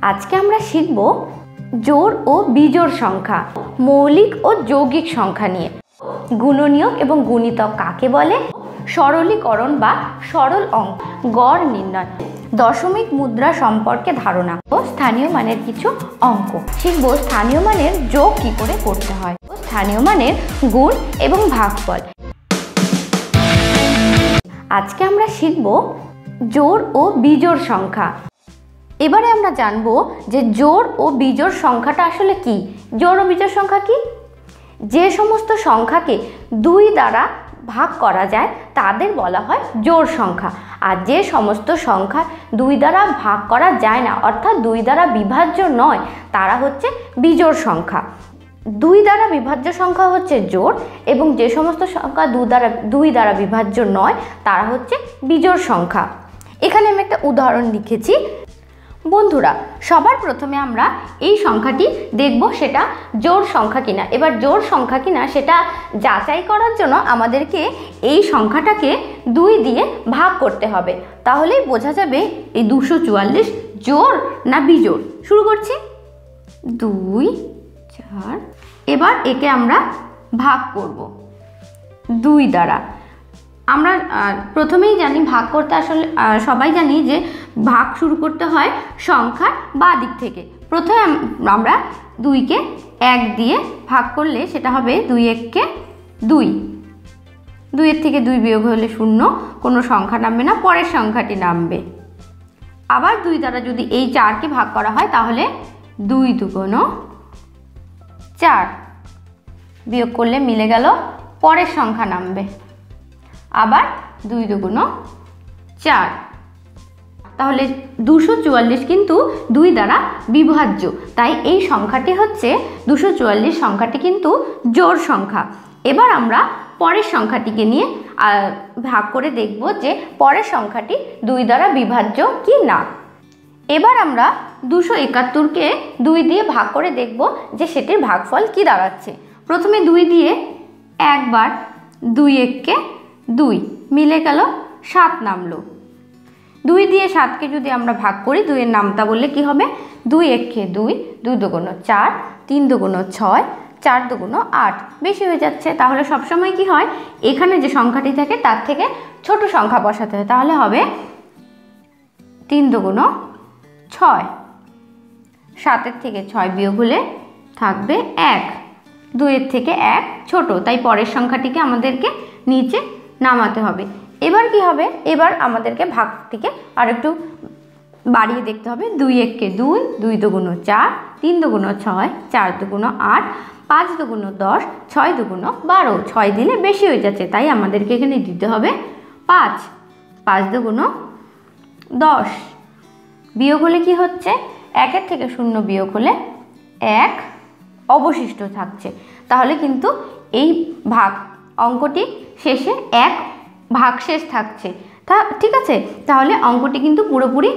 আজকে আমরা শিখব জোড় ও বিজোড় সংখ্যা, মৌলিক ও যৌগিক সংখ্যা নিয়ে। গুণনীয়ক এবং গুণিতক কাকে বলে, সরলীকরণ বা সরল অঙ্ক, গড় নির্ণয়, দশমিক মুদ্রা সম্পর্কে ধারণা ও স্থানীয় মানের কিছু অঙ্ক শিখব। স্থানীয় মানের যোগ কি করে করতে হয়, স্থানীয় মানের গুণ এবং ভাগফল। আজকে আমরা শিখব জোড় ও বিজোড় সংখ্যা। এবারে আমরা জানব যে জোড় ও বিজোড় সংখ্যাটা আসলে কি। জোড় ও বিজোড় সংখ্যা কি? যে সমস্ত সংখ্যাকে 2 দ্বারা ভাগ করা যায় তাদের বলা হয় জোড় সংখ্যা, আর যে সমস্ত সংখ্যা 2 দ্বারা ভাগ করা যায় না, অর্থাৎ 2 দ্বারা বিভাজ্য নয়, তারা হচ্ছে বিজোড় সংখ্যা। 2 দ্বারা বিভাজ্য সংখ্যা হচ্ছে জোড়, এবং যে সমস্ত সংখ্যা 2 দ্বারা বিভাজ্য নয় তারা হচ্ছে বিজোড় সংখ্যা। এখানে আমি একটা উদাহরণ লিখেছি। বন্ধুরা, সবার প্রথমে আমরা এই সংখ্যাটি দেখব সেটা জোড় সংখ্যা কিনা। এবার জোড় সংখ্যা কিনা সেটা যাচাই করার জন্য আমাদেরকে এই সংখ্যাটাকে 2 দিয়ে ভাগ করতে হবে, তাহলেই বোঝা যাবে এই 244 জোড় না বিজোড়। শুরু করছি। 2 4। এবার একে আমরা ভাগ করব 2 দ্বারা। আমরা প্রথমেই জানি ভাগ করতে, আসলে সবাই জানি যে ভাগ শুরু করতে হয় সংখ্যার বাঁ দিক থেকে। প্রথমে আমরা 2কে 1 দিয়ে ভাগ করলে সেটা হবে 2 1 2। 2 এর থেকে 2 বিয়োগ হলে 0, কোনো সংখ্যা নামবে না, পরের সংখ্যাটি নামবে। আবার 2 দ্বারা যদি এই 4কে ভাগ করা হয় তাহলে 2 2 4, বিয়োগ করলে মিলে গেল, পরের সংখ্যা নামবে। আবার 2 2 4। তাহলে 244 কিন্তু 2 দ্বারা বিভাজ্য, তাই এই সংখ্যাটি হচ্ছে 244 সংখ্যাটি কিন্তু জোড় সংখ্যা। এবার আমরা পরের সংখ্যাটিকে নিয়ে ভাগ করে দেখব যে পরের সংখ্যাটি 2 দ্বারা বিভাজ্য কি না। এবার আমরা 271কে 2 দিয়ে ভাগ করে দেখব যে সেটির ভাগফল কি দাঁড়াচ্ছে। প্রথমে 2 দিয়ে একবার 2 1 2, মিলে গেল, 7 নামলো। 2 দিয়ে 7কে যদি আমরা ভাগ করি, 2 এর নামতা বললে কি হবে, 2 1 2, 2 2 4, 3 2 6, 4 2 8। বেশি হয়ে যাচ্ছে, তাহলে সবসময় কি হয়, এখানে যে সংখ্যাটি থাকে তার থেকে ছোট সংখ্যা বসাতে হয়। তাহলে হবে 3 2 6। 7 থেকে 6 বিয়োগ হলে থাকবে 1। 2 এর থেকে 1 ছোট, তাই পরের সংখ্যাটিকে আমাদেরকে নিচে নামাতে হবে। এবার কি হবে, এবার আমাদেরকে ভাগটিকে আর একটু বাড়িয়ে দেখতে হবে। 2 1 2, 2 2 4, 3 2 6, 4 2 8, 5 2 10, 6 2 12। 6 দিলে বেশি হয়ে যাচ্ছে, তাই আমাদেরকে এখানে দিতে হবে 5। 5 2 10। বিয়োগ হলে কি হচ্ছে, 1 এর থেকে 0 বিয়োগ হলে 1 অবশিষ্ট থাকছে। তাহলে কিন্তু এই ভাগ অঙ্কটি শেষে 1 ভাগশেষ থাকছে। ঠিক আছে, তাহলে অঙ্কটি কিন্তু পুরোপুরি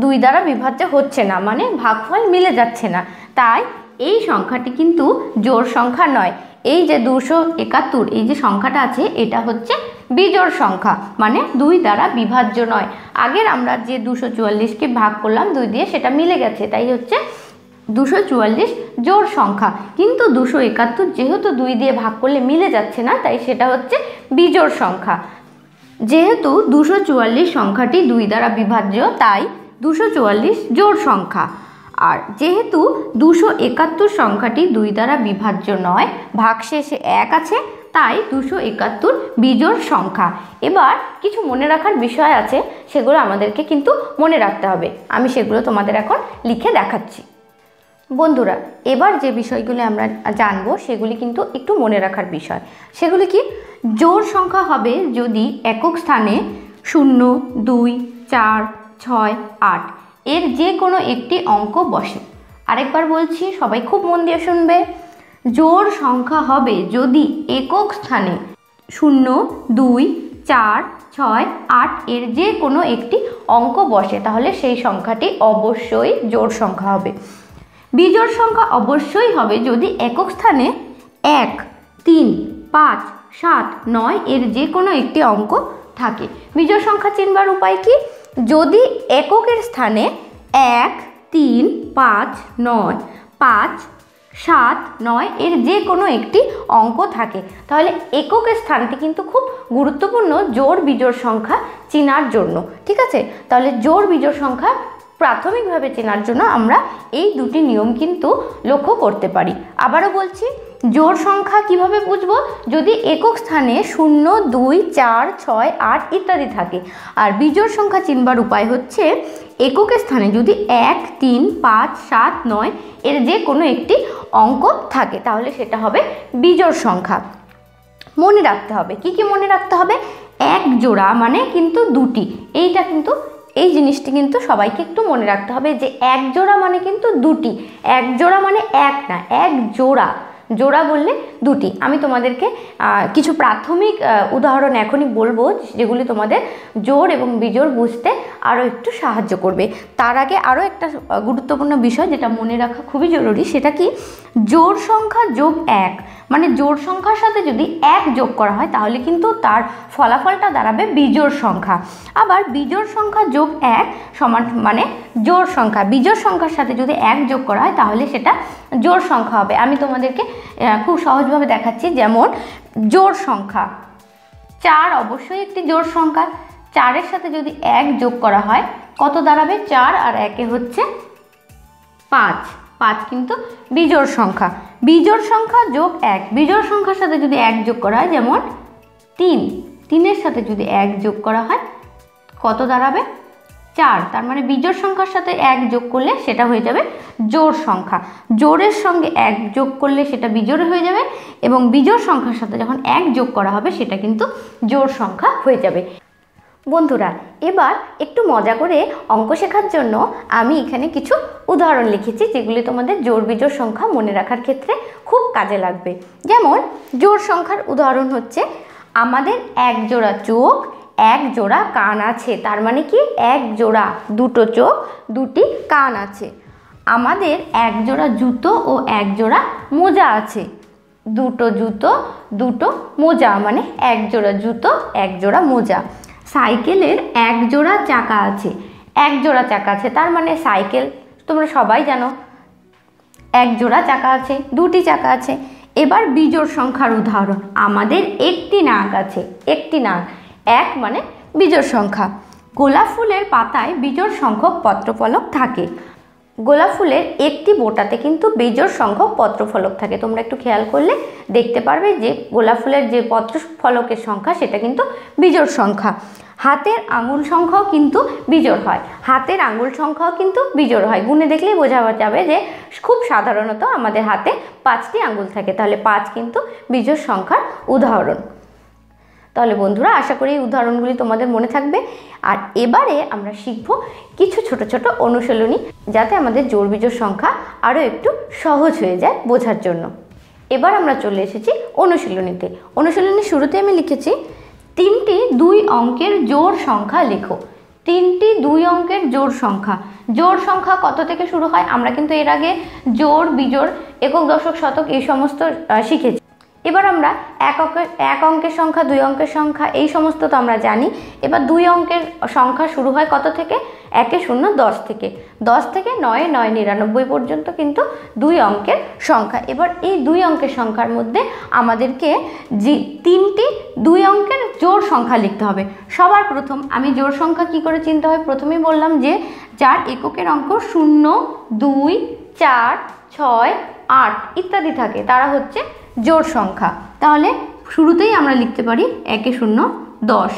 2 দ্বারা বিভাজ্য হচ্ছে না, মানে ভাগফল মিলে যাচ্ছে না। তাই এই সংখ্যাটি কিন্তু জোড় সংখ্যা নয়। এই যে 271, এই যে সংখ্যাটা আছে, এটা হচ্ছে বিজোড় সংখ্যা, মানে 2 দ্বারা বিভাজ্য নয়। আগের আমরা যে 244কে ভাগ করলাম 2 দিয়ে, সেটা মিলে গেছে, তাই হচ্ছে 244 জোড় সংখ্যা। কিন্তু 271 যেহেতু 2 দিয়ে ভাগ করলে মিলে যাচ্ছে না, তাই সেটা হচ্ছে বিজোড় সংখ্যা। যেহেতু 244 সংখ্যাটি 2 দ্বারা বিভাজ্য, তাই 244 জোড় সংখ্যা। আর যেহেতু 271 সংখ্যাটি 2 দ্বারা বিভাজ্য নয়, ভাগশেষে 1 আছে, তাই 271 বিজোড় সংখ্যা। এবার কিছু মনে রাখার বিষয় আছে, সেগুলো আমাদেরকে কিন্তু মনে রাখতে হবে। আমি সেগুলো তোমাদের এখন লিখে দেখাচ্ছি। বন্ধুরা, এবার যে বিষয়গুলি আমরা জানবো সেগুলি কিন্তু একটু মনে রাখার বিষয়। সেগুলি কি, জোড় সংখ্যা হবে যদি একক স্থানে 0 2 4 6 8 এর যে কোনো একটি অঙ্ক বসে। আরেকবার বলছি, সবাই খুব মন দিয়ে শুনবে। জোড় সংখ্যা হবে যদি একক স্থানে 0 2 4 6 8 এর যে কোনো একটি অঙ্ক বসে, তাহলে সেই সংখ্যাটি অবশ্যই জোড় সংখ্যা হবে। বিজোড় সংখ্যা অবশ্যই হবে যদি একক স্থানে 1 3 5 7 9 এর যে কোনো একটি অঙ্ক থাকে। বিজোড় সংখ্যা চিনবার উপায় কি, যদি এককের স্থানে 1, 3, 5, 9, 5, 7, 9 এর যে কোনো একটি অঙ্ক থাকে, তাহলে এককের স্থানটি কিন্তু খুব গুরুত্বপূর্ণ জোড় বিজোড় সংখ্যা চেনার জন্য। ঠিক আছে, তাহলে জোড় বিজোড় সংখ্যা প্রাথমিকভাবে চেনার জন্য আমরা এই দুটি নিয়ম কিন্তু লক্ষ্য করতে পারি। আবারও বলছি, জোড় সংখ্যা কিভাবে বুঝবো? যদি একক স্থানে 0, 2, 4, 6, 8 ইত্যাদি থাকে। আর বিজোড় সংখ্যা চিনবার উপায় হচ্ছে এককের স্থানে যদি 1, 3, 5, 7, 9 এর যে কোনো একটি অঙ্ক থাকে, তাহলে সেটা হবে বিজোড় সংখ্যা। মনে রাখতে হবে, কি কি মনে রাখতে হবে? এক জোড়া মানে কিন্তু দুটি, এইটা কিন্তু এই জিনিসটি কিন্তু সবাইকে একটু মনে রাখতে হবে যে এক জোড়া মানে কিন্তু দুটি, এক জোড়া মানে এক না, এক জোড়া, জোড়া বললে দুটি। আমি তোমাদেরকে কিছু প্রাথমিক উদাহরণ এখনই বলবো যেগুলি তোমাদের জোড় এবং বিজোড় বুঝতে আরও একটু সাহায্য করবে। তার আগে আরও একটা গুরুত্বপূর্ণ বিষয় যেটা মনে রাখা খুবই জরুরি, সেটা কি? জোড় সংখ্যা যোগ 1 মানে জোড় সংখ্যার সাথে যদি 1 যোগ করা হয় তাহলে কিন্তু তার ফলাফলটা দাঁড়াবে বিজোড় সংখ্যা। আবার বিজোড় সংখ্যা যোগ 1 সমান মানে জোড় সংখ্যা, বিজোড় সংখ্যার সাথে যদি 1 যোগ করা হয় তাহলে সেটা জোড় সংখ্যা হবে। আমি তোমাদেরকে খুব সহজভাবে দেখাচ্ছি। যেমন জোড় সংখ্যা 4 অবশ্যই একটি জোড় সংখ্যা, 4-এর সাথে যদি 1 যোগ করা হয় কত দাঁড়াবে? 4 আর 1 হচ্ছে 5, 5 কিন্তু বিজোড় সংখ্যা। বিজোড় সংখ্যা যোগ 1, বিজোড় সংখ্যার সাথে যদি 1 যোগ করা হয়, যেমন 3, 3-এর সাথে যদি 1 যোগ করা হয় কত দাঁড়াবে? 4। তার মানে বিজোড় সংখ্যার সাথে 1 যোগ করলে সেটা হয়ে যাবে জোড় সংখ্যা, জোড়ের সঙ্গে 1 যোগ করলে সেটা বিজোড় হয়ে যাবে, এবং বিজোড় সংখ্যার সাথে যখন 1 যোগ করা হবে সেটা কিন্তু জোড় সংখ্যা হয়ে যাবে। বন্ধুরা, এবার একটু মজা করে অঙ্ক শেখার জন্য আমি এখানে কিছু উদাহরণ লিখেছি যেগুলি তোমাদের জোড় বিজোড় সংখ্যা মনে রাখার ক্ষেত্রে খুব কাজে লাগবে। যেমন জোড় সংখ্যার উদাহরণ হচ্ছে আমাদের এক জোড়া চোখ, এক জোড়া কান আছে। তার মানে কি? এক জোড়া, দুটো চোখ, দুটি কান আছে। আমাদের এক জোড়া জুতো ও এক জোড়া মোজা আছে। দুটো জুতো, দুটো মোজা, মানে এক জোড়া জুতো, এক জোড়া মোজা। সাইকেলের এক জোড়া চাকা আছে, এক জোড়া চাকা আছে। তার মানে সাইকেল তোমরা সবাই জানো এক জোড়া চাকা আছে, দুটি চাকা আছে। এবার বিজোড় সংখ্যার উদাহরণ, আমাদের একটি নাক আছে, একটি নাক, এক মানে বিজোড় সংখ্যা। গোলাপ ফুলের পাতায় বিজোড় সংখ্যক পত্রফলক থাকে। গোলাপ ফুলের একটি বোটাতে কিন্তু বিজোড় সংখ্যক পত্রফলক থাকে। তোমরা একটু খেয়াল করলে দেখতে পারবে যে গোলাপ ফুলের যে পত্রফলকের সংখ্যা সেটা কিন্তু বিজোড় সংখ্যা। হাতের আঙুল সংখ্যাও কিন্তু বিজোড় হয়, হাতের আঙুল সংখ্যাও কিন্তু বিজোড় হয়। গুণে দেখলেই বোঝা যাবে যে খুব সাধারণত আমাদের হাতে 5টি আঙুল থাকে, তাহলে 5 কিন্তু বিজোড় সংখ্যার উদাহরণ। তাহলে বন্ধুরা, আশা করি এই উদাহরণগুলি তোমাদের মনে থাকবে। আর এবারে আমরা শিখব কিছু ছোট ছোট অনুশীলনী, যাতে আমাদের জোড় বিজোড় সংখ্যা আরও একটু সহজ হয়ে যায় বোঝার জন্য। এবার আমরা চলে এসেছি অনুশীলনীতে। অনুশীলনীর শুরুতে আমি লিখেছি 3টি 2 অঙ্কের জোড় সংখ্যা লেখো। 3টি 2 অঙ্কের জোড় সংখ্যা। জোড় সংখ্যা কত থেকে শুরু হয়? আমরা কিন্তু এর আগে জোড়, বিজোড়, একক, দশক, শতক এই সমস্ত শিখেছি। এবার আমরা এক অঙ্কের সংখ্যা, 2 অঙ্কের সংখ্যা এই সমস্ত তো আমরা জানি। এবার 2 অঙ্কের সংখ্যা শুরু হয় কত থেকে? 1, 0, 10 থেকে। 10 থেকে 9, 9, 99 পর্যন্ত কিন্তু 2 অঙ্কের সংখ্যা। এবার এই 2 অঙ্কের সংখ্যার মধ্যে আমাদেরকে যে 3টি 2 অঙ্কের জোড় সংখ্যা লিখতে হবে। সবার প্রথম আমি জোড় সংখ্যা কি করে চিনতে হয় প্রথমেই বললাম যে যার এককের অঙ্ক 0, 2, 4, 6, 8 ইত্যাদি থাকে, তারা হচ্ছে জোড় সংখ্যা। তাহলে শুরুতেই আমরা লিখতে পারি 1, 0, 10,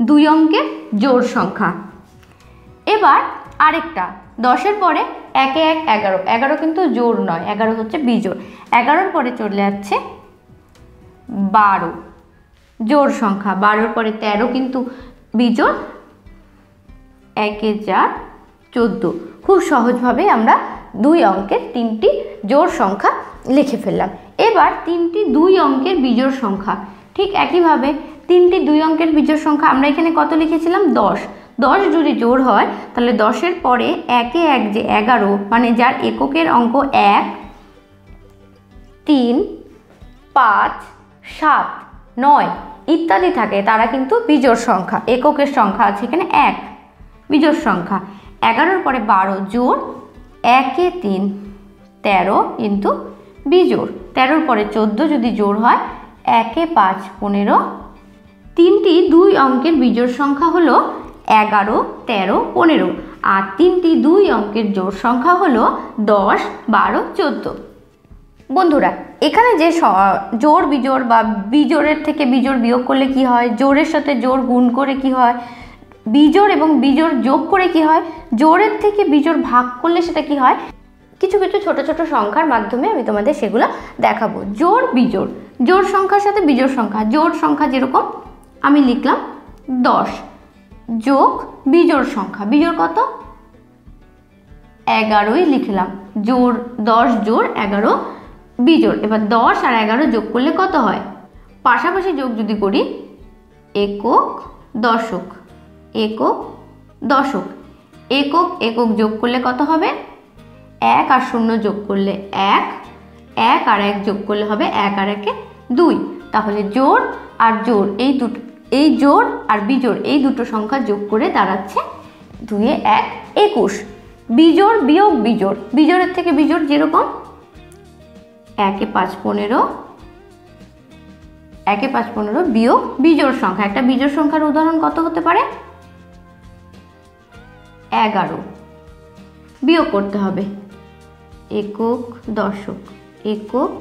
2 অঙ্কের জোড় সংখ্যা। এবার আরেকটা 10-এর পরে 1, 1, 11, 11 কিন্তু জোড় নয়, 11 হচ্ছে বিজোড়। 11-র পরে চলে যাচ্ছে 12 জোড় সংখ্যা। 12-র পরে 13 কিন্তু বিজোড়। 1, 4, 14। খুব সহজভাবে আমরা 2 অঙ্কের 3টি জোড় সংখ্যা লিখে ফেললাম। এবার 3টি 2 অঙ্কের বিজোড় সংখ্যা। ঠিক একইভাবে 3টি 2 অঙ্কের বিজোড় সংখ্যা আমরা এখানে কত লিখেছিলাম? 10। 10 যদি জোড় হয় তাহলে 10-এর পরে 1, 1 যে 11, মানে যার এককের অঙ্ক 1, 3, 5, 7, 9 ইত্যাদি থাকে, তারা কিন্তু বিজোড় সংখ্যা। এককের সংখ্যা আছে এখানে 1। বিজোড় সংখ্যা। 11-র পরে 12 জোড়, 1-এ 3 13 কিন্তু বিজোড়। 13-র পরে 14 যদি জোড় হয় 1-এ 5 15। তিনটি 2 অঙ্কের বিজোড় সংখ্যা হলো 11 13 15, আর তিনটি 2 অঙ্কের জোড় সংখ্যা হলো 10 12 14। বন্ধুরা এখানে যে জোড় বিজোড় বা বিজোড়ের থেকে বিজোড় বিয়োগ করলে কি হয়, জোড়ের সাথে জোড় গুণ করে কি হয়, বিজোড় এবং বিজোড় যোগ করে কি হয়, জোড়ের থেকে বিজোড় ভাগ করলে সেটা কি হয়, কিছু কিছু ছোট ছোট সংখ্যার মাধ্যমে আমি তোমাদের সেগুলো দেখাবো। জোড় বিজোড়, জোড় সংখ্যার সাথে বিজোড় সংখ্যা, জোড় সংখ্যা যেরকম আমি লিখলাম 10 যোগ বিজোড় সংখ্যা, বিজোড় কত 11ই লিখলাম, জোড় 10 জোড় 11 বিজোড়। এবার 10 আর 11 যোগ করলে কত হয়, পাশাপাশি যোগ যদি করি একক দশক, একক দশক, একক একক যোগ করলে কত হবে, 1 আর 0 যোগ করলে 1, 1 আর 1 যোগ করলে হবে 1 আর 1-এ 2। তাহলে জোড় আর জোড় এই দুটো, এই জোড় আর বিজোড় এই দুটো সংখ্যা যোগ করে দাঁড়াচ্ছে 2-এ 1 21। বিজোড় বিয়োগ বিজোড়, বিজোড়ের থেকে বিজোড় যেরকম 1-এ 5 15, 1-এ 5 15 বিয়োগ বিজোড় সংখ্যা। একটা বিজোড় সংখ্যার উদাহরণ কত হতে পারে, 11 বিয়োগ করতে হবে একক দশক, একক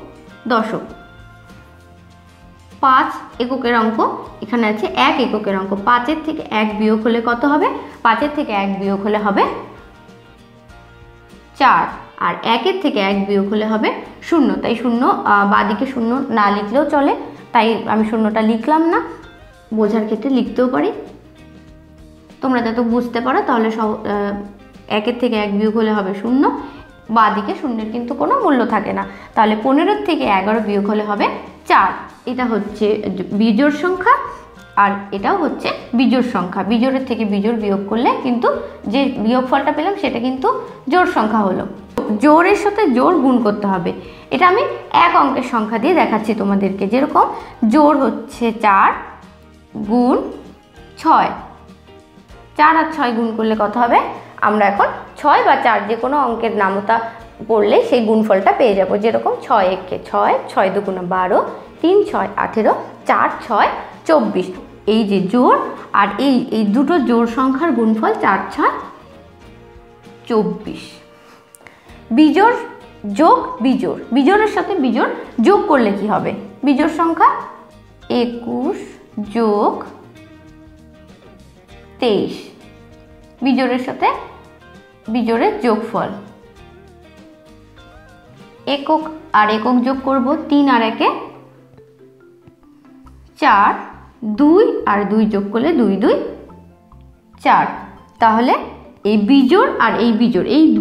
দশক। 5 এককের অঙ্ক এখানে আছে, 1 এককের অঙ্ক, 5-এর থেকে 1 বিয়োগ হলে কত হবে, 5-এর থেকে 1 বিয়োগ হলে হবে 4, আর 1-এর থেকে 1 বিয়োগ হলে হবে 0। তাই 0 বাঁদিকে 0 না লিখলেও চলে, তাই আমি 0টা লিখলাম না, বোঝার ক্ষেত্রে লিখতেও পারি। তোমরা যত বুঝতে পারো তাহলে 1-এর থেকে 1 বিয়োগ হলে হবে 0, বাঁদিকে 0-এর কিন্তু কোনো মূল্য থাকে না। তাহলে 15-এর থেকে 11 বিয়োগ হলে হবে 4। এটা হচ্ছে বিজোড় সংখ্যা আর এটাও হচ্ছে বিজোড় সংখ্যা। বিজোড়ের থেকে বিজোড় বিয়োগ করলে কিন্তু যে বিয়োগফলটা পেলাম সেটা কিন্তু জোড় সংখ্যা হলো। জোড়ের সাথে জোড় গুণ করতে হবে, এটা আমি 1 অঙ্কের সংখ্যা দিয়ে দেখাচ্ছি তোমাদেরকে। যেরকম জোড় হচ্ছে 4 গুণ 6, 4 আর 6 গুণ করলে কত হবে, আমরা এখন 6 বা 4 যে কোনো অঙ্কের নামতা পড়লে সেই গুণফলটা পেয়ে যাব। যেরকম 6 1-কে 6, 6 2 12, 3 6 18, 4 6 24। এই যে জোড় আর এই দুটো জোড় সংখ্যার গুণফল 4 6 24। বিজোড় যোগ বিজোড়, বিজোড়ের সাথে বিজোড় যোগ করলে কি হবে, বিজোড় সংখ্যা 21 যোগ 23, বিজোড়ের সাথে বিজোড়ের যোগফল। একক আর একক যোগ করব, 3 আর 1-এ 4, 2 আর 2 যোগ করলে 2 2 4। তাহলে এই বিজোড় আর এই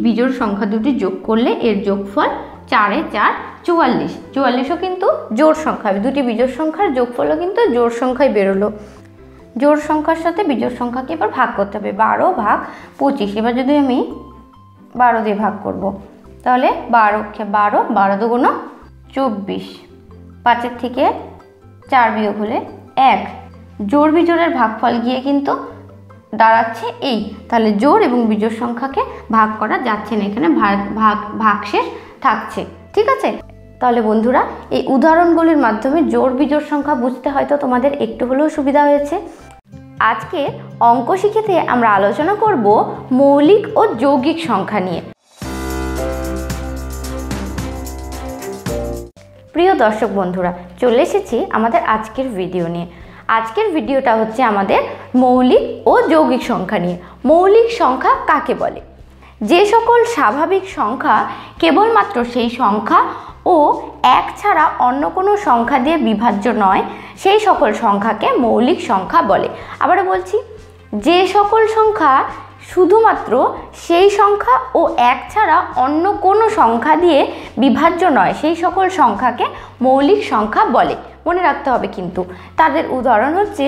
বিজোড় সংখ্যা দুটি যোগ করলে এর যোগফল 4-এ 4 44। 44ও কিন্তু জোড় সংখ্যা, দুটি বিজোড় সংখ্যার যোগফলও কিন্তু জোড় সংখ্যায় বেরোলো। জোড় সংখ্যার সাথে বিজোড় সংখ্যাকে এবার ভাগ করতে হবে, 12 ভাগ 25। এবার যদি আমি 12 দিয়ে ভাগ করব তাহলে 12-কে 12, 12 2 24, 5-এর থেকে 4 বিয়োগ হলে 1। জোড় বিজোড়ের ভাগফল গিয়ে কিন্তু দাঁড়াচ্ছে এই, তাহলে জোড় এবং বিজোড় সংখ্যাকে ভাগ করা যাচ্ছে না, এখানে ভাগশেষ থাকছে। ঠিক আছে, তাহলে বন্ধুরা এই উদাহরণগুলির মাধ্যমে জোড় বিজোড় সংখ্যা বুঝতে হয়তো তোমাদের একটু হলেও সুবিধা হয়েছে। আজকে অঙ্ক শিখেতে আমরা আলোচনা করব মৌলিক ও যৌগিক সংখ্যা নিয়ে। প্রিয় দর্শক বন্ধুরা, চলে এসেছি আমাদের আজকের ভিডিও নিয়ে। আজকের ভিডিওটা হচ্ছে আমাদের মৌলিক ও যৌগিক সংখ্যা নিয়ে। মৌলিক সংখ্যা কাকে বলে? যে সকল স্বাভাবিক সংখ্যা কেবলমাত্র সেই সংখ্যা ও 1 ছাড়া অন্য কোনো সংখ্যা দিয়ে বিভাজ্য নয়, সেই সকল সংখ্যাকে মৌলিক সংখ্যা বলে। আবারও বলছি, যে সকল সংখ্যা শুধুমাত্র সেই সংখ্যা ও 1 ছাড়া অন্য কোনো সংখ্যা দিয়ে বিভাজ্য নয়, সেই সকল সংখ্যাকে মৌলিক সংখ্যা বলে। মনে রাখতে হবে কিন্তু। তাদের উদাহরণ হচ্ছে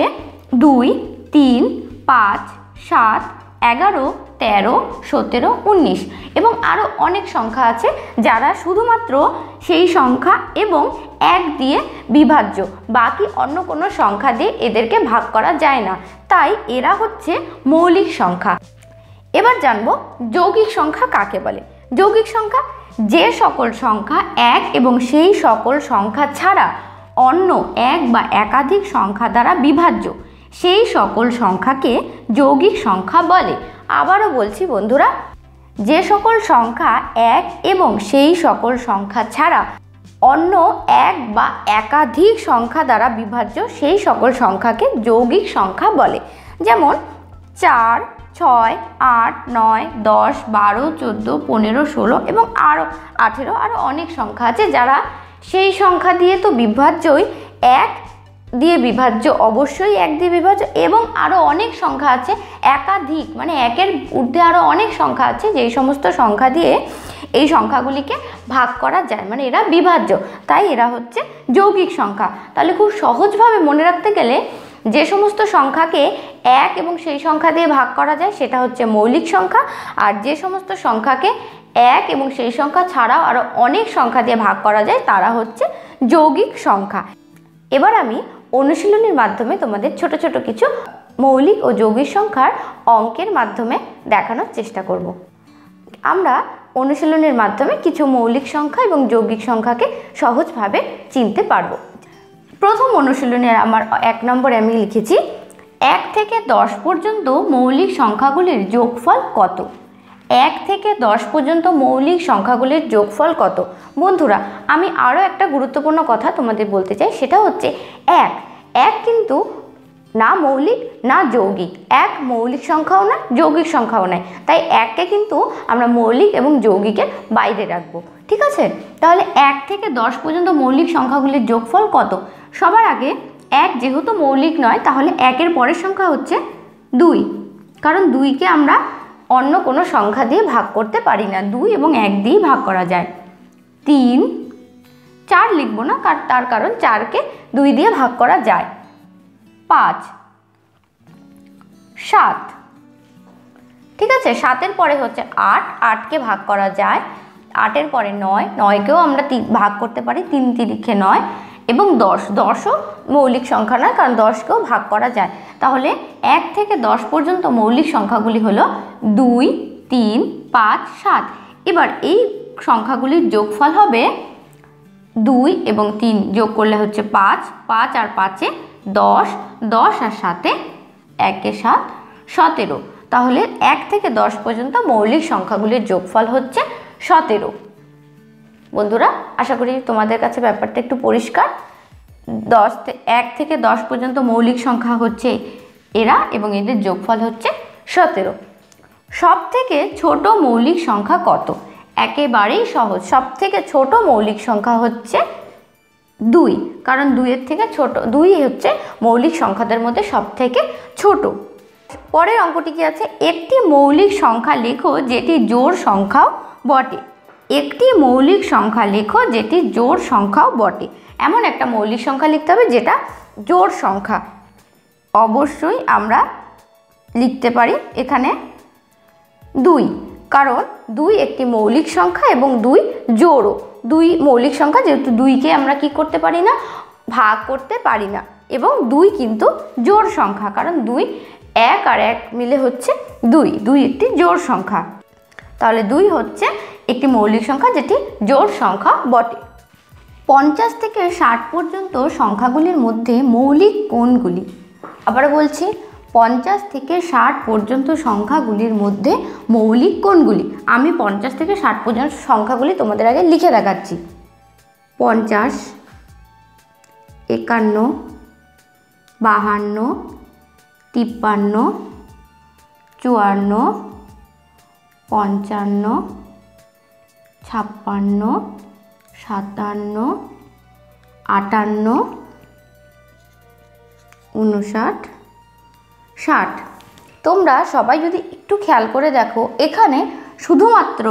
2 3 5 7 11 13 17 19 এবং আরও অনেক সংখ্যা আছে যারা শুধুমাত্র সেই সংখ্যা এবং 1 দিয়ে বিভাজ্য, বাকি অন্য কোনো সংখ্যা দিয়ে এদেরকে ভাগ করা যায় না, তাই এরা হচ্ছে মৌলিক সংখ্যা। এবার জানবো যৌগিক সংখ্যা কাকে বলে। যৌগিক সংখ্যা যে সকল সংখ্যা এক এবং সেই সকল সংখ্যা ছাড়া অন্য এক বা একাধিক সংখ্যা দ্বারা বিভাজ্য, সেই সকল সংখ্যাকে যৌগিক সংখ্যা বলে। আবারও বলছি বন্ধুরা, যে সকল সংখ্যা এক এবং সেই সকল সংখ্যা ছাড়া অন্য এক বা একাধিক সংখ্যা দ্বারা বিভাজ্য, সেই সকল সংখ্যাকে যৌগিক সংখ্যা বলে। যেমন 4, 6, 8, 9, 10, 12, 14, 15, 16 এবং আরও 18 আরও অনেক সংখ্যা আছে যারা সেই সংখ্যা দিয়ে তো বিভাজ্যই, এক দিয়ে বিভাজ্য, অবশ্যই এক দিয়ে বিভাজ্য, এবং আরও অনেক সংখ্যা আছে একাধিক, মানে একের ঊর্ধ্বে আরও অনেক সংখ্যা আছে যেই সমস্ত সংখ্যা দিয়ে এই সংখ্যাগুলিকে ভাগ করা যায়, মানে এরা বিভাজ্য, তাই এরা হচ্ছে যৌগিক সংখ্যা। তাহলে খুব সহজভাবে মনে রাখতে গেলে যে সমস্ত সংখ্যাকে এক এবং সেই সংখ্যা দিয়ে ভাগ করা যায় সেটা হচ্ছে মৌলিক সংখ্যা, আর যে সমস্ত সংখ্যাকে এক এবং সেই সংখ্যা ছাড়াও আরও অনেক সংখ্যা দিয়ে ভাগ করা যায় তারা হচ্ছে যৌগিক সংখ্যা। এবার আমি অনুশীলনীর মাধ্যমে তোমাদের ছোট ছোট কিছু মৌলিক ও যৌগিক সংখ্যার অঙ্কের মাধ্যমে দেখানোর চেষ্টা করব। আমরা অনুশীলনের মাধ্যমে কিছু মৌলিক সংখ্যা এবং যৌগিক সংখ্যাকে সহজভাবে চিনতে পারবো। প্রথম অনুশীলনের আমার 1 নম্বরে আমি লিখেছি 1 থেকে 10 পর্যন্ত মৌলিক সংখ্যাগুলির যোগফল কত। 1 থেকে 10 পর্যন্ত মৌলিক সংখ্যাগুলির যোগফল কত। বন্ধুরা, আমি আরও একটা গুরুত্বপূর্ণ কথা তোমাদের বলতে চাই, সেটা হচ্ছে এক কিন্তু না মৌলিক না যৌগিক, এক মৌলিক সংখ্যাও না যৌগিক সংখ্যাও নয়, তাই এককে কিন্তু আমরা মৌলিক এবং যৌগিকের বাইরে রাখবো, ঠিক আছে। তাহলে 1 থেকে 10 পর্যন্ত মৌলিক সংখ্যাগুলির যোগফল কত। সবার আগে এক যেহেতু মৌলিক নয়, তাহলে একের পরের সংখ্যা হচ্ছে 2, কারণ 2কে আমরা অন্য কোনো সংখ্যা দিয়ে ভাগ করতে পারি না, 2 এবং 1 দিয়ে ভাগ করা যায়। 3, 4 লিখবো না, তার কারণ 4কে 2 দিয়ে ভাগ করা যায়। 5, 7, ঠিক আছে। 7-এর পরে হচ্ছে 8, 8কে ভাগ করা যায়। 8-এর পরে 9, 9কেও আমরা ভাগ করতে পারি, 3 তিরিখে 9, এবং 10, 10ও মৌলিক সংখ্যা নয় কারণ 10কেও ভাগ করা যায়। তাহলে 1 থেকে 10 পর্যন্ত মৌলিক সংখ্যাগুলি হলো 2, 3, 5, 7। এবার এই সংখ্যাগুলির যোগফল হবে 2 এবং 3 যোগ করলে হচ্ছে 5, 5 আর 5-এ 10, 10 আর 7-এ 1-এ 7, 17। তাহলে 1 থেকে 10 পর্যন্ত মৌলিক সংখ্যাগুলির যোগফল হচ্ছে 17। বন্ধুরা, আশা করি তোমাদের কাছে ব্যাপারটা একটু পরিষ্কার। 1 থেকে 10 পর্যন্ত মৌলিক সংখ্যা হচ্ছে এরা এবং এদের যোগফল হচ্ছে 17। সব থেকে ছোট মৌলিক সংখ্যা কত। একেবারেই সহজ, সব থেকে ছোট মৌলিক সংখ্যা হচ্ছে 2, কারণ 2-এর থেকে ছোট, 2 হচ্ছে মৌলিক সংখ্যাদের মধ্যে সব থেকে ছোট। পরের অঙ্কটি কি আছে, একটি মৌলিক সংখ্যা লেখো যেটি জোড় সংখ্যাও বটে। একটি মৌলিক সংখ্যা লেখো যেটি জোড় সংখ্যাও বটে। এমন একটা মৌলিক সংখ্যা লিখতে হবে যেটা জোড় সংখ্যা। অবশ্যই আমরা লিখতে পারি এখানে 2, কারণ 2 একটি মৌলিক সংখ্যা এবং 2 জোড়ও। 2 মৌলিক সংখ্যা, যেহেতু 2কে আমরা কি করতে পারি না, ভাগ করতে পারি না, এবং 2 কিন্তু জোড় সংখ্যা, কারণ 2 1 আর 1 মিলে হচ্ছে 2, 2 একটি জোড় সংখ্যা। তাহলে 2 হচ্ছে একটি মৌলিক সংখ্যা যেটি জোড় সংখ্যা বটে। 50 থেকে 60 পর্যন্ত সংখ্যাগুলির মধ্যে মৌলিক কোনগুলি। আবার বলছি, 50 থেকে 60 পর্যন্ত সংখ্যাগুলির মধ্যে মৌলিক কোনগুলি। আমি 50 থেকে 60 পর্যন্ত সংখ্যাগুলি তোমাদের আগে লিখে দেখাচ্ছি। 50, 51, 52, 53, 54, 55, 56, 57, 58, 59, 60। তোমরা সবাই যদি একটু খেয়াল করে দেখো, এখানে শুধুমাত্র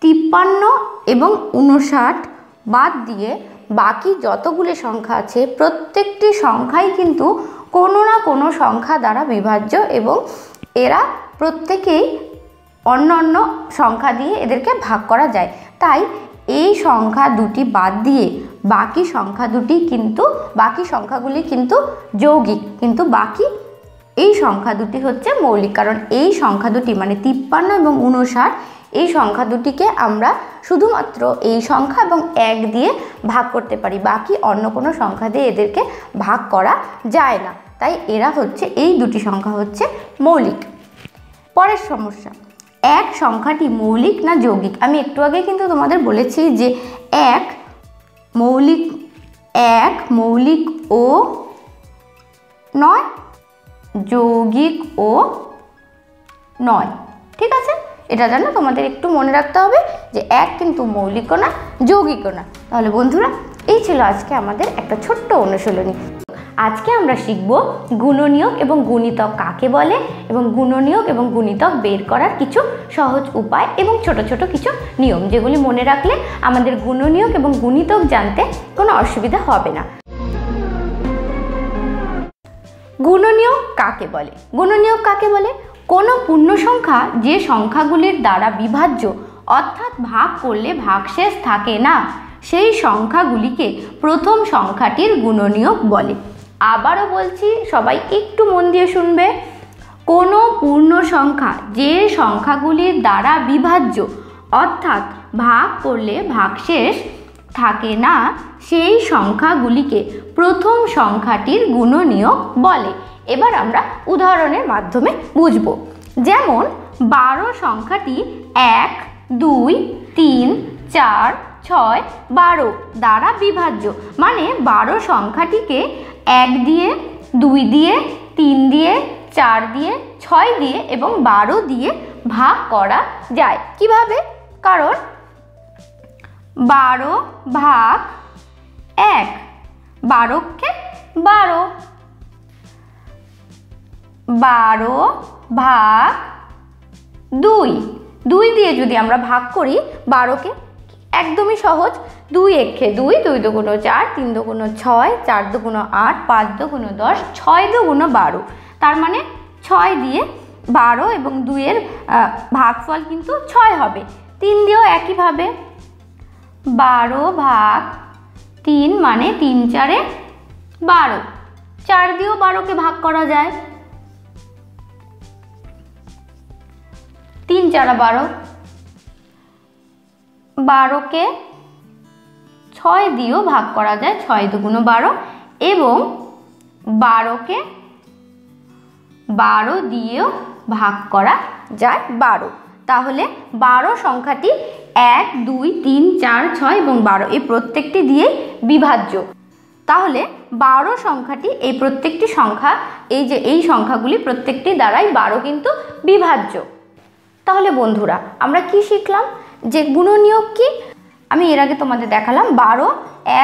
53 এবং 59 বাদ দিয়ে বাকি যতগুলি সংখ্যা আছে প্রত্যেকটি সংখ্যাই কিন্তু কোনো না কোনো সংখ্যা দ্বারা বিভাজ্য, এবং এরা প্রত্যেকেই অন্য অন্য সংখ্যা দিয়ে এদেরকে ভাগ করা যায়। তাই এই সংখ্যা দুটি বাদ দিয়ে বাকি সংখ্যাগুলি কিন্তু যৌগিক, কিন্তু বাকি এই সংখ্যা দুটি হচ্ছে মৌলিক, কারণ এই সংখ্যা দুটি মানে 53 এবং 59 এই সংখ্যা দুটিকে আমরা শুধুমাত্র এই সংখ্যা এবং 1 দিয়ে ভাগ করতে পারি, বাকি অন্য কোনো সংখ্যা দিয়ে এদেরকে ভাগ করা যায় না। তাই এরা হচ্ছে, এই দুটি সংখ্যা হচ্ছে মৌলিক। পরের সমস্যা, 1 সংখ্যাটি মৌলিক না যৌগিক? আমি একটু আগে কিন্তু তোমাদের বলেছি যে 1 মৌলিক ও নয়, যৌগিক ও নয়। ঠিক আছে, এটা জানো, তোমাদের একটু মনে রাখতে হবে যে 1 কিন্তু মৌলিকও না যৌগিকও না। তাহলে বন্ধুরা, এই ছিল আজকে আমাদের একটা ছোট্ট অনুশীলনী। আজকে আমরা শিখব গুণনীয়ক এবং গুণিতক কাকে বলে এবং গুণনীয়ক এবং গুণিতক বের করার কিছু সহজ উপায় এবং ছোট ছোট কিছু নিয়ম, যেগুলি মনে রাখলে আমাদের গুণনীয়ক এবং গুণিতক জানতে কোনো অসুবিধা হবে না। গুণনীয়ক কাকে বলে? গুণনীয়ক কাকে বলে? কোনো পূর্ণ সংখ্যা যে সংখ্যাগুলির দ্বারা বিভাজ্য অর্থাৎ ভাগ করলে ভাগশেষ থাকে না, সেই সংখ্যাগুলিকে প্রথম সংখ্যাটির গুণনীয়ক বলে। আবারও বলছি, সবাই একটু মন দিয়ে শুনবে। কোনো পূর্ণ সংখ্যা যে সংখ্যাগুলির দ্বারা বিভাজ্য অর্থাৎ ভাগ করলে ভাগশেষ থাকে না, সেই সংখ্যাগুলিকে প্রথম সংখ্যাটির গুণনীয়ক বলে। এবার আমরা উদাহরণের মাধ্যমে বুঝব। যেমন 12 সংখ্যাটি 1, 2, 3, 4, 6, 12 দ্বারা বিভাজ্য, মানে 12 সংখ্যাটিকে 1 দিয়ে, 2 দিয়ে, 3 দিয়ে, 4 দিয়ে, 6 দিয়ে এবং 12 দিয়ে ভাগ করা যায়। কিভাবে? কারণ 12 ভাগ 1, 12কে 12, 12 ভাগ 2, 2 দিয়ে যদি আমরা ভাগ করি 12কে, একদমই সহজ, 2 একে 2, 2 দুগুণ 4, 3 দুগুণ 6, 4 দুগুণ 8, 5 দুগুণ 10, 6 দুগুণ 12। তার মানে 6 দিয়ে 12 এবং 2 এর ভাগফল কিন্তু 6 হবে। 3 দিয়েও একইভাবে 12 ভাগ 3 মানে 3 4 12, 4 দিয়েও 12কে ভাগ করা যায়, 3 4 12, 12কে 6 দিয়েও ভাগ করা যায়, 6 দুগুণ 12 এবং 12কে 12 দিয়েও ভাগ করা যায় 12। তাহলে 12 সংখ্যাটি 1, 2, 3, 4, 6 এবং 12 এই প্রত্যেকটি দিয়ে বিভাজ্য। তাহলে 12 সংখ্যাটি, এই প্রত্যেকটি সংখ্যা, এই যে এই সংখ্যাগুলি প্রত্যেকটি দ্বারাই 12 কিন্তু বিভাজ্য। তাহলে বন্ধুরা, আমরা কি শিখলাম? যে গুণনীয়ক কি? আমি এর আগে তোমাদের দেখালাম 12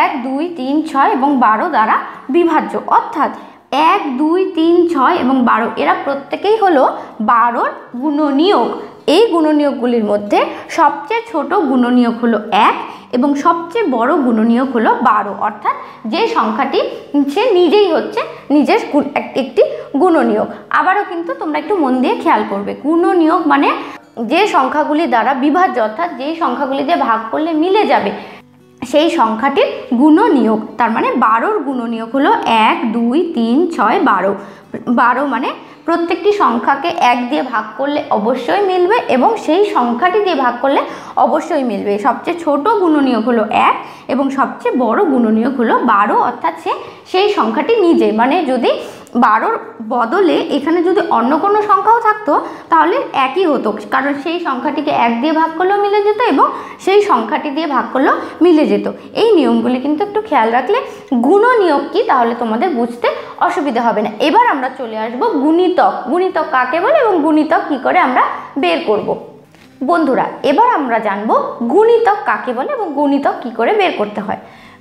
1, 2, 3, 6 এবং 12 দ্বারা বিভাজ্য, অর্থাৎ 1, 2, 3, 6 এবং 12 এরা প্রত্যেকেই হলো 12র গুণনীয়ক। এই গুণনীয়কগুলির মধ্যে সবচেয়ে ছোট গুণনীয়ক হলো 1 এবং সবচেয়ে বড় গুণনীয়ক হলো 12, অর্থাৎ যে সংখ্যাটি সে নিজেই হচ্ছে নিজের একটি গুণনীয়ক। আবারও কিন্তু তোমরা একটু মন দিয়ে খেয়াল করবে, গুণনীয়ক মানে যে সংখ্যাগুলি দ্বারা বিভাজ্য অর্থাৎ যেই সংখ্যাগুলি দিয়ে ভাগ করলে মিলে যাবে সেই সংখ্যাটির গুণনীয়ক। তার মানে 12র গুণনীয়ক হলো 1, 2, 3, 6, 12। 12 মানে প্রত্যেকটি সংখ্যাকে 1 দিয়ে ভাগ করলে অবশ্যই মিলবে এবং সেই সংখ্যাটি দিয়ে ভাগ করলে অবশ্যই মিলবে। সবচেয়ে ছোট গুণনীয়ক হলো 1 এবং সবচেয়ে বড় গুণনীয়ক হলো 12, অর্থাৎ সেই সংখ্যাটি নিজে, মানে যদি 12র বদলে এখানে যদি অন্য কোনো সংখ্যাও থাকতো তাহলে একই হতো, কারণ সেই সংখ্যাটিকে 1 দিয়ে ভাগ করলেও মিলে যেত এবং সেই সংখ্যাটি দিয়ে ভাগ করলেও মিলে যেত। এই নিয়মগুলি কিন্তু একটু খেয়াল রাখলে গুণনীয়ক কি তাহলে তোমাদের বুঝতে অসুবিধা হবে না। এবার আমরা চলে আসব গুণিতক। গুণিতক কাকে বলে এবং গুণিতক কি করে আমরা বের করব। বন্ধুরা, এবার আমরা জানবো গুণিতক কাকে বলে এবং গুণিতক কি করে বের করতে হয়।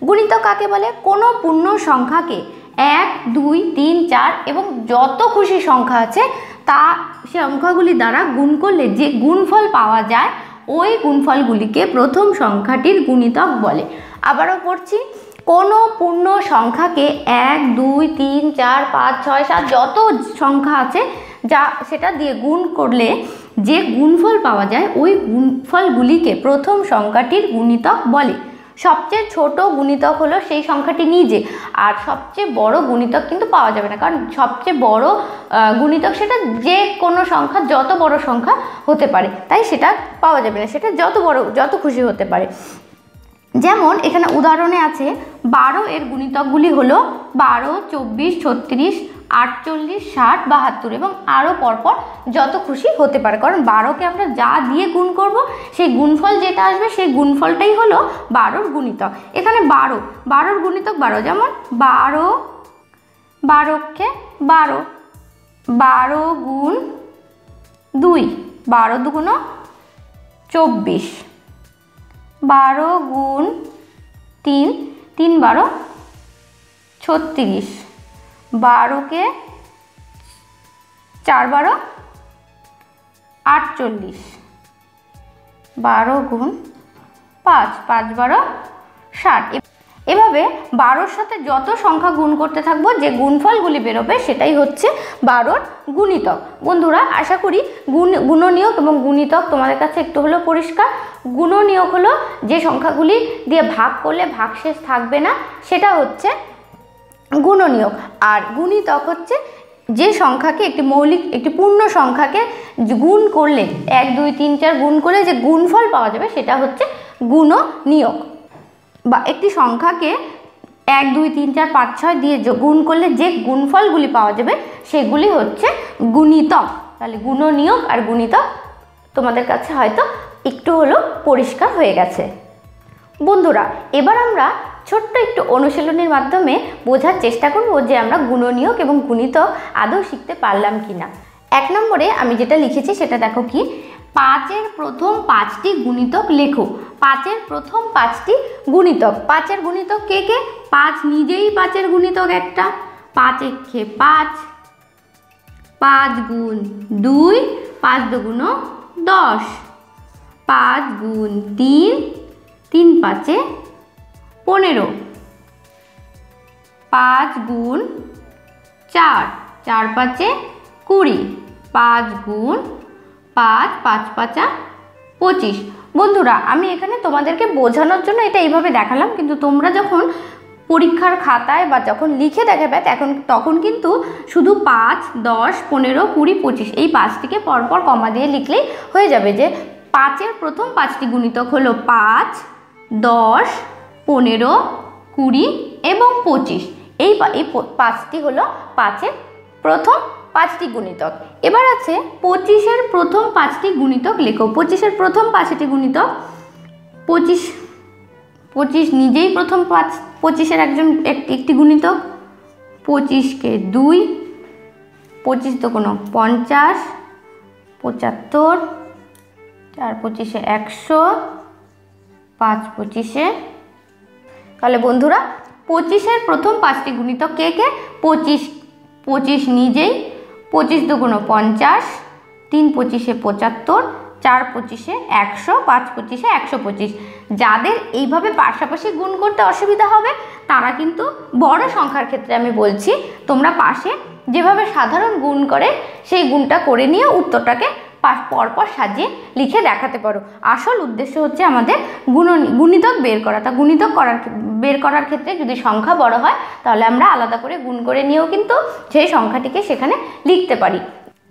গুণিতক কাকে বলে? কোনো পূর্ণ সংখ্যাকে 1, 2, 3, 4 এবং যত খুশি সংখ্যা আছে তা সংখ্যাগুলি দ্বারা গুণ করলে যে গুণফল পাওয়া যায় ওই গুণফলগুলিকে প্রথম সংখ্যাটির গুণিতক বলে। আবারও পড়ছি, কোনো পূর্ণ সংখ্যাকে 1, 2, 3, 4, 5, 6, 7 যত সংখ্যা আছে যা সেটা দিয়ে গুণ করলে যে গুণফল পাওয়া যায় ওই গুণফলগুলিকে প্রথম সংখ্যাটির গুণিতক বলে। সবচেয়ে ছোট গুণিতক হলো সেই সংখ্যাটি নিজে, আর সবচেয়ে বড় গুণিতক কিন্তু পাওয়া যাবে না, কারণ সবচেয়ে বড় গুণিতক সেটা যে কোনো সংখ্যা, যত বড় সংখ্যা হতে পারে, তাই সেটা পাওয়া যাবে না, সেটা যত বড় যত খুশি হতে পারে। যেমন এখানে উদাহরণে আছে 12 এর গুণিতকগুলি হলো 12, 24, 36, 48, 60, 72 এবং আরও পরপর যত খুশি হতে পারে, কারণ 12কে আমরা যা দিয়ে গুণ করব সেই গুণফল যেটা আসবে সেই গুণফলটাই হলো 12র গুণিতক। এখানে 12র গুণিতক 12, যেমন 12, 12কে 12, 12 গুণ 2, 12 দুগুণ 24, 12 গুণ 3, 3 12 36, 12কে 4 12 48, 12 গুণ 5, 5 12 60। এভাবে 12র সাথে যত সংখ্যা গুণ করতে থাকবো যে গুণফলগুলি বেরোবে সেটাই হচ্ছে 12র গুণিতক। বন্ধুরা, আশা করি গুণনীয়ক এবং গুণিতক তোমাদের কাছে একটু হলেও পরিষ্কার। গুণনীয়ক হলো যে সংখ্যাগুলি দিয়ে ভাগ করলে ভাগশেষ থাকবে না, সেটা হচ্ছে গুণনীয়ক। আর গুণিতক হচ্ছে যে সংখ্যাকে একটি পূর্ণ সংখ্যাকে গুণ করলে 1 2 3 4 গুণ করলে যে গুণফল পাওয়া যাবে সেটা হচ্ছে গুণনীয়ক। বা একটি সংখ্যাকে 1 2 3 4 5 6 দিয়ে গুণ করলে যে গুণফলগুলি পাওয়া যাবে সেগুলি হচ্ছে গুণিতক। তাহলে গুণনীয়ক আর গুণিতক তোমাদের কাছে হয়তো একটু হলেও পরিষ্কার হয়ে গেছে। বন্ধুরা, এবার আমরা ছোট্ট একটু অনুশীলনের মাধ্যমে বোঝার চেষ্টা করব যে আমরা গুণনীয়ক এবং গুণিতক আদৌ শিখতে পারলাম কিনা। 1 নম্বরে আমি যেটা লিখেছি সেটা দেখো কি, 5-এর প্রথম 5টি গুণিতক লেখো। 5-এর প্রথম 5টি গুণিতক, 5-এর গুণিতক কে কে? 5 নিজেই 5-এর গুণিতক একটা, 5 একে 5, 5 গুণ 2, 5 দুগুণ 10, 5 গুণ 3, 3 5 15, 5 গুণ 4, 4 5 20, 5 গুণ 5, 5 5 25। বন্ধুরা, আমি এখানে তোমাদেরকে বোঝানোর জন্য এটা এইভাবে দেখালাম, কিন্তু তোমরা যখন পরীক্ষার খাতায় বা যখন লিখে দেখাবে তখন কিন্তু শুধু 5, 10, 15, 20, 25 এই 5টিকে পরপর কমা দিয়ে লিখলেই হয়ে যাবে যে 5-এর প্রথম 5টি গুণিতক হলো 5, 10, 15, 20 এবং 25। এই 5টি হলো 5-এর প্রথম 5টি গুণিতক। এবার আছে 25-এর প্রথম 5টি গুণিতক লেখো। 25-এর প্রথম 5টি গুণিতক, 25 নিজেই প্রথম 25-এর একটি গুণিতক, 25কে 2, 25 দুগুণ 50, 75, 4 25 100, 5 25। তাহলে বন্ধুরা, 25-এর প্রথম 5টি গুণিতক কে কে? 25 নিজেই, 25 দুগুণ 50, 3 25 75, 4 25 100, 5 25 125। যাদের এইভাবে পাশাপাশি গুণ করতে অসুবিধা হবে তারা কিন্তু বড় সংখ্যার ক্ষেত্রে আমি বলছি তোমরা পাশে যেভাবে সাধারণ গুণ করে সেই গুণটা করে নিয়ে উত্তরটাকে পরপর সাজিয়ে লিখে দেখাতে পারো। আসল উদ্দেশ্য হচ্ছে আমাদের গুণিতক বের করা। তা গুণিতক বের করার ক্ষেত্রে যদি সংখ্যা বড় হয় তাহলে আমরা আলাদা করে গুণ করে নিয়েও কিন্তু সেই সংখ্যাটিকে সেখানে লিখতে পারি।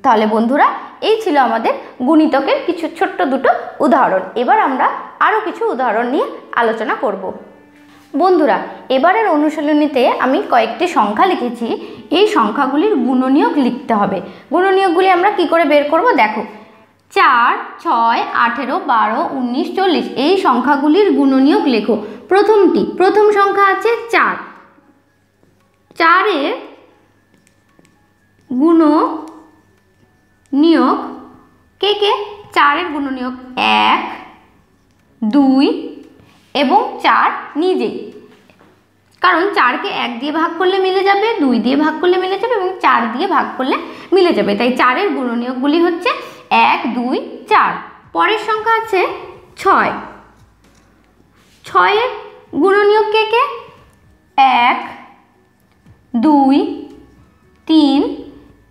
তাহলে বন্ধুরা, এই ছিল আমাদের গুণিতকের কিছু ছোট্ট দুটো উদাহরণ। এবার আমরা আরও কিছু উদাহরণ নিয়ে আলোচনা করব। বন্ধুরা, এবারের অনুশীলনীতে আমি কয়েকটি সংখ্যা লিখেছি, এই সংখ্যাগুলির গুণনীয়ক লিখতে হবে। গুণনীয়কগুলি আমরা কি করে বের করব দেখো। 4, 6, 18, 12, 19, 40 এই সংখ্যাগুলির গুণনীয়ক লেখো। প্রথম সংখ্যা আছে 4, 4-এর গুণনীয়ক কে কে? 4-এর গুণনীয়ক 1, 2 এবং 4 নিজেই, কারণ 4কে 1 দিয়ে ভাগ করলে মিলে যাবে, 2 দিয়ে ভাগ করলে মিলে যাবে এবং 4 দিয়ে ভাগ করলে মিলে যাবে। তাই 4-এর গুণনীয়কগুলি হচ্ছে 1, 2, 4। পরের সংখ্যা আছে 6, 6-এর গুণনীয়ক কে কে? 1, 2, 3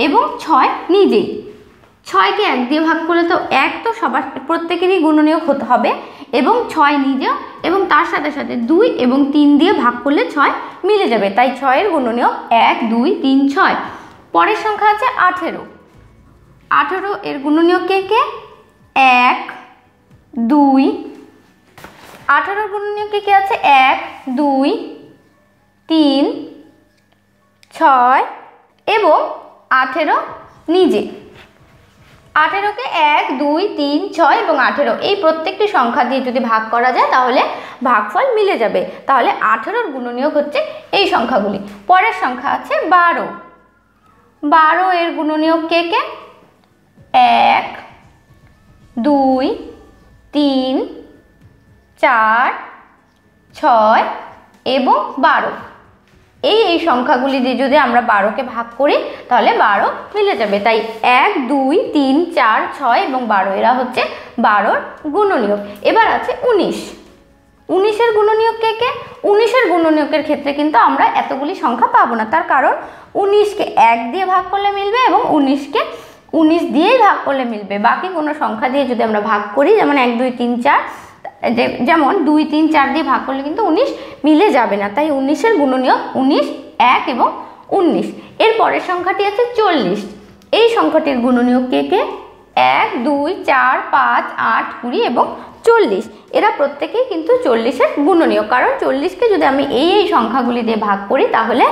এবং 6 নিজেই। 6কে 1 দিয়ে ভাগ করলে তো 1 তো সবার প্রত্যেকেরই গুণনীয়ক হতে হবে এবং 6 নিজেও, এবং তার সাথে সাথে 2 এবং 3 দিয়ে ভাগ করলে 6 মিলে যাবে, তাই 6 এর গুণনীয়ক 1 2 3 6। পরের সংখ্যা আছে 18। 18 এর গুণনীয়ক কে কে? 1 2। 18 এর গুণনীয়ক কে কে আছে? 1 2 3 6 এবং 18 নিজে। 18কে 1 2 3 6 এবং 18 এই প্রত্যেকটি সংখ্যা দিয়ে যদি ভাগ করা যায় তাহলে ভাগফল মিলে যাবে। তাহলে 18 গুণনীয়ক হচ্ছে এই সংখ্যাগুলি। পরের সংখ্যা আছে 12। 12 এর গুণনীয়ক কে কে? 1 2 3 4 6 এবং 12। এই সংখ্যাগুলি দিয়ে যদি আমরা 12কে ভাগ করি তাহলে 12 মিলে যাবে, তাই 1 2 3 4 6 এবং 12 এরা হচ্ছে 12 গুণনীয়ক। এবার আছে 19। 19 এর গুণনীয়ক কে কে? 19 এর গুণনীয়কের ক্ষেত্রে কিন্তু আমরা এতগুলি সংখ্যা পাবো না, তার কারণ 19কে 1 দিয়ে ভাগ করলে মিলবে এবং 19কে 19 দিয়েই ভাগ করলে মিলবে। বাকি কোনো সংখ্যা দিয়ে যদি আমরা ভাগ করি, যেমন 1 2 3 4, যেমন 2 3 4 দিয়ে ভাগ করলে কিন্তু 19 মিলে যাবে না, তাই 19 এর গুণনীয়ক 19 1 এবং 19। এর পরের সংখ্যাটি আছে 40। এই সংখ্যাটির গুণনীয়ক কে কে? 1 2 4 5 8 20 এবং 40। এরা প্রত্যেকেই কিন্তু 40 এর গুণনীয়ক, কারণ 40কে যদি আমি এই সংখ্যাগুলি দিয়ে ভাগ করি তাহলে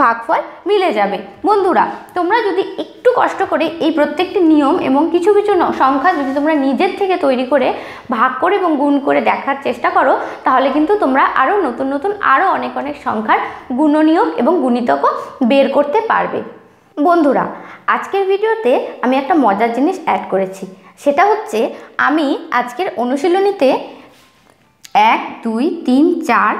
ভাগফল মিলে যাবে। বন্ধুরা, তোমরা যদি একটু কষ্ট করে এই প্রত্যেকটি নিয়ম এবং কিছু কিছু সংখ্যা যদি তোমরা নিজের থেকে তৈরি করে ভাগ করে এবং গুণ করে দেখার চেষ্টা করো তাহলে কিন্তু তোমরা আরও নতুন নতুন আরও অনেক অনেক সংখ্যার গুণনীয়ক এবং গুণিতকও বের করতে পারবে। বন্ধুরা, আজকের ভিডিওতে আমি একটা মজার জিনিস অ্যাড করেছি, সেটা হচ্ছে আমি আজকের অনুশীলনীতে 1 2 3 4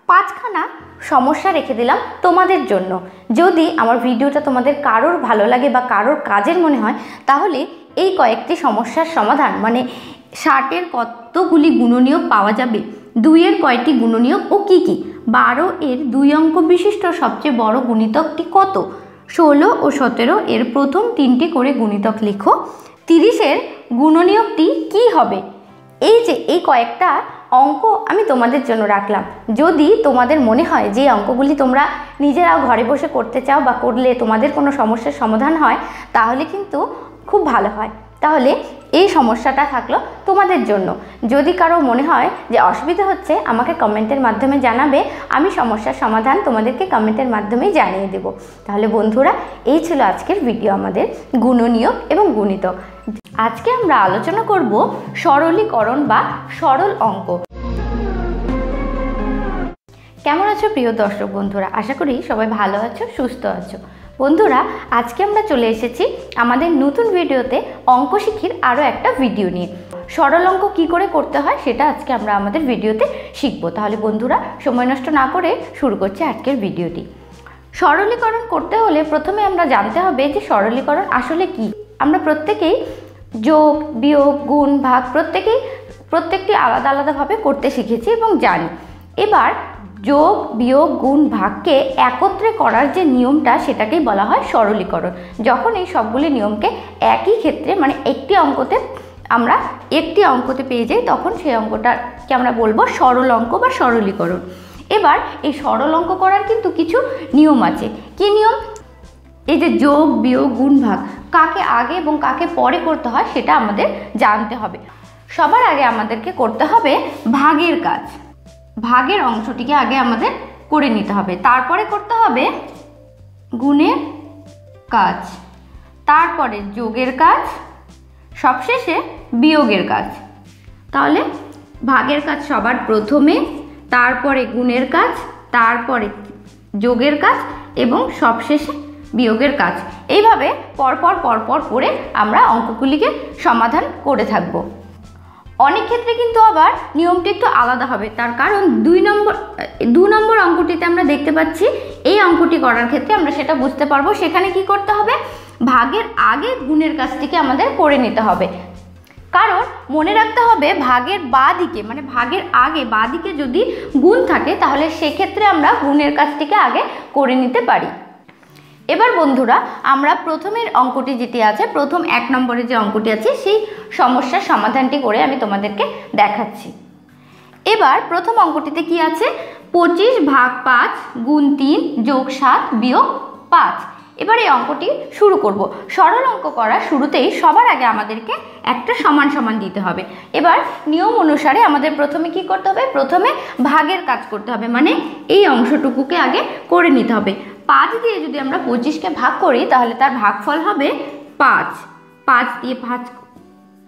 5খানা সমস্যা রেখে দিলাম তোমাদের জন্য। যদি আমার ভিডিওটা তোমাদের কারোর ভালো লাগে বা কারোর কাজের মনে হয় তাহলে এই কয়েকটি সমস্যার সমাধান, মানে 60 এর কতগুলি গুণনীয়ক পাওয়া যাবে, 2 এর কয়টি গুণনীয়ক ও কি কি, 12 এর 2 অঙ্ক বিশিষ্ট সবচেয়ে বড় গুণিতকটি কত, 16 ও 17 এর প্রথম 3টি করে গুণিতক লিখো, 30 এর গুণনীয়কটি কি হবে। এই কয়েকটা অঙ্ক আমি তোমাদের জন্য রাখলাম। যদি তোমাদের মনে হয় যে অঙ্কগুলি তোমরা নিজেরাও ঘরে বসে করতে চাও বা করলে তোমাদের কোনো সমস্যার সমাধান হয় তাহলে কিন্তু খুব ভালো হয়। তাহলে এই সমস্যাটা থাকলো তোমাদের জন্য। যদি কারো মনে হয় যে অসুবিধা হচ্ছে আমাকে কমেন্টের মাধ্যমে জানাবে, আমি সমস্যার সমাধান তোমাদেরকে কমেন্টের মাধ্যমেই জানিয়ে দেব। তাহলে বন্ধুরা, এই ছিল আজকের ভিডিও আমাদের গুণনীয়ক এবং গুণিতক। আজকে আমরা আলোচনা করব সরলীকরণ বা সরল অঙ্ক। কেমন আছো প্রিয় দর্শক বন্ধুরা? আশা করি সবাই ভালো আছো, সুস্থ আছো। বন্ধুরা, আজকে আমরা চলে এসেছি আমাদের নতুন ভিডিওতে অঙ্ক শিখির আরও একটা ভিডিও নিয়ে। সরল অঙ্ক কী করে করতে হয় সেটা আজকে আমরা আমাদের ভিডিওতে শিখবো। তাহলে বন্ধুরা, সময় নষ্ট না করে শুরু করছি আজকের ভিডিওটি। সরলীকরণ করতে হলে প্রথমে আমরা জানতে হবে যে সরলীকরণ আসলে কি। আমরা প্রত্যেকেই যোগ বিয়োগ গুণ ভাগ প্রত্যেকটি আলাদা আলাদাভাবে করতে শিখেছি এবং জানি। এবার যোগ বিয়োগ গুণ ভাগকে একত্রে করার যে নিয়মটা সেটাকেই বলা হয় সরলীকরণ। যখন এই সবগুলি নিয়মকে একই ক্ষেত্রে, মানে একটি অঙ্কতে পেয়ে যাই তখন সেই অঙ্কটাকে আমরা বলবো সরল অঙ্ক বা সরলীকরণ। এবার এই সরল অঙ্ক করার কিন্তু কিছু নিয়ম আছে। কি নিয়ম? এই যে যোগ বিয়োগ গুণ ভাগ কাকে আগে এবং কাকে পরে করতে হয় সেটা আমাদের জানতে হবে। সবার আগে আমাদেরকে করতে হবে ভাগের কাজ। ভাগের অংশটিকে আগে আমাদের করে নিতে হবে, তারপরে করতে হবে গুণের কাজ, তারপরে যোগের কাজ, সবশেষে বিয়োগের কাজ। তাহলে ভাগের কাজ সবার প্রথমে, তারপরে গুণের কাজ, তারপরে যোগের কাজ এবং সবশেষে বিয়োগের কাজ। এইভাবে পরপর করে আমরা অঙ্কগুলিকে সমাধান করে থাকব। অনেক ক্ষেত্রে কিন্তু আবার নিয়মটি একটু আলাদা হবে, তার কারণ 2 নম্বর অঙ্কটিতে আমরা দেখতে পাচ্ছি এই অঙ্কটি করার ক্ষেত্রে আমরা সেটা বুঝতে পারবো। সেখানে কি করতে হবে? ভাগের আগে গুণের কাজটিকে আমাদের করে নিতে হবে। কারণ মনে রাখতে হবে ভাগের বাঁ দিকে, মানে ভাগের আগে বাঁ দিকে যদি গুণ থাকে তাহলে সেক্ষেত্রে আমরা গুণের কাজটিকে আগে করে নিতে পারি। এবার বন্ধুরা আমরা প্রথমের অঙ্কটি যেটি আছে, প্রথম 1 নম্বরের যে অঙ্কটি আছে সেই সমস্যার সমাধানটি করে আমি তোমাদেরকে দেখাচ্ছি। এবার প্রথম অঙ্কটিতে কি আছে, 25 ভাগ 5 গুণ 3 যোগ 7 বিয়োগ 5। এবার এই অঙ্কটি শুরু করব। সরল অঙ্ক করার শুরুতেই সবার আগে আমাদেরকে একটা সমান সমান দিতে হবে। এবার নিয়ম অনুসারে আমাদের প্রথমে কি করতে হবে, প্রথমে ভাগের কাজ করতে হবে, মানে এই অংশটুকুকে আগে করে নিতে হবে। 5 দিয়ে যদি আমরা 25কে ভাগ করি তাহলে তার ভাগফল হবে 5। 5 দিয়ে 5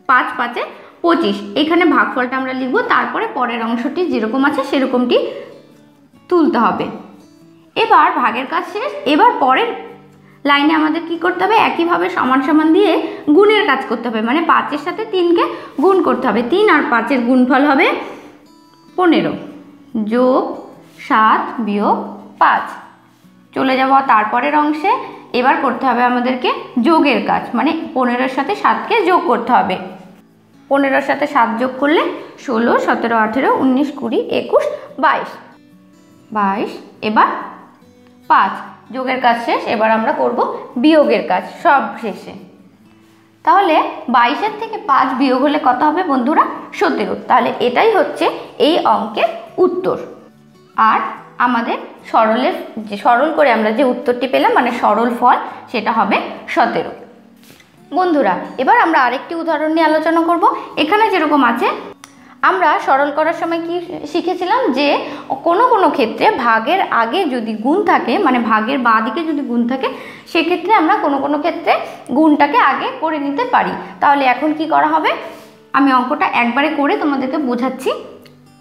5 25, এখানে ভাগফলটা আমরা লিখব, তারপরে পরের অংশটি যেরকম আছে সেরকমটি তুলতে হবে। এবার ভাগের কাজ শেষ। এবার পরের লাইনে আমাদের কি করতে হবে, একইভাবে সমান সমান দিয়ে গুণের কাজ করতে হবে, মানে 5-এর সাথে 3কে গুণ করতে হবে। 3 আর 5-এর গুণফল হবে 15 যোগ 7 বিয়োগ 5। চলে যাব তারপরের অংশে। এবার করতে হবে আমাদেরকে যোগের কাজ, মানে 15-এর সাথে 7কে যোগ করতে হবে। 15-এর সাথে 7 যোগ করলে 16, 17, 18, 19, 20, 21, 22। এবার 5, যোগের কাজ শেষ। এবার আমরা করব বিয়োগের কাজ সব শেষে। তাহলে 22-এর থেকে 5 বিয়োগ হলে কত হবে বন্ধুরা, 17। তাহলে এটাই হচ্ছে এই অঙ্কের উত্তর। আর আমাদের সরল করে আমরা যে উত্তরটি পেলাম, মানে সরল ফল, সেটা হবে 17। বন্ধুরা এবার আমরা আরেকটি উদাহরণ নিয়ে আলোচনা করব। এখানে যেরকম আছে, আমরা সরল করার সময় কি শিখেছিলাম যে কোনো ক্ষেত্রে ভাগের আগে যদি গুণ থাকে, মানে ভাগের বাঁ দিকে যদি গুণ থাকে, সেক্ষেত্রে আমরা কোনো ক্ষেত্রে গুণটাকে আগে করে নিতে পারি। তাহলে এখন কি করা হবে, আমি অঙ্কটা একবারে করে তোমাদেরকে বোঝাচ্ছি।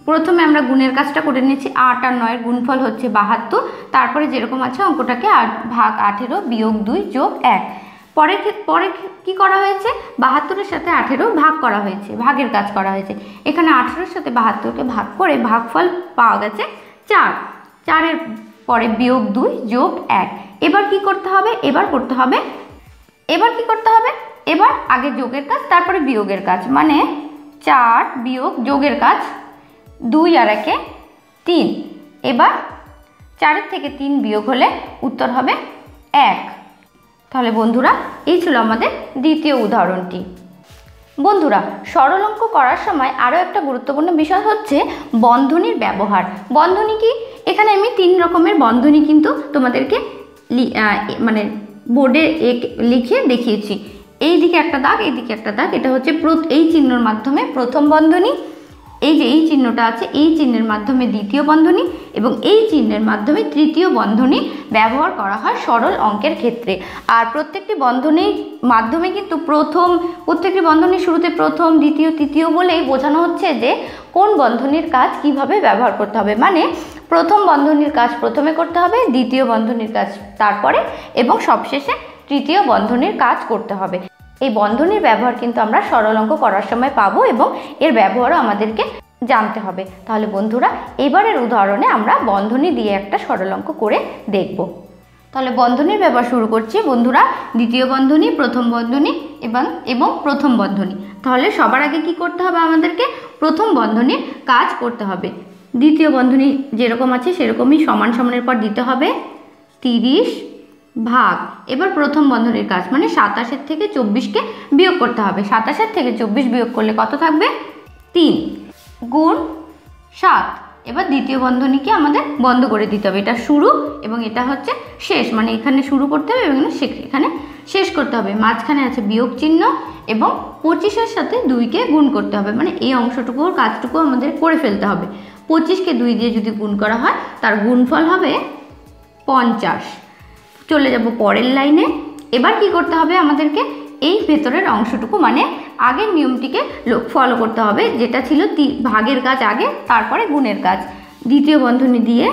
প্রথমে আমরা গুণের কাজটা করে নিয়েছি। 8 আর 9-এর গুণফল হচ্ছে 72। তারপরে যেরকম আছে অঙ্কটাকে ভাগ 18 বিয়োগ 2 যোগ 1। পরে কি করা হয়েছে, 72-এর সাথে 18 ভাগ করা হয়েছে, ভাগের কাজ করা হয়েছে। এখানে 18-এর সাথে 72কে ভাগ করে ভাগফল পাওয়া গেছে 4। 4-এর পরে বিয়োগ 2 যোগ 1। এবার কি করতে হবে, এবার আগে যোগের কাজ, তারপরে বিয়োগের কাজ, মানে 4 বিয়োগ যোগের কাজ, 2 আর 1-এ 3। এবার 4-এর থেকে 3 বিয়োগ হলে উত্তর হবে 1। তাহলে বন্ধুরা এই ছিল আমাদের দ্বিতীয় উদাহরণটি। বন্ধুরা সরল অঙ্ক করার সময় আরও একটা গুরুত্বপূর্ণ বিষয় হচ্ছে বন্ধনীর ব্যবহার। বন্ধনী কি, এখানে আমি 3 রকমের বন্ধনী কিন্তু তোমাদেরকে মানে বোর্ডে লিখে দেখিয়েছি। এই দিকে একটা দাগ, এই দিকে একটা দাগ, এটা হচ্ছে এই চিহ্নের মাধ্যমে প্রথম বন্ধনী, এই যে এই চিহ্নটা আছে এই চিহ্নের মাধ্যমে দ্বিতীয় বন্ধনী, এবং এই চিহ্নের মাধ্যমে তৃতীয় বন্ধনী ব্যবহার করা হয় সরল অঙ্কের ক্ষেত্রে। আর প্রত্যেকটি বন্ধনীর মাধ্যমে কিন্তু প্রত্যেকটি বন্ধনীর শুরুতে প্রথম, দ্বিতীয়, তৃতীয় বলেই বোঝানো হচ্ছে যে কোন বন্ধনীর কাজ কিভাবে ব্যবহার করতে হবে। মানে প্রথম বন্ধনীর কাজ প্রথমে করতে হবে, দ্বিতীয় বন্ধনীর কাজ তারপরে, এবং সবশেষে তৃতীয় বন্ধনীর কাজ করতে হবে। এই বন্ধনীর ব্যবহার কিন্তু আমরা সরল অঙ্ক করার সময় পাবো, এবং এর ব্যবহারও আমাদেরকে জানতে হবে। তাহলে বন্ধুরা এবারের উদাহরণে আমরা বন্ধনী দিয়ে একটা সরল অঙ্ক করে দেখব। তাহলে বন্ধনীর ব্যবহার শুরু করছি বন্ধুরা। দ্বিতীয় বন্ধনী, প্রথম বন্ধনী এবং প্রথম বন্ধনী। তাহলে সবার আগে কি করতে হবে, আমাদেরকে প্রথম বন্ধনীর কাজ করতে হবে। দ্বিতীয় বন্ধনী যেরকম আছে সেরকমই সমান সমানের পর দিতে হবে 30 ভাগ। এবার প্রথম বন্ধনীর কাজ, মানে 27-এর থেকে 24কে বিয়োগ করতে হবে। 27-এর থেকে 24 বিয়োগ করলে কত থাকবে, 3 গুণ 7। এবার দ্বিতীয় বন্ধনীকে আমাদের বন্ধ করে দিতে হবে। এটা শুরু এবং এটা হচ্ছে শেষ, মানে এখানে শুরু করতে হবে এবং এখানে শেষ করতে হবে। মাঝখানে আছে বিয়োগ চিহ্ন, এবং 25-এর সাথে 2কে গুণ করতে হবে, মানে এই অংশটুকুর কাজটুকু আমাদের করে ফেলতে হবে। 25কে 2 দিয়ে যদি গুণ করা হয় তার গুণফল হবে 50। চলে যাব পরের লাইনে। এবার কি করতে হবে, আমাদেরকে এই ভেতরের অংশটুকু, মানে আগের নিয়মটিকে ফলো করতে হবে, যেটা ছিল ভাগের কাজ আগে, তারপরে গুণের কাজ। দ্বিতীয় বন্ধনী দিয়ে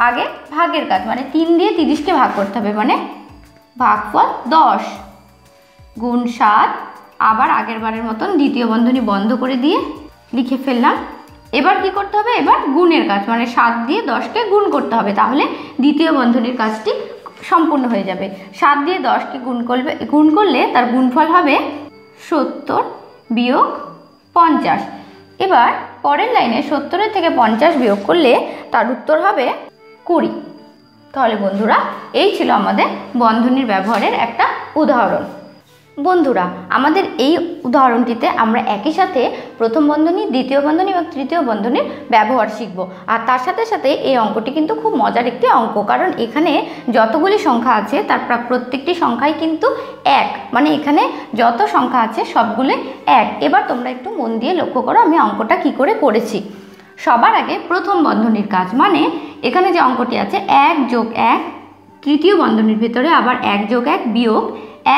আগে ভাগের কাজ, মানে 3 দিয়ে 30কে ভাগ করতে হবে, মানে ভাগফল 10 গুণ 7। আবার আগের বারের মতন দ্বিতীয় বন্ধনী বন্ধ করে দিয়ে লিখে ফেললাম। এবার কি করতে হবে, এবার গুণের কাজ, মানে 7 দিয়ে 10কে গুণ করতে হবে, তাহলে দ্বিতীয় বন্ধনীর কাজটি সম্পূর্ণ হয়ে যাবে। 7 দিয়ে 10কে গুণ করলে তার গুণফল হবে 70 বিয়োগ 50। এবার পরের লাইনে 70-এর থেকে 50 বিয়োগ করলে তার উত্তর হবে 20। তাহলে বন্ধুরা এই ছিল আমাদের বন্ধনীর ব্যবহারের একটা উদাহরণ। বন্ধুরা আমাদের এই উদাহরণটিতে আমরা একই সাথে প্রথম বন্ধনী, দ্বিতীয় বন্ধনী এবং তৃতীয় বন্ধনীর ব্যবহার শিখব। আর তার সাথে সাথে এই অঙ্কটি কিন্তু খুব মজার একটি অঙ্ক, কারণ এখানে যতগুলি সংখ্যা আছে তার প্রত্যেকটি সংখ্যাই কিন্তু এক, মানে এখানে যত সংখ্যা আছে সবগুলি এক। এবার তোমরা একটু মন দিয়ে লক্ষ্য করো আমি অঙ্কটা কি করে করেছি। সবার আগে প্রথম বন্ধনীর কাজ, মানে এখানে যে অঙ্কটি আছে 1 যোগ 1, তৃতীয় বন্ধনীর ভিতরে আবার 1 যোগ 1 বিয়োগ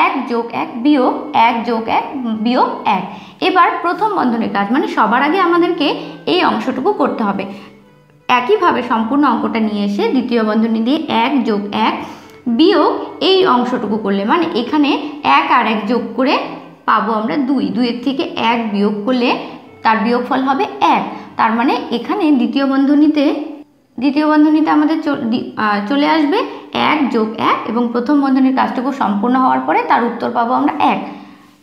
1 যোগ 1 বিয়োগ 1 যোগ 1 বিয়োগ 1। এবার প্রথম বন্ধনীর কাজ, মানে সবার আগে আমাদেরকে এই অংশটুকু করতে হবে। একইভাবে সম্পূর্ণ অঙ্কটা নিয়ে এসে দ্বিতীয় বন্ধনী দিয়ে 1 যোগ 1 বিয়োগ এই অংশটুকু করলে, মানে এখানে 1 আর 1 যোগ করে পাবো আমরা 2, 2-এর থেকে 1 বিয়োগ করলে তার বিয়োগফল হবে 1। তার মানে এখানে দ্বিতীয় বন্ধনীতে আমাদের চলে আসবে 1 যোগ 1 এবং প্রথম বন্ধনীর কাজটুকু সম্পূর্ণ হওয়ার পরে তার উত্তর পাবো আমরা 1।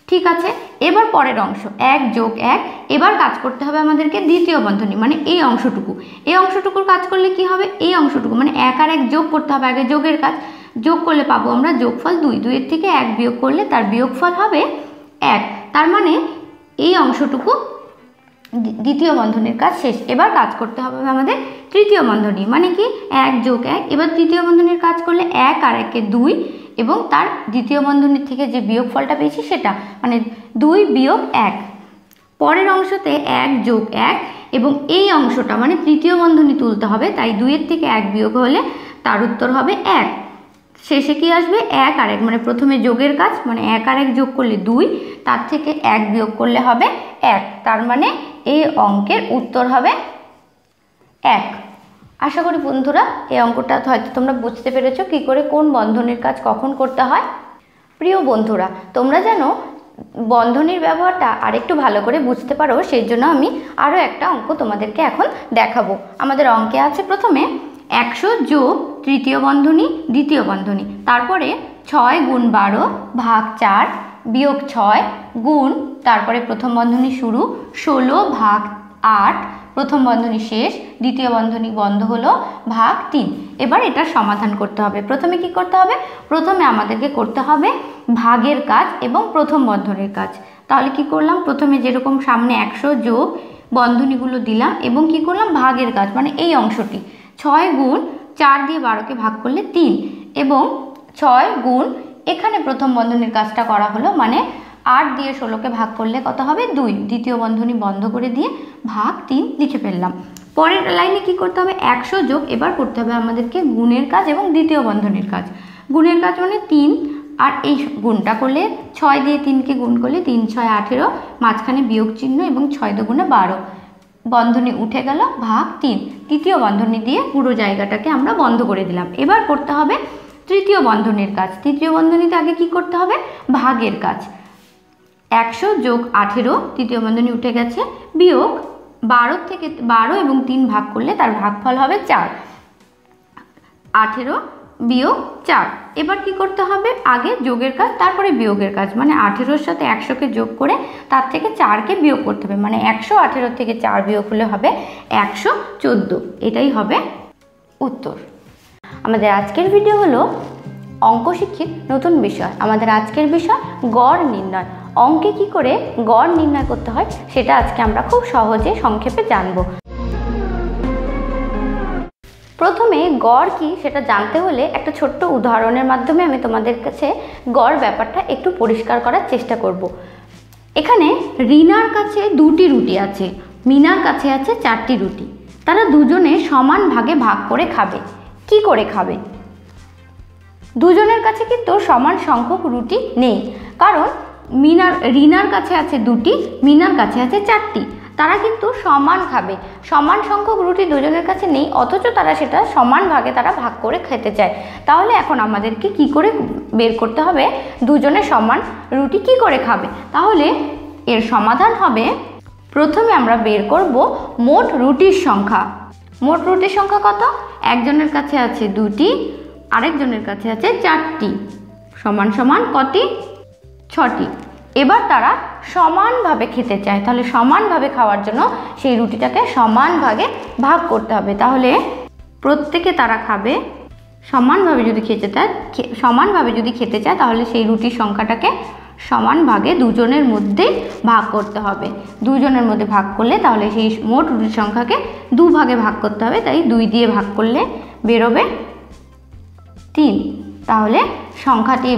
ঠিক আছে, এবার পরের অংশ 1 যোগ 1, এবার কাজ করতে হবে আমাদেরকে দ্বিতীয় বন্ধনী, মানে এই অংশটুকুর কাজ করলে কি হবে, এই অংশটুকু মানে 1 আর 1 যোগ করতে হবে, আগে যোগের কাজ, যোগ করলে পাবো আমরা যোগফল 2, 2-এর থেকে 1 বিয়োগ করলে তার বিয়োগফল হবে 1। তার মানে এই অংশটুকু দ্বিতীয় বন্ধনীর কাজ শেষ। এবার কাজ করতে হবে আমাদের তৃতীয় বন্ধনী, মানে কি 1 যোগ 1, এবার তৃতীয় বন্ধনীর কাজ করলে 1 আর 1-এ 2 এবং তার দ্বিতীয় বন্ধনীর থেকে যে বিয়োগফলটা পেয়েছি সেটা, মানে 2 বিয়োগ 1। পরের অংশতে 1 যোগ 1 এবং এই অংশটা মানে তৃতীয় বন্ধনী তুলতে হবে, তাই 2-এর থেকে 1 বিয়োগ হলে তার উত্তর হবে 1। শেষে কি আসবে 1 আর 1, মানে প্রথমে যোগের কাজ, মানে 1 আর 1 যোগ করলে 2, তার থেকে 1 বিয়োগ করলে হবে 1। তার মানে এই অঙ্কের উত্তর হবে 1। আশা করি বন্ধুরা এই অঙ্কটা হয়তো তোমরা বুঝতে পেরেছো কি করে কোন বন্ধনীর কাজ কখন করতে হয়। প্রিয় বন্ধুরা তোমরা যেন বন্ধনীর ব্যবহারটা আরেকটু ভালো করে বুঝতে পারো, সেই জন্য আমি আরও একটা অঙ্ক তোমাদেরকে এখন দেখাবো। আমাদের অঙ্কে আছে প্রথমে 100 যোগ তৃতীয় বন্ধনী, দ্বিতীয় বন্ধনী, তারপরে 6 গুণ 12 ভাগ 4 বিয়োগ 6 গুণ, তারপরে প্রথম বন্ধনী শুরু 16 ভাগ 8, প্রথম বন্ধনী শেষ, দ্বিতীয় বন্ধনী বন্ধ হলো ভাগ 3। এবার এটা সমাধান করতে হবে। প্রথমে কি করতে হবে, প্রথমে আমাদেরকে করতে হবে ভাগের কাজ এবং প্রথম বন্ধনীর কাজ। তাহলে কি করলাম, প্রথমে যেরকম সামনে 100 যোগ বন্ধনীগুলো দিলাম এবং কি করলাম ভাগের কাজ, মানে এই অংশটি 6 গুণ 4 দিয়ে 12কে ভাগ করলে 3 এবং 6 গুণ এখানে প্রথম বন্ধনীর কাজটা করা হলো, মানে 8 দিয়ে 16কে ভাগ করলে কত হবে 2, দ্বিতীয় বন্ধনী বন্ধ করে দিয়ে ভাগ 3 লিখে ফেললাম। পরের লাইনে কি করতে হবে, 100 যোগ, এবার করতে হবে আমাদেরকে গুণের কাজ এবং দ্বিতীয় বন্ধনীর কাজ। গুণের কাজ মানে 3 আর এই গুণটা করলে 6 দিয়ে 3কে গুণ করলে 3 6 18, মাঝখানে বিয়োগ চিহ্ন এবং 6 দুগুণে 12, বন্ধনী উঠে গেল ভাগ 3, তৃতীয় বন্ধনী দিয়ে পুরো জায়গাটাকে আমরা বন্ধ করে দিলাম। এবার করতে হবে তৃতীয় বন্ধনীর কাজ। তৃতীয় বন্ধনীতে আগে কি করতে হবে, ভাগের কাজ। 100 যোগ 18, তৃতীয় বন্ধনী উঠে গেছে, বিয়োগ 12 থেকে 12 এবং 3 ভাগ করলে তার ভাগফল হবে 4, 18 বিয়োগ 4। এবার কি করতে হবে, আগে যোগের কাজ তারপরে বিয়োগের কাজ, মানে 18-র সাথে 100কে যোগ করে তার থেকে 4কে বিয়োগ করতে হবে, মানে 118 থেকে 4 বিয়োগ হলে হবে 114। এটাই হবে উত্তর। আমাদের আজকের ভিডিও হলো অঙ্ক শিক্ষিত নতুন বিষয়। আমাদের আজকের বিষয় গড় নির্ণয়। অঙ্কে কি করে গড় নির্ণয় করতে হয় সেটা আজকে আমরা খুব সহজে সংক্ষেপে জানব। প্রথমে গড় কি সেটা জানতে হলে একটা ছোট্ট উদাহরণের মাধ্যমে আমি তোমাদের কাছে গড় ব্যাপারটা একটু পরিষ্কার করার চেষ্টা করব। এখানে রিনার কাছে 2টি রুটি আছে, মিনার কাছে আছে 4টি রুটি। তারা দুজনে সমান ভাগে ভাগ করে খাবে। কি করে খাবে? দুজনের কাছে কিন্তু সমান সংখ্যক রুটি নেই, কারণ রিনার কাছে আছে 2টি, মিনার কাছে আছে 4টি। তারা কিন্তু সমান খাবে, সমান সংখ্যক রুটি দুজনের কাছে নেই, অথচ তারা সেটা সমান ভাগে তারা ভাগ করে খেতে চায়। তাহলে এখন আমাদেরকে কি করে বের করতে হবে দুজনে সমান রুটি কি করে খাবে? তাহলে এর সমাধান হবে, প্রথমে আমরা বের করব মোট রুটির সংখ্যা। মোট রুটির সংখ্যা কত? একজনের কাছে আছে 2টি, আরেকজনের কাছে আছে 4টি, সমান সমান কটি? 6টি। এবার তারা সমানভাবে খেতে চায়, তাহলে সমানভাবে খাওয়ার জন্য সেই রুটিটাকে সমান ভাগে ভাগ করতে হবে। তাহলে প্রত্যেকে তারা খাবে সমানভাবে যদি খেতে চায় তাহলে সেই রুটির সংখ্যাটাকে সমান ভাগে দুজনের মধ্যে ভাগ করতে হবে। দুজনের মধ্যে ভাগ করলে তাহলে সেই মোট রুটির সংখ্যাকে 2 ভাগে ভাগ করতে হবে, তাই 2 দিয়ে ভাগ করলে বেরোবে 3। তাহলে সংখ্যাটি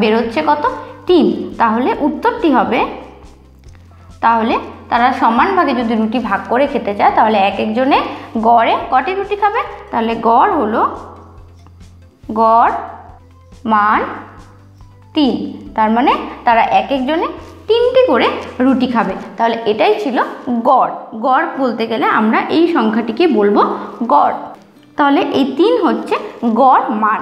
বেরোচ্ছে কত? 3। তাহলে উত্তরটি হবে, তাহলে তারা সমান ভাগে যদি রুটি ভাগ করে খেতে চায় তাহলে এক একজনে গড়ে কটি রুটি খাবে? তাহলে গড় হলো গড় মান 3। তার মানে তারা এক একজনে 3টি করে রুটি খাবে। তাহলে এটাই ছিল গড়। গড় বলতে গেলে আমরা এই সংখ্যাটিকে বলবো গড়। তাহলে এই 3 হচ্ছে গড় মান।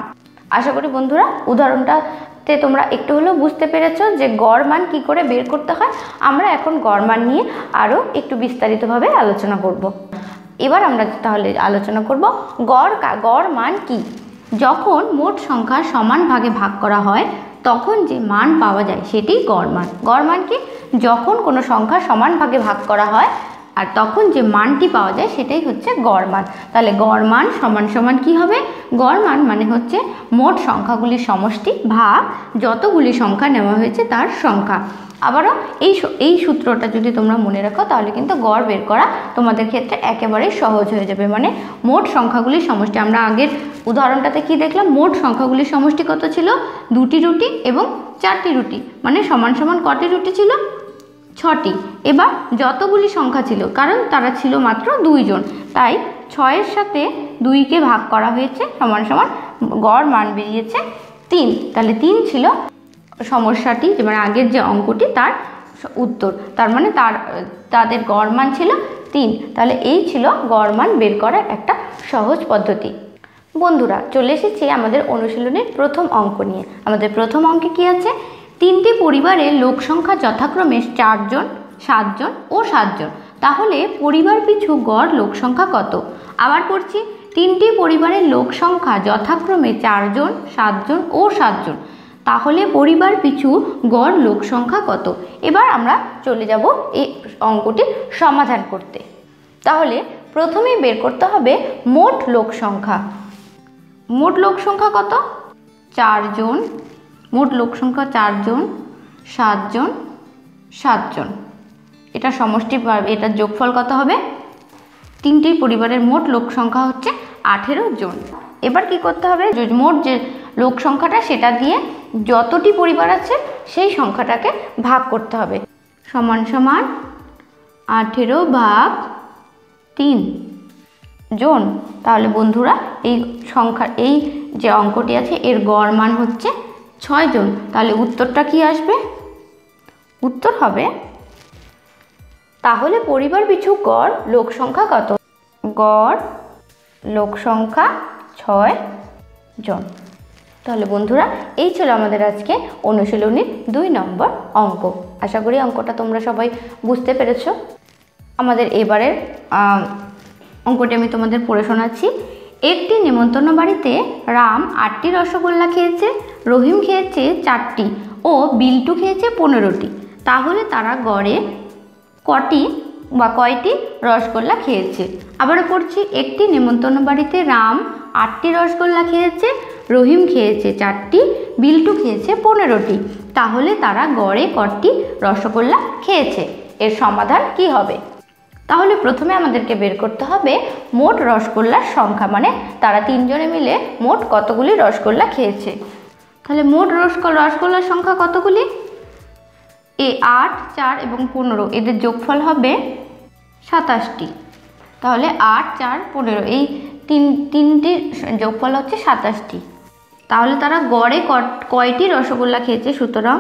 আশা করি বন্ধুরা উদাহরণটাতে তোমরা একটু হলেও বুঝতে পেরেছো যে গড় মান কি করে বের করতে হয়। আমরা এখন গড় মান নিয়ে আরও একটু বিস্তারিতভাবে আলোচনা করব। এবার আমরা তাহলে আলোচনা করব গড় মান কি। যখন মোট সংখ্যা সমান ভাগে ভাগ করা হয় তখন যে মান পাওয়া যায় সেটি গড় মান। গড় মান কি? যখন কোনো সংখ্যা সমান ভাগে ভাগ করা হয় আর তখন যে মানটি পাওয়া যায় সেটাই হচ্ছে গড় মান। তাহলে গড় মান সমান সমান কি হবে? গড় মান মানে হচ্ছে মোট সংখ্যাগুলির সমষ্টি ভাগ যতগুলি সংখ্যা নেওয়া হয়েছে তার সংখ্যা। আবারও এই সূত্রটা যদি তোমরা মনে রাখো তাহলে কিন্তু গড় বের করা তোমাদের ক্ষেত্রে একেবারেই সহজ হয়ে যাবে। মানে মোট সংখ্যাগুলির সমষ্টি, আমরা আগের উদাহরণটাতে কি দেখলাম? মোট সংখ্যাগুলির সমষ্টি কত ছিল? 2টি রুটি এবং 4টি রুটি, মানে সমান সমান কটি রুটি ছিল? 6টি। এবার যতগুলি সংখ্যা ছিল, কারণ তারা ছিল মাত্র 2 জন, তাই 6-এর সাথে 2কে ভাগ করা হয়েছে, সমান সমান গড় মান বেরিয়েছে 3। তাহলে 3 ছিল সমস্যাটি, মানে আগের যে অঙ্কটি তার উত্তর। তার মানে তাদের গড় মান ছিল 3। তাহলে এই ছিল গড় মান বের করার একটা সহজ পদ্ধতি। বন্ধুরা চলে এসেছি আমাদের অনুশীলনের প্রথম অঙ্ক নিয়ে। আমাদের প্রথম অঙ্কে কি আছে? 3টি পরিবারের লোক সংখ্যা যথাক্রমে 4 জন, 7 জন ও 7 জন। তাহলে পরিবার পিছু গড় লোক সংখ্যা কত? আবার পড়ছি, 3টি পরিবারের লোক সংখ্যা যথাক্রমে 4 জন, 7 জন ও 7 জন। তাহলে পরিবার পিছু গড় লোক সংখ্যা কত? এবার আমরা চলে যাব এই অঙ্কটির সমাধান করতে। তাহলে প্রথমেই বের করতে হবে মোট লোক সংখ্যা। মোট লোক সংখ্যা কত? 4 জন। মোট লোক সংখ্যা 4 জন, 7 জন, 7 জন। এটা সমষ্টি, এটার যোগফল কত হবে? 3টি পরিবারের মোট লোক সংখ্যা হচ্ছে 18 জন। এবার কি করতে হবে? মোট যে লোক সংখ্যাটা সেটা দিয়ে যতটি পরিবার আছে সেই সংখ্যাটাকে ভাগ করতে হবে। সমান সমান 18 ভাগ 3 জন। তাহলে বন্ধুরা এই যে অঙ্কটি আছে এর গড় মান হচ্ছে 6 জন। তাহলে উত্তরটা কি আসবে? উত্তর হবে, তাহলে পরিবার পিছু গড় লোক সংখ্যা কত? গড় লোক সংখ্যা 6 জন। তাহলে বন্ধুরা এই ছিল আমাদের আজকে অনুশীলনীর 2 নম্বর অঙ্ক। আশা করি অঙ্কটা তোমরা সবাই বুঝতে পেরেছো। আমাদের এবারের অঙ্কটি আমি তোমাদের পড়ে শোনাচ্ছি। একটি নেমন্তন্ন বাড়িতে রাম 8টি রসগোল্লা খেয়েছে, রহিম খেয়েছে 4টি ও বিল্টু খেয়েছে 15টি। তাহলে তারা গড়ে কয়টি রসগোল্লা খেয়েছে? আবারও পড়ছি, একটি নেমন্তন্ন বাড়িতে রাম 8টি রসগোল্লা খেয়েছে, রহিম খেয়েছে 4টি, বিল্টু খেয়েছে 15টি। তাহলে তারা গড়ে কটি রসগোল্লা খেয়েছে? এর সমাধান কি হবে? তাহলে প্রথমে আমাদেরকে বের করতে হবে মোট রসগোল্লার সংখ্যা, মানে তারা 3 জনে মিলে মোট কতগুলি রসগোল্লা খেয়েছে। তাহলে মোট রসগোল্লার সংখ্যা কতগুলি? 8, 4 এবং 15, এদের যোগফল হবে 27টি। তাহলে 8, 4, 15 এই তিনটির যোগফল হচ্ছে 27টি। তাহলে তারা গড়ে কয়টি রসগোল্লা খেয়েছে? সুতরাং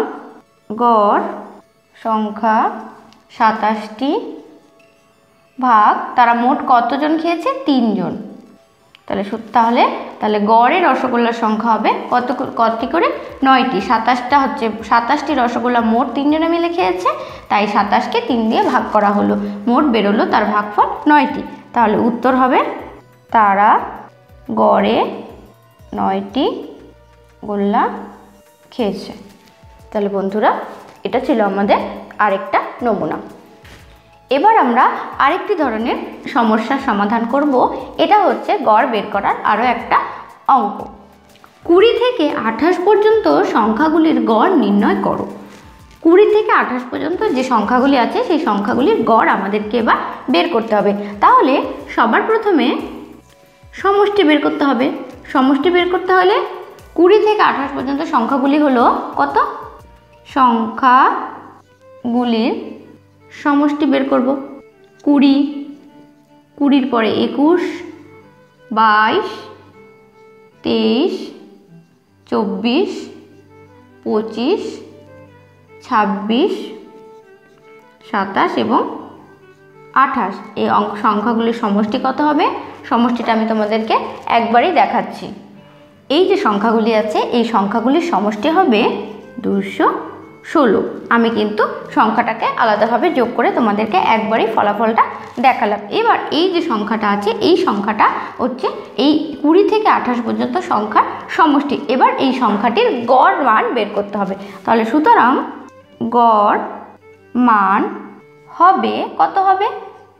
গড় সংখ্যা 27টি ভাগ তারা মোট কতজন খেয়েছে? 3 জন। তাহলে গড়ে রসগোল্লার সংখ্যা হবে কতটি করে? 9টি। 27টি রসগোল্লা মোট 3 জনে মিলে খেয়েছে, তাই 27কে 3 দিয়ে ভাগ করা হলো, মোট বেরোলো তার ভাগফল 9টি। তাহলে উত্তর হবে তারা গড়ে 9টি গোল্লা খেয়েছে। তাহলে বন্ধুরা এটা ছিল আমাদের আরেকটা নমুনা। এবার আমরা আরেকটি ধরনের সমস্যার সমাধান করব। এটা হচ্ছে গড় বের করার আরও একটা অঙ্ক। 20 থেকে 28 পর্যন্ত সংখ্যাগুলির গড় নির্ণয় করো। 20 থেকে 28 পর্যন্ত যে সংখ্যাগুলি আছে সেই সংখ্যাগুলির গড় আমাদেরকে এবার বের করতে হবে। তাহলে সবার প্রথমে সমষ্টি বের করতে হবে। সমষ্টি বের করতে হলে 20 থেকে 28 পর্যন্ত সংখ্যাগুলি হলো কত? সংখ্যাগুলির সমষ্টি বের করব। 20, 20 পরে 21, 22, 23, 24, 25, 26, 27 এবং 28। এই সংখ্যাগুলির সমষ্টি কত হবে? সমষ্টিটা আমি তোমাদেরকে একবারই দেখাচ্ছি। এই যে সংখ্যাগুলি আছে এই সংখ্যাগুলির সমষ্টি হবে 216। আমি কিন্তু সংখ্যাটাকে আলাদাভাবে যোগ করে তোমাদেরকে একবারই ফলাফলটা দেখালাম। এবার এই যে সংখ্যাটা আছে এই সংখ্যাটা হচ্ছে এই 20 থেকে 28 পর্যন্ত সংখ্যার সমষ্টি। এবার এই সংখ্যাটির গড় মান বের করতে হবে। তাহলে সুতরাং গড় মান হবে কত হবে?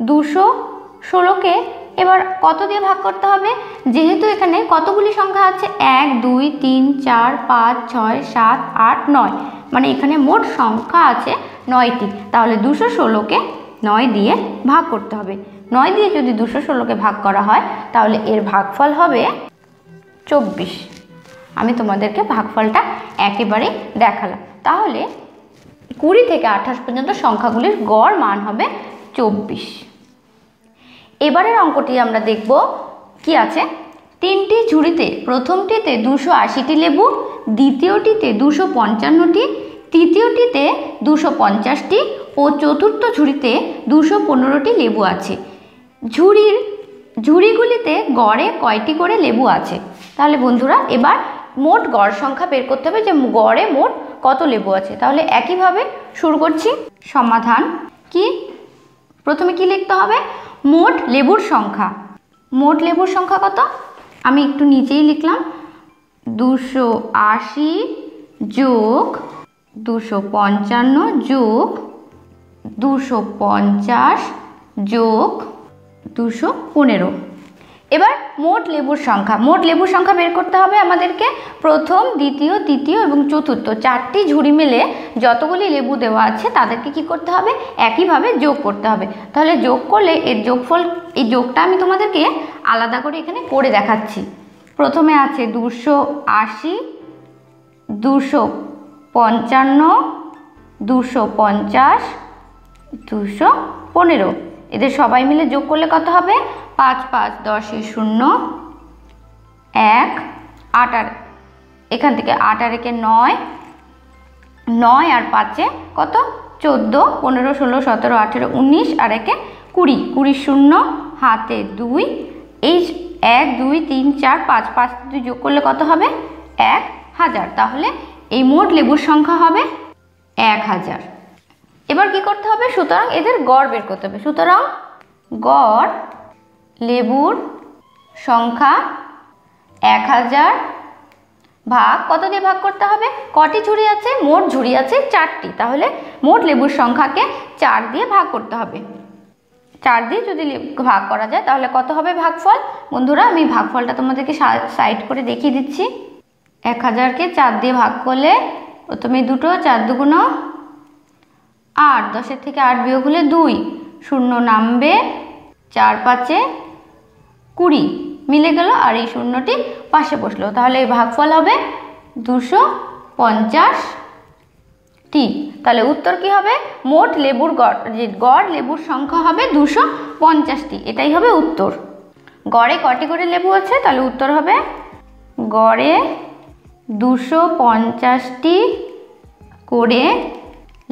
216কে এবার কত দিয়ে ভাগ করতে হবে? যেহেতু এখানে কতগুলি সংখ্যা আছে, 1 2 3 4 5 6 7 8 9, মানে এখানে মোট সংখ্যা আছে 9টি। তাহলে 216কে 9 দিয়ে ভাগ করতে হবে। 9 দিয়ে যদি 216কে ভাগ করা হয় তাহলে এর ভাগফল হবে 24। আমি তোমাদেরকে ভাগফলটা একেবারে দেখালাম। তাহলে 20 থেকে 28 পর্যন্ত সংখ্যাগুলির গড় মান হবে 24। এবারের অঙ্কটি আমরা দেখব কি আছে। 3টি ঝুড়িতে প্রথমটিতে 280টি লেবু, দ্বিতীয়টিতে 255টি, তৃতীয়টিতে 250টি ও চতুর্থ ঝুড়িতে 215টি লেবু আছে। ঝুড়িগুলিতে গড়ে কয়টি করে লেবু আছে? তাহলে বন্ধুরা এবার মোট গড় সংখ্যা বের করতে হবে যে গড়ে মোট কত লেবু আছে। তাহলে একইভাবে শুরু করছি সমাধান। কি প্রথমে কি লিখতে হবে? মোট লেবুর সংখ্যা। মোট লেবুর সংখ্যা কত? আমি একটু নিচেই লিখলাম 280 যোগ 255 যোগ 250 যোগ 215। এবার মোট লেবুর সংখ্যা। মোট লেবুর সংখ্যা বের করতে হবে আমাদেরকে। প্রথম, দ্বিতীয়, তৃতীয় এবং চতুর্থ 4টি ঝুড়ি মিলে যতগুলি লেবু দেওয়া আছে তাদেরকে কি করতে হবে? একইভাবে যোগ করতে হবে। তাহলে যোগ করলে এর যোগফল, এই যোগটা আমি তোমাদেরকে আলাদা করে এখানে করে দেখাচ্ছি। প্রথমে আছে 280, 255, 250, 215। এদের সবাই মিলে যোগ করলে কত হবে? 5 5 10 0 1 8 আর এখান থেকে 8 আর 1 9, 9 আর 5 কত? 14 15 16 17 18 19 আর 1 20, 20 0 হাতে 2। এই 1 2 3 4 5 5 2 যোগ করলে কত হবে? 1000। তাহলে এই মোট লেবুর সংখ্যা হবে 1000। এবার কি করতে হবে? সুতরাং এদের গড় বের করতে হবে। সুতরাং গড় লেবুর সংখ্যা 1000 ভাগ কত দিয়ে ভাগ করতে হবে? কটি ঝুড়ি আছে? মোট ঝুড়ি আছে 4টি। তাহলে মোট লেবুর সংখ্যাকে 4 দিয়ে ভাগ করতে হবে। 4 দিয়ে যদি ভাগ করা যায় তাহলে কত হবে ভাগফল? বন্ধুরা আমি ভাগফলটা তোমাদেরকে সাইড করে দেখিয়ে দিচ্ছি। 1000কে 4 দিয়ে ভাগ করলে প্রথমে দুটো, 4 দুগুণ 8, 10 থেকে 8 বিয়োগ হলে 2, 0 নামবে, 4 5 20 মিলে গেল আর এই শূন্যটি পাশে বসলো। তাহলে এই ভাগফল হবে 250টি। তাহলে উত্তর কি হবে? মোট লেবুর গড় লেবুর সংখ্যা হবে 250টি। এটাই হবে উত্তর। গড়ে কটি করে লেবু আছে? তাহলে উত্তর হবে গড়ে 250টি করে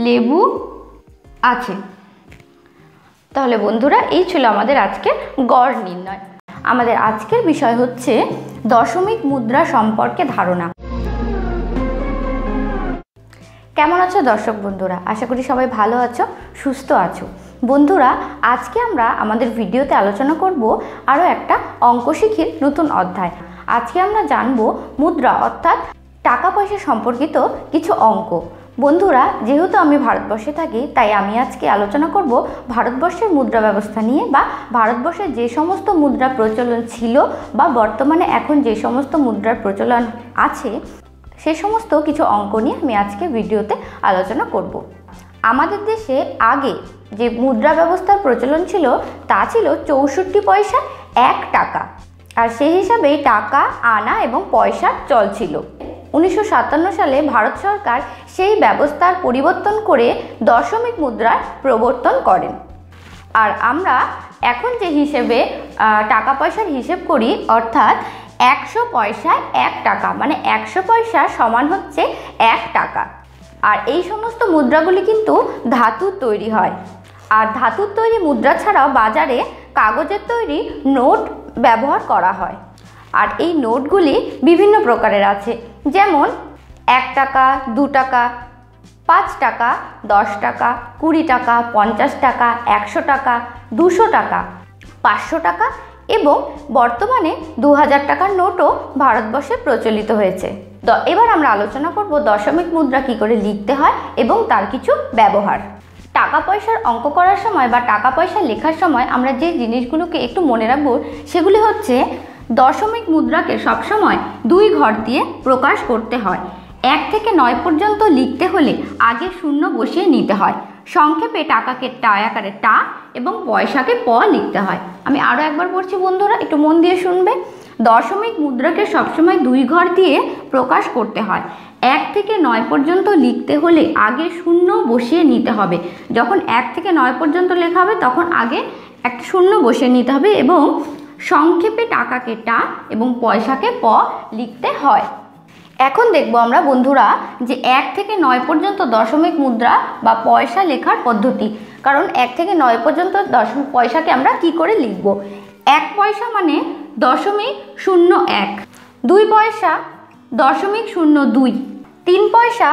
লেবু আছে। তাহলে বন্ধুরা এই ছিল আমাদের আজকের গড় নির্ণয়। আমাদের আজকের বিষয় হচ্ছে দশমিক মুদ্রা সম্পর্কে ধারণা। কেমন আছো দর্শক বন্ধুরা? আশা করি সবাই ভালো আছো, সুস্থ আছো। বন্ধুরা আজকে আমরা আমাদের ভিডিওতে আলোচনা করব আরও একটা অঙ্ক শিখির নতুন অধ্যায়। আজকে আমরা জানব মুদ্রা অর্থাৎ টাকা পয়সা সম্পর্কিত কিছু অঙ্ক। বন্ধুরা, যেহেতু আমি ভারতবর্ষে থাকি তাই আমি আজকে আলোচনা করব ভারতবর্ষের মুদ্রা ব্যবস্থা নিয়ে, বা ভারতবর্ষে যে সমস্ত মুদ্রা প্রচলন ছিল বা বর্তমানে এখন যে সমস্ত মুদ্রার প্রচলন আছে সে সমস্ত কিছু অঙ্ক নিয়ে আমি আজকে ভিডিওতে আলোচনা করব। আমাদের দেশে আগে যে মুদ্রা ব্যবস্থার প্রচলন ছিল তা ছিল 64 পয়সা 1 টাকা, আর সেই হিসাবেই টাকা, আনা এবং পয়সার চল ছিল। 1957 সালে ভারত সরকার সেই ব্যবস্থার পরিবর্তন করে দশমিক মুদ্রার প্রবর্তন করেন। আর আমরা এখন যে হিসেবে টাকা পয়সার হিসেব করি, অর্থাৎ 100 পয়সায় 1 টাকা, মানে 100 পয়সা সমান হচ্ছে 1 টাকা। আর এই সমস্ত মুদ্রাগুলি কিন্তু ধাতুর তৈরি হয়। আর ধাতুর তৈরি মুদ্রা ছাড়াও বাজারে কাগজের তৈরি নোট ব্যবহার করা হয়। আর এই নোটগুলি বিভিন্ন প্রকারের আছে, যেমন 1 টাকা, 2 টাকা, 5 টাকা, 10 টাকা, 20 টাকা, 50 টাকা, 100 টাকা, 200 টাকা, 500 টাকা এবং বর্তমানে 2000 টাকার নোটও ভারতবর্ষে প্রচলিত হয়েছে। এবার আমরা আলোচনা করব দশমিক মুদ্রা কী করে লিখতে হয় এবং তার কিছু ব্যবহার। টাকা পয়সার অঙ্ক করার সময় বা টাকা পয়সা লেখার সময় আমরা যে জিনিসগুলোকে একটু মনে রাখবো সেগুলি হচ্ছে, দশমিক মুদ্রাকে সবসময় 2 ঘর দিয়ে প্রকাশ করতে হয়। 1 থেকে 9 পর্যন্ত লিখতে হলে আগে শূন্য বসিয়ে নিতে হয়। সংক্ষেপে টাকাকে টা আকারে টা এবং পয়সাকে প লিখতে হয়। আমি আরও একবার পড়ছি বন্ধুরা, একটু মন দিয়ে শুনবে। দশমিক মুদ্রাকে সবসময় 2 ঘর দিয়ে প্রকাশ করতে হয়। 1 থেকে 9 পর্যন্ত লিখতে হলে আগে শূন্য বসিয়ে নিতে হবে। যখন 1 থেকে 9 পর্যন্ত লেখা হবে তখন আগে একটা শূন্য বসিয়ে নিতে হবে এবং সংক্ষেপে টাকাকে টা এবং পয়সাকে প লিখতে হয়। এখন দেখব আমরা বন্ধুরা যে 1 থেকে 9 পর্যন্ত দশমিক মুদ্রা বা পয়সা লেখার পদ্ধতি। কারণ 1 থেকে 9 পর্যন্ত দশমিক পয়সাকে আমরা কি করে লিখব। 1 পয়সা মানে 0.01, 2 পয়সা 0.02, 3 পয়সা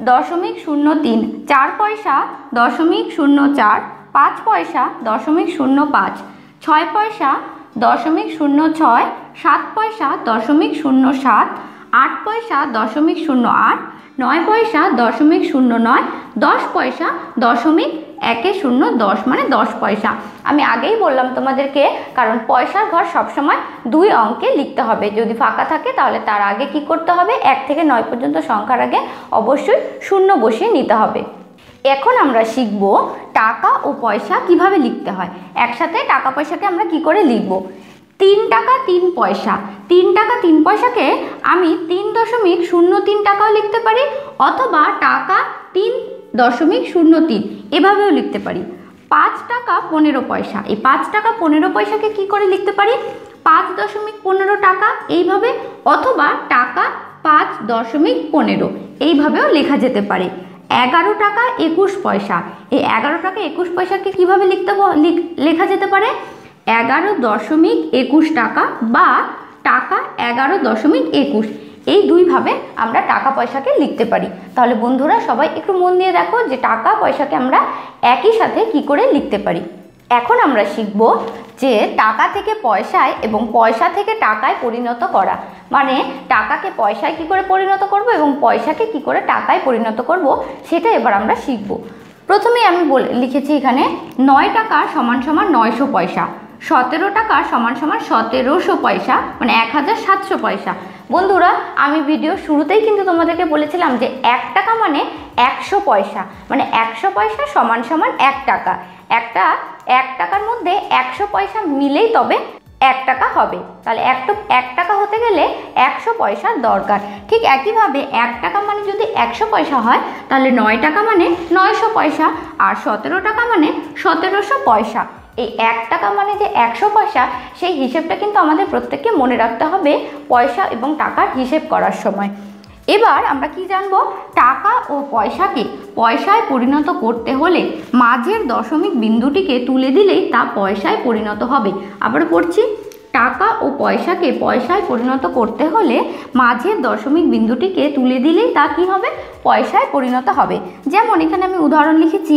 0.03, 4 পয়সা 0.04, 5 পয়সা 0.05, 6 পয়সা 0.06, 7 পয়সা 0.07, 8 পয়সা 0.08, 9 পয়সা 0.09, 10 পয়সা 0.10, মানে 10 পয়সা। আমি আগেই বললাম তোমাদেরকে, কারণ পয়সার ঘর সবসময় 2 অঙ্কে লিখতে হবে। যদি ফাঁকা থাকে তাহলে তার আগে কি করতে হবে, 1 থেকে 9 পর্যন্ত সংখ্যার আগে অবশ্যই শূন্য বসিয়ে নিতে হবে। এখন আমরা শিখব টাকা ও পয়সা কিভাবে লিখতে হয়। একসাথে টাকা পয়সাকে আমরা কি করে লিখব। 3 টাকা 3 পয়সা, 3 টাকা 3 পয়সাকে আমি 3.03 টাকাও লিখতে পারি, অথবা টাকা 3.03 এভাবেও লিখতে পারি। 5 টাকা 15 পয়সা, এই 5 টাকা 15 পয়সাকে কি করে লিখতে পারি, 5.15 টাকা এইভাবে, অথবা টাকা 5.15 এইভাবেও লেখা যেতে পারে। 11 টাকা 21 পয়সা, এই 11 টাকা 21 পয়সাকে কিভাবে লেখা যেতে পারে, 11.21 টাকা বা টাকা 11.21, এই 2 ভাবে আমরা টাকা পয়সাকে লিখতে পারি। তাহলে বন্ধুরা সবাই একটু মন দিয়ে দেখো যে টাকা পয়সাকে আমরা একই সাথে কি করে লিখতে পারি। এখন আমরা শিখব যে টাকা থেকে পয়সায় এবং পয়সা থেকে টাকায় পরিণত করা, মানে টাকাকে পয়সায় কি করে পরিণত করব এবং পয়সাকে কি করে টাকায় পরিণত করব সেটা এবার আমরা শিখব। প্রথমেই আমি লিখেছি এখানে 9 টাকা সমান সমান 900 পয়সা, 17 টাকা সমান সমান 1700 পয়সা, মানে 1700 পয়সা। বন্ধুরা, আমি ভিডিও শুরুতেই কিন্তু তোমাদেরকে বলেছিলাম যে 1 টাকা মানে 100 পয়সা, মানে 100 পয়সা সমান সমান 1 টাকা। 1 টাকার মধ্যে 100 পয়সা মিলেই তবে 1 টাকা হবে। তাহলে 1 টাকা হতে গেলে 100 পয়সার দরকার। ঠিক একইভাবে 1 টাকা মানে যদি 100 পয়সা হয় তাহলে 9 টাকা মানে 900 পয়সা, আর 17 টাকা মানে 1700 পয়সা। এই 1 টাকা মানে যে 100 পয়সা, সেই হিসেবটা কিন্তু আমাদের প্রত্যেককে মনে রাখতে হবে পয়সা এবং টাকার হিসেব করার সময়। এবার আমরা কি জানব, টাকা ও পয়সাকে পয়সায় পরিণত করতে হলে মাঝের দশমিক বিন্দুটিকে তুলে দিলেই তা পয়সায় পরিণত হবে। আবার পড়ছি, টাকা ও পয়সাকে পয়সায় পরিণত করতে হলে মাঝের দশমিক বিন্দুটিকে তুলে দিলেই তা কি হবে, পয়সায় পরিণত হবে। যেমন এখানে আমি উদাহরণ লিখেছি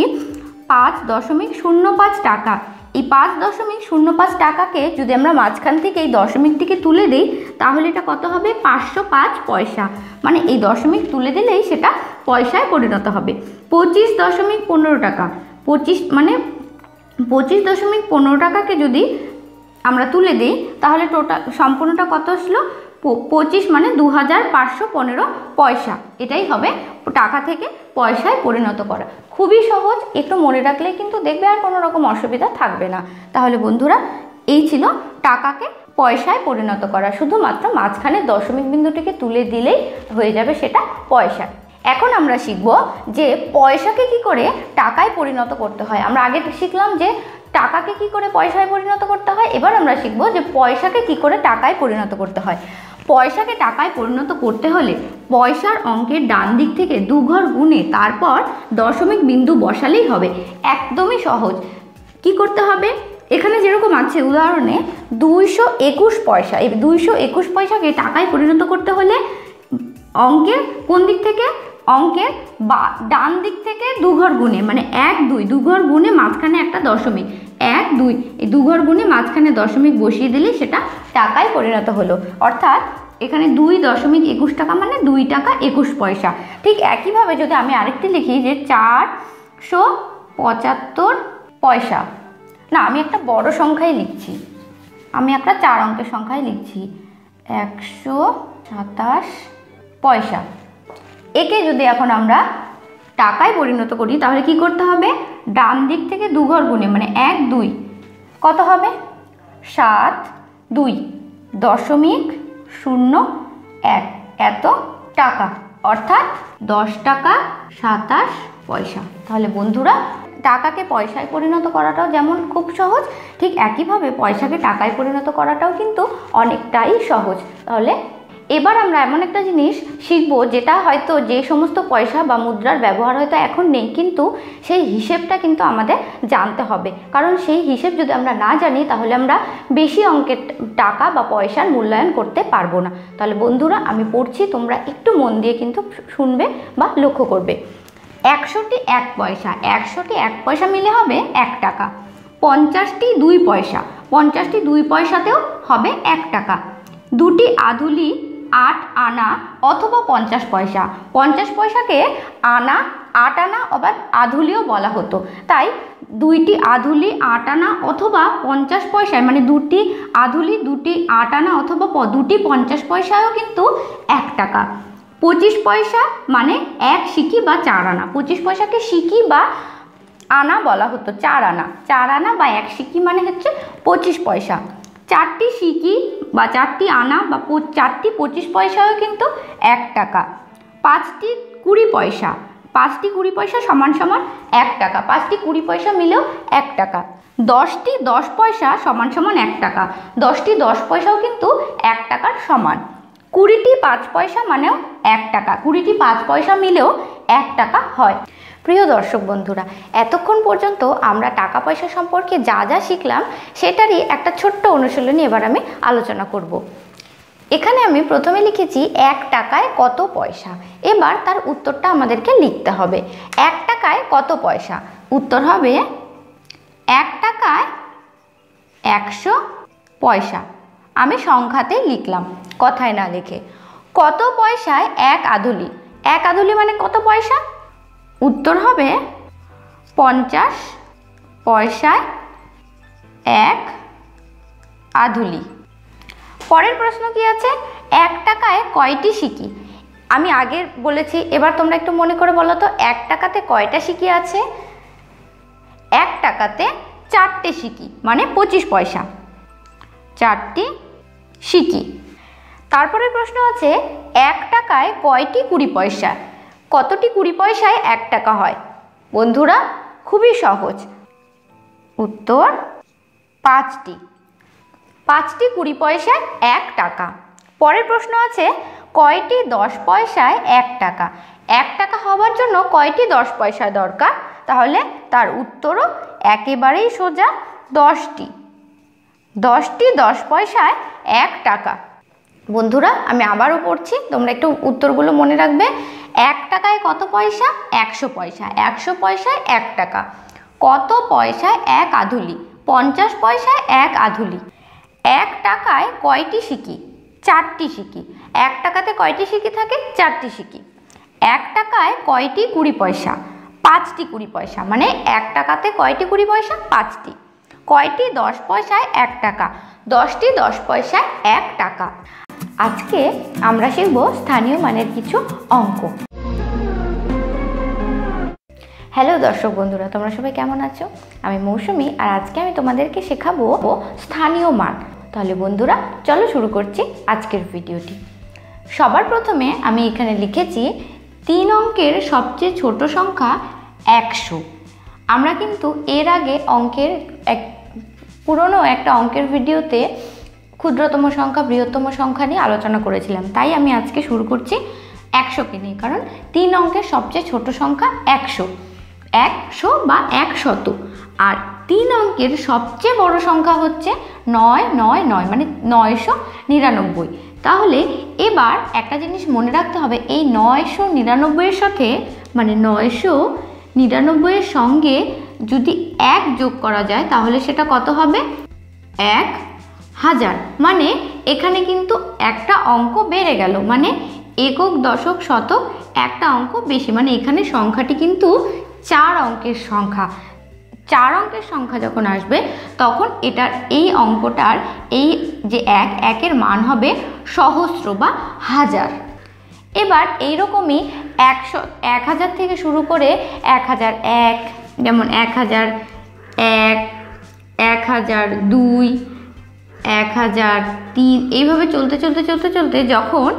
5.05 টাকা, এই 5.05 টাকাকে যদি আমরা মাঝখান থেকে এই দশমিকটিকে তুলে দিই তাহলে এটা কত হবে? 505 পয়সা। মানে এই দশমিক তুলে দিলেই সেটা পয়সায় পরিণত হবে। 25.15 টাকা, 25.15 টাকাকে যদি আমরা তুলে দিই তাহলে টোটাল সম্পূর্ণটা কত আসলো? 25 মানে 2515 পয়সা। এটাই হবে টাকা থেকে পয়সায় পরিণত করা। খুবই সহজ, একটু মনে রাখলে কিন্তু দেখবে আর কোনো রকম অসুবিধা থাকবে না। তাহলে বন্ধুরা এই ছিল টাকাকে পয়সায় পরিণত করা। শুধুমাত্র মাঝখানে দশমিক বিন্দুটিকে তুলে দিলেই হয়ে যাবে সেটা পয়সা। এখন আমরা শিখব যে পয়সাকে কি করে টাকায় পরিণত করতে হয়। আমরা আগে শিখলাম যে টাকাকে কি করে পয়সায় পরিণত করতে হয়, এবার আমরা শিখব যে পয়সাকে কি করে টাকায় পরিণত করতে হয়। পয়সাকে টাকায় পরিণত করতে হলে পয়সার অঙ্কের ডান দিক থেকে 2 ঘর গুণে তারপর দশমিক বিন্দু বসালেই হবে। একদমই সহজ। কি করতে হবে? এখানে যেরকম আছে উদাহরণে 221 পয়সা, এই 221 পয়সাকে টাকায় পরিণত করতে হলে অঙ্কের কোন দিক থেকে? অঙ্কের ডান দিক থেকে 2 ঘর গুণে, মানে 1 2 2 ঘর গুণে মাঝখানে একটা দশমিক, 1 2 এই 2 ঘর গুণে মাঝখানে দশমিক বসিয়ে দিলে সেটা টাকায় পরিণত হলো। অর্থাৎ এখানে 2.21 টাকা মানে 2 টাকা 21 পয়সা। ঠিক একইভাবে যদি আমি আরেকটি লিখি যে 475 পয়সা, না আমি একটা বড় সংখ্যায় লিখছি, আমি একটা 4 অঙ্কের সংখ্যায় লিখছি 127 পয়সা। একে যদি এখন আমরা টাকায় পরিণত করি তাহলে কি করতে হবে? ডান দিক থেকে 2 ঘর গুণে, মানে 1 2 কত হবে? 7 2.01 এত টাকা, অর্থাৎ 10 টাকা 27 পয়সা। তাহলে বন্ধুরা টাকাকে পয়সায় পরিণত করাটাও যেমন খুব সহজ, ঠিক একইভাবে পয়সাকে টাকায় পরিণত করাটাও কিন্তু অনেকটাই সহজ। তাহলে এবার আমরা এমন একটা জিনিস শিখবো যেটা হয়তো যে সমস্ত পয়সা বা মুদ্রার ব্যবহার হয়তো এখন নেই, কিন্তু সেই হিসেবটা কিন্তু আমাদের জানতে হবে। কারণ সেই হিসেব যদি আমরা না জানি তাহলে আমরা বেশি অঙ্কের টাকা বা পয়সার মূল্যায়ন করতে পারবো না। তাহলে বন্ধুরা আমি পড়ছি, তোমরা একটু মন দিয়ে কিন্তু শুনবে বা লক্ষ্য করবে। 100টি 1 পয়সা, 100টি 1 পয়সা মিলে হবে 1 টাকা। 50টি 2 পয়সা, 50টি 2 পয়সাতেও হবে 1 টাকা। 2টি আধুলি 8 আনা অথবা 50 পয়সা, 50 পয়সাকে আনা 8 আনা আবার আধুলিও বলা হতো। তাই 2টি আধুলি 8 আনা অথবা 50 পয়সায়, মানে 2টি আধুলি 2টি 8 আনা অথবা 2টি 50 পয়সায়ও কিন্তু 1 টাকা। 25 পয়সা মানে 1 সিকি বা 4 আনা, 25 পয়সাকে সিকি বা আনা বলা হতো, 4 আনা, 4 আনা বা 1 সিকি মানে হচ্ছে 25 পয়সা। 4টি সিকি বা 4টি আনা বা 4টি 25 পয়সাও কিন্তু 1 টাকা। 5টি 20 পয়সা, 5টি 20 পয়সা সমান সমান 1 টাকা, 5টি 20 পয়সা মিলেও 1 টাকা। 10টি 10 পয়সা সমান সমান 1 টাকা, 10টি 10 পয়সাও কিন্তু 1 টাকার সমান। 20টি 5 পয়সা মানেও 1 টাকা, 20টি 5 পয়সা মিলেও 1 টাকা হয়। প্রিয় দর্শক বন্ধুরা, এতক্ষণ পর্যন্ত আমরা টাকা পয়সা সম্পর্কে যা যা শিখলাম সেটারই একটা ছোট্ট অনুশীলনী এবার আমি আলোচনা করব। এখানে আমি প্রথমে লিখেছি 1 টাকায় কত পয়সা। এবার তার উত্তরটা আমাদেরকে লিখতে হবে। 1 টাকায় কত পয়সা? উত্তর হবে 1 টাকায় 100 পয়সা। আমি সংখ্যাতেই লিখলাম, কথায় না লিখে। কত পয়সায় 1 আধুলি? 1 আধুলি মানে কত পয়সা? উত্তর হবে 50 পয়সায় 1 আধুলি। পরের প্রশ্ন কি আছে? 1 টাকায় কয়টি সিকি? আমি আগে বলেছি, এবার তোমরা একটু মনে করে বলো তো 1 টাকাতে কয়টা সিকি আছে? 1 টাকাতে 4টে সিকি মানে 25 পয়সা, 4টি সিকি। তারপরে প্রশ্ন আছে 1 টাকায় কয়টি 20 পয়সা? কতটি 20 পয়সায় 1 টাকা হয়? বন্ধুরা খুবই সহজ, উত্তর 5টি। 5টি 20 পয়সায় 1 টাকা। পরের প্রশ্ন আছে কয়টি 10 পয়সায় 1 টাকা? 1 টাকা হওয়ার জন্য কয়টি 10 পয়সা দরকার? তাহলে তার উত্তরও একেবারেই সোজা, 10টি। 10টি 10 পয়সায় 1 টাকা। বন্ধুরা আমি আবারও পড়ছি, তোমরা একটু উত্তরগুলো মনে রাখবে। 1 টাকায় কত পয়সা? 100 পয়সা। 100 পয়সায় 1 টাকা। কত পয়সায় 1 আধুলি? 50 পয়সায় 1 আধুলি। 1 টাকায় কয়টি সিকি? 4টি সিকি। 1 টাকাতে কয়টি সিকি থাকে? 4টি সিকি। 1 টাকায় কয়টি 20 পয়সা? 5টি 20 পয়সা। মানে 1 টাকাতে কয়টি 20 পয়সা? 5টি। কয়টি 10 পয়সায় 1 টাকা? 10টি 10 পয়সায় 1 টাকা। আজকে আমরা শিখব স্থানীয় মানের কিছু অঙ্ক। হ্যালো দর্শক বন্ধুরা, তোমরা সবাই কেমন আছো? আমি মৌসুমী, আর আজকে আমি তোমাদেরকে শেখাবো স্থানীয় মান। তাহলে বন্ধুরা চলো শুরু করছি আজকের ভিডিওটি। সবার প্রথমে আমি এখানে লিখেছি 3 অঙ্কের সবচেয়ে ছোট সংখ্যা 100। আমরা কিন্তু এর আগে পুরনো একটা অঙ্কের ভিডিওতে ক্ষুদ্রতম সংখ্যা বৃহত্তম সংখ্যা নিয়ে আলোচনা করেছিলাম, তাই আমি আজকে শুরু করছি 100কে নিয়ে। কারণ 3 অঙ্কের সবচেয়ে ছোট সংখ্যা 100 বা 100। আর 3 অঙ্কের সবচেয়ে বড় সংখ্যা হচ্ছে 999, মানে 999। তাহলে এবার একটা জিনিস মনে রাখতে হবে, এই 999-এর সাথে, মানে 999-এর সঙ্গে যদি 1 যোগ করা যায় তাহলে সেটা কত হবে? 1000। মানে এখানে কিন্তু একটা অঙ্ক বেড়ে গেল, মানে একক, দশক, শতক একটা অঙ্ক বেশি। মানে এখানে সংখ্যাটি কিন্তু 4 অঙ্কের সংখ্যা। 4 অঙ্কের সংখ্যা যখন আসবে তখন এটার এই অঙ্কটার এই যে একের মান হবে সহস্র বা 1000। এবার এইরকমই 1000 থেকে শুরু করে 1001, যেমন 1001, 1002, 1003, এইভাবে চলতে যখন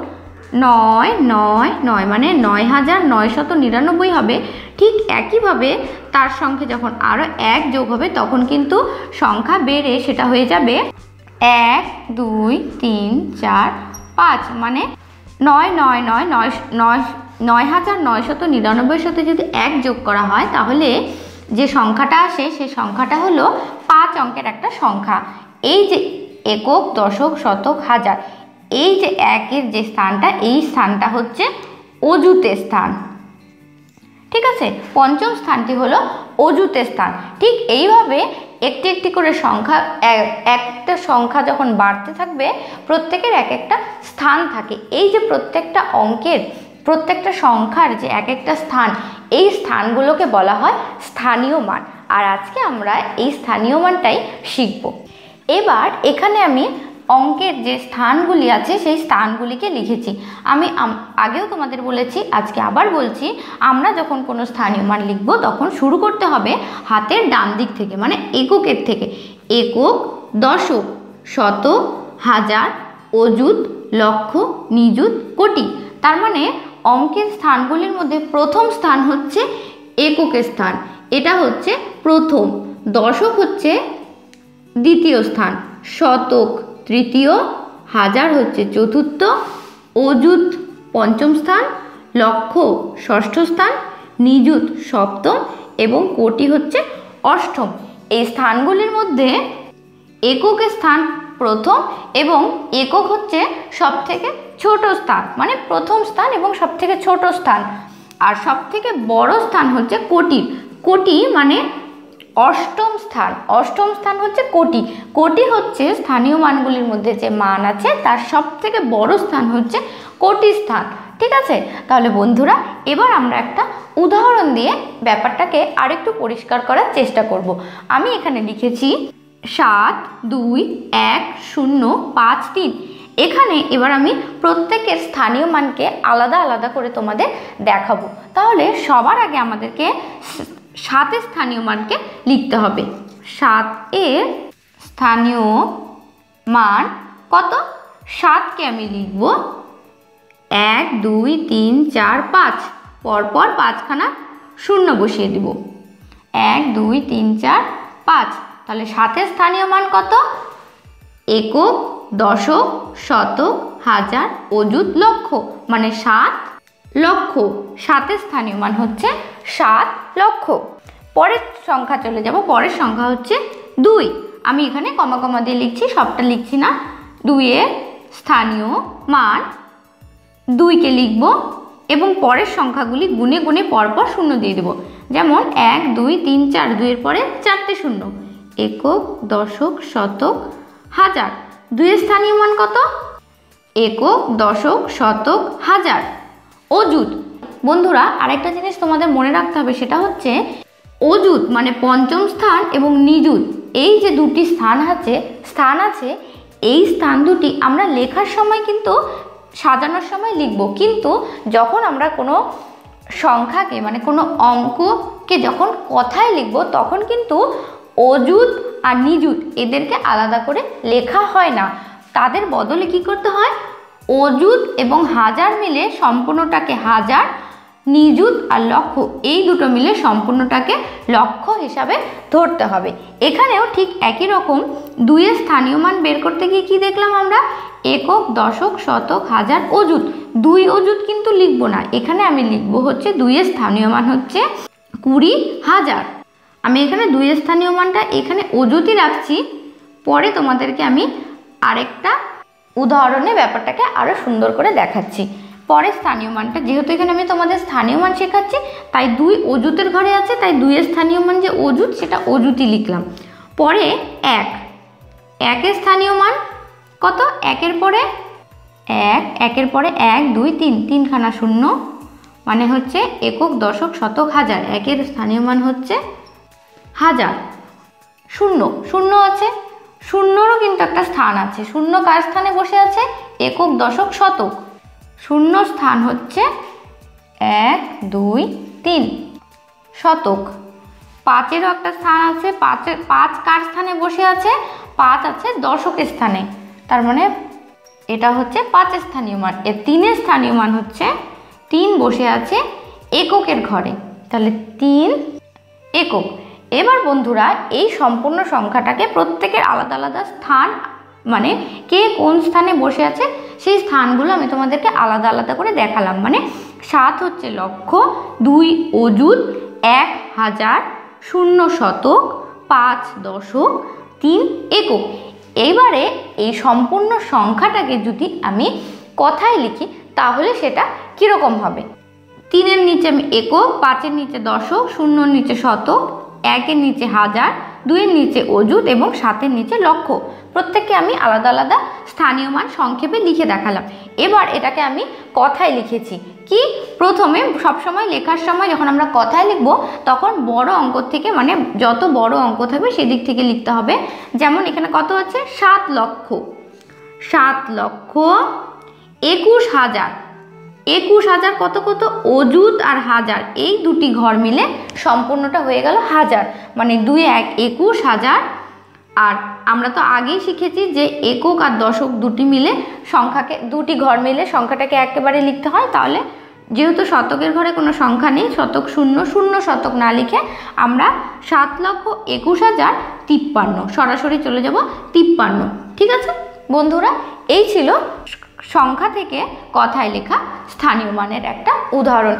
999 মানে 9999 হবে, ঠিক একইভাবে তার সঙ্গে যখন আরও 1 যোগ হবে তখন কিন্তু সংখ্যা বেড়ে সেটা হয়ে যাবে 1 2 3 4 5। মানে 9999-এর সাথে যদি 1 যোগ করা হয় তাহলে যে সংখ্যাটা আসে সেই সংখ্যাটা হলো 5 অঙ্কের একটা সংখ্যা। এই যে একক, দশক, শতক, হাজার, এই যে একের যে স্থানটা, এই স্থানটা হচ্ছে অযুতে স্থান। ঠিক আছে, পঞ্চম স্থানটি হলো অযুতে স্থান। ঠিক এইভাবে একটি একটি করে সংখ্যা, একটা সংখ্যা যখন বাড়তে থাকবে প্রত্যেকের এক একটা স্থান থাকে। এই যে প্রত্যেকটা অঙ্কের, প্রত্যেকটা সংখ্যার যে এক একটা স্থান, এই স্থানগুলোকে বলা হয় স্থানীয় মান। আর আজকে আমরা এই স্থানীয় মানটাই শিখব। এবার এখানে আমি অঙ্কের যে স্থানগুলি আছে সেই স্থানগুলিকে লিখেছি। আমি আগেও তোমাদের বলেছি, আজকে আবার বলছি, আমরা যখন কোনো স্থানীয় মান লিখব তখন শুরু করতে হবে হাতের ডান দিক থেকে, মানে এককের থেকে। একক, দশক, শতক, হাজার, অযুত, লক্ষ, নিযুত, কোটি। তার মানে অঙ্কের স্থানগুলির মধ্যে প্রথম স্থান হচ্ছে এককের স্থান, এটা হচ্ছে প্রথম। দশক হচ্ছে দ্বিতীয় স্থান, শতক তৃতীয়, হাজার হচ্ছে চতুর্থ, অযুত পঞ্চম স্থান, লক্ষ ষষ্ঠ স্থান, নিযুত সপ্তম এবং কোটি হচ্ছে অষ্টম। এই স্থানগুলির মধ্যে এককের স্থান প্রথম এবং একক হচ্ছে সব থেকে ছোট স্থান, মানে প্রথম স্থান এবং সব থেকে ছোট স্থান। আর সব থেকে বড় স্থান হচ্ছে কোটি। কোটি মানে অষ্টম স্থান। অষ্টম স্থান হচ্ছে কোটি। কোটি হচ্ছে স্থানীয় মানগুলির মধ্যে যে মান আছে তার সব থেকে বড় স্থান হচ্ছে কোটি স্থান। ঠিক আছে, তাহলে বন্ধুরা এবার আমরা একটা উদাহরণ দিয়ে ব্যাপারটাকে আরেকটু পরিষ্কার করার চেষ্টা করব। আমি এখানে লিখেছি 7 2 1 0 5 3। এখানে এবার আমি প্রত্যেকের স্থানীয় মানকে আলাদা আলাদা করে তোমাদের দেখাবো। তাহলে সবার আগে আমাদেরকে 7 এর স্থানীয় মানকে লিখতে হবে। 7 এর স্থানীয় মান কত? 7কে আমি লিখব 1 2 3 4 5, পরপর 5খানা শূন্য বসিয়ে দেব। 1 2 3 4 5। তাহলে 7 এর স্থানীয় মান কত? একক, দশক, শতক, হাজার, অযুত, লক্ষ, মানে 7 লক্ষ। 7 এর স্থানীয় মান হচ্ছে 7 লক্ষ। পরের সংখ্যা চলে যাব। পরের সংখ্যা হচ্ছে 2। আমি এখানে কমা কমা দিয়ে লিখছি, সবটা লিখছি না। 2 এর স্থানীয় মান 2কে লিখব এবং পরের সংখ্যাগুলি গুনে গুনে পরপর শূন্য দিয়ে দেব। যেমন 1 2 3 4, 2 এর পরে 4টে শূন্য। একক, দশক, শতক, হাজার। দুইয়ের স্থানীয় মান কত? একক, দশক, শতক, হাজার। অযুত বন্ধুরা, আরেকটা জিনিস তোমাদের মনে রাখতে হবে, সেটা হচ্ছে অযুত মানে পঞ্চম স্থান এবং নিযুত, এই যে দুটি স্থান আছে, এই স্থান দুটি আমরা লেখার সময় কিন্তু সাজানোর সময় লিখব, কিন্তু যখন আমরা কোনো সংখ্যাকে মানে কোনো অঙ্ককে যখন কথায় লিখব তখন কিন্তু অযুত আর নিযুত এদেরকে আলাদা করে লেখা হয় না। তাদের বদলে কি করতে হয়? অযুত এবং হাজার মিলে সম্পূর্ণটাকে হাজার, নিযুত আর লক্ষ এই দুটো মিলে সম্পূর্ণটাকে লক্ষ হিসাবে ধরতে হবে। এখানেও ঠিক একই রকম দুইয়ের স্থানীয় মান বের করতে গিয়ে কি দেখলাম আমরা? একক, দশক, শতক, হাজার, অযুত। দুই অযুত কিন্তু লিখবো না, এখানে আমি লিখবো হচ্ছে দুইয়ের স্থানীয় মান হচ্ছে 20,000। আমি এখানে দুইয়ের স্থানীয় মানটা এখানে অযুতই রাখছি, পরে তোমাদেরকে আমি আরেকটা উদাহরণে ব্যাপারটাকে আরো সুন্দর করে দেখাচ্ছি। পরে স্থানীয় মানটা, যেহেতু এখানে আমি তোমাদের স্থানীয় মান শেখাচ্ছি, তাই দুই অযুতের ঘরে আছে, তাই দুইয়ের স্থানীয় মান যে অযুত সেটা অযুতই লিখলাম। পরে একের স্থানীয় মান কত? একের পরে 1, 2, 3, তিনখানা শূন্য মানে হচ্ছে একক, দশক, শতক, হাজার। একের স্থানীয় মান হচ্ছে হাজার। শূন্য আছে, শূন্যরও কিন্তু একটা স্থান আছে। শূন্য কার স্থানে বসে আছে? একক, দশক, শতক। শূন্য স্থান হচ্ছে 1, 2, 3 শতক। পাঁচেরও একটা স্থান আছে, পাঁচ কার স্থানে বসে আছে? 5 আছে দশকের স্থানে, তার মানে এটা হচ্ছে 5 স্থানীয় মান। এর 3 স্থানীয় মান হচ্ছে 3 বসে আছে এককের ঘরে, তাহলে 3 একক। এবার বন্ধুরা এই সম্পূর্ণ সংখ্যাটাকে প্রত্যেকের আলাদা আলাদা স্থান মানে কে কোন স্থানে বসে আছে সেই স্থানগুলো আমি তোমাদেরকে আলাদা আলাদা করে দেখালাম। মানে 7 হচ্ছে লক্ষ, 2 অযুত, 1 হাজার, 0 শতক, 5 দশক, 3 একক। এইবারে এই সম্পূর্ণ সংখ্যাটাকে যদি আমি কথায় লিখি তাহলে সেটা কীরকম হবে? 3-এর নিচে আমি একক, 5-এর নিচে দশক, 0-এর নিচে শতক, 1-এর নিচে হাজার, 2-এর নিচে অযুত এবং 7-এর নিচে লক্ষ। প্রত্যেককে আমি আলাদা আলাদা স্থানীয় মান সংক্ষেপে লিখে দেখালাম। এবার এটাকে আমি কথায় লিখেছি। কি প্রথমে সবসময় লেখার সময় যখন আমরা কথায় লিখব তখন বড় অঙ্ক থেকে মানে যত বড় অঙ্ক থাকবে সেদিক থেকে লিখতে হবে। যেমন এখানে কত আছে? 7 লক্ষ, 21,000। 21,000 কত অযুত আর হাজার এই দুটি ঘর মিলে সম্পূর্ণটা হয়ে গেল হাজার, মানে 2 1 21,000। আর আমরা তো আগেই শিখেছি যে একক আর দশক দুটি ঘর মিলে সংখ্যাটাকে একেবারে লিখতে হয়। তাহলে যেহেতু শতকের ঘরে কোনো সংখ্যা নেই, শতক 0 শতক না লিখে আমরা 7,21,053 সরাসরি চলে যাব 53। ঠিক আছে বন্ধুরা, এই ছিল সংখ্যা থেকে কথায় লেখা স্থানীয় মানের একটা উদাহরণ।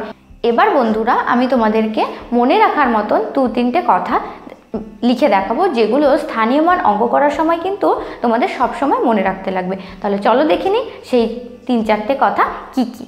এবার বন্ধুরা আমি তোমাদেরকে মনে রাখার মতন 2-3টে কথা লিখে দেখাবো, যেগুলো স্থানীয় মান অঙ্ক করার সময় কিন্তু তোমাদের সব সময় মনে রাখতে লাগবে। তাহলে চলো দেখে নিই সেই 3-4টে কথা কি কি।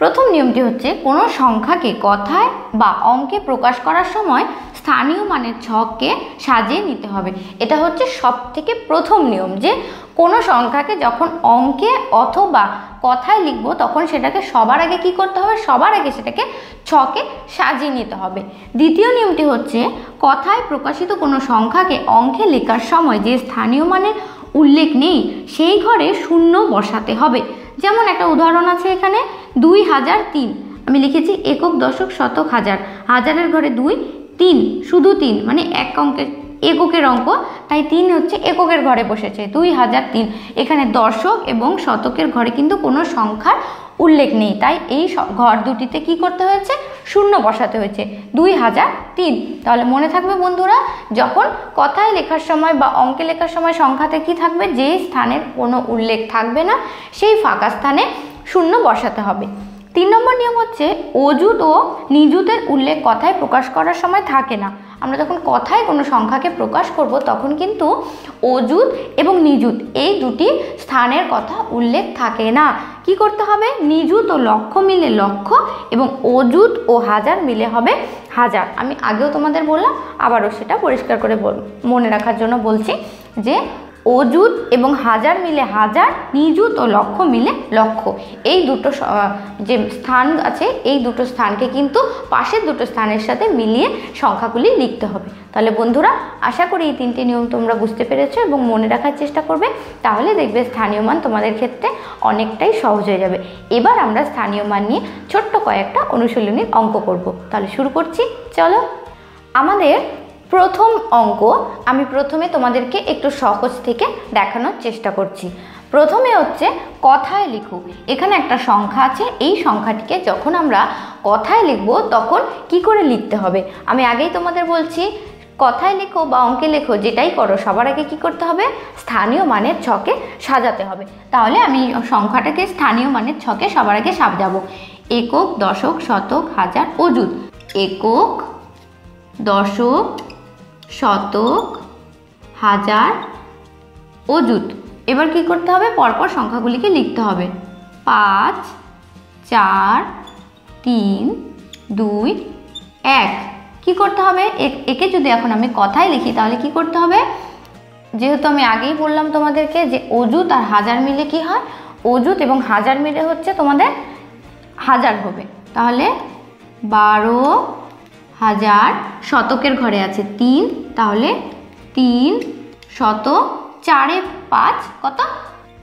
প্রথম নিয়মটি হচ্ছে কোনো সংখ্যাকে কথায় বা অঙ্কে প্রকাশ করার সময় স্থানীয় মানের ছককে সাজিয়ে নিতে হবে। এটা হচ্ছে সবথেকে প্রথম নিয়ম, যে কোনো সংখ্যাকে যখন অঙ্কে অথবা কথায় লিখব তখন সেটাকে সবার আগে কি করতে হবে? সবার আগে সেটাকে ছকে সাজিয়ে নিতে হবে। দ্বিতীয় নিয়মটি হচ্ছে কথায় প্রকাশিত কোনো সংখ্যাকে অঙ্কে লেখার সময় যে স্থানীয় মানের উল্লেখ নেই সেই ঘরে 0 বসাতে হবে। যেমন একটা উদাহরণ আছে এখানে 2003, আমি লিখেছি একক, দশক, শতক, হাজার। হাজারের ঘরে 2, 3 শুধু 3 মানে এককের অঙ্ক, তাই 3 হচ্ছে এককের ঘরে বসেছে 2003। এখানে দশক এবং শতকের ঘরে কিন্তু কোনো সংখ্যার উল্লেখ নেই, তাই এই ঘর দুটিতে কি করতে হয়েছে? 0 বসাতে হয়েছে 2003। তাহলে মনে থাকবে বন্ধুরা, যখন কথায় লেখার সময় বা অঙ্কে লেখার সময় সংখ্যাতে কি থাকবে? যে স্থানের কোনো উল্লেখ থাকবে না সেই ফাঁকা স্থানে 0 বসাতে হবে। 3 নম্বর নিয়ম হচ্ছে অযুত ও নিযুতের উল্লেখ কথায় প্রকাশ করার সময় থাকে না। আমরা যখন কথায় কোনো সংখ্যাকে প্রকাশ করব তখন কিন্তু অযুত এবং নিযুত এই দুটি স্থানের কথা উল্লেখ থাকে না। কি করতে হবে? নিযুত ও লক্ষ মিলে লক্ষ এবং অযুত ও হাজার মিলে হবে হাজার। আমি আগেও তোমাদের বললাম, আবারও সেটা পরিষ্কার করে মনে রাখার জন্য বলছি যে অযুত এবং হাজার মিলে হাজার, নিযুত ও লক্ষ মিলে লক্ষ। এই দুটো যে স্থান আছে এই দুটো স্থানকে কিন্তু পাশের দুটো স্থানের সাথে মিলিয়ে সংখ্যাগুলি লিখতে হবে। তাহলে বন্ধুরা, আশা করি এই তিনটি নিয়ম তোমরা বুঝতে পেরেছো এবং মনে রাখার চেষ্টা করবে, তাহলে দেখবে স্থানীয় মান তোমাদের ক্ষেত্রে অনেকটাই সহজ হয়ে যাবে। এবার আমরা স্থানীয় মান নিয়ে ছোট্ট কয়েকটা অনুশীলনীর অঙ্ক করব। তাহলে শুরু করছি, চলো। আমাদের প্রথম অঙ্ক, আমি প্রথমে তোমাদেরকে একটু সহজ থেকে দেখানোর চেষ্টা করছি। প্রথমে হচ্ছে কথায় লিখো। এখানে একটা সংখ্যা আছে, এই সংখ্যাটিকে যখন আমরা কথায় লিখব তখন কি করে লিখতে হবে আমি আগেই তোমাদের বলছি। কথায় লেখো বা অঙ্কে লেখো, যেটাই করো সবার আগে কি করতে হবে? স্থানীয় মানের ছকে সাজাতে হবে। তাহলে আমি সংখ্যাটাকে স্থানীয় মানের ছকে সবার আগে সাজাবো। একক, দশক, শতক, হাজার, অযুত। একক, দশক, শতক, হাজার, অযুত। এবার কি করতে হবে? পরপর সংখ্যাগুলিকে লিখতে হবে। 5, 4, 3, 2, 1। কি করতে হবে? একে যদি এখন আমি কথায় লিখি তাহলে কি করতে হবে? যেহেতু আমি আগেই বললাম তোমাদেরকে যে অযুত আর হাজার মিলে কি হয়? অযুত এবং হাজার মিলে হচ্ছে তোমাদের হাজার হবে। তাহলে 12,000, শতকের ঘরে আছে 3, তাহলে 3 শত 4 5 কত?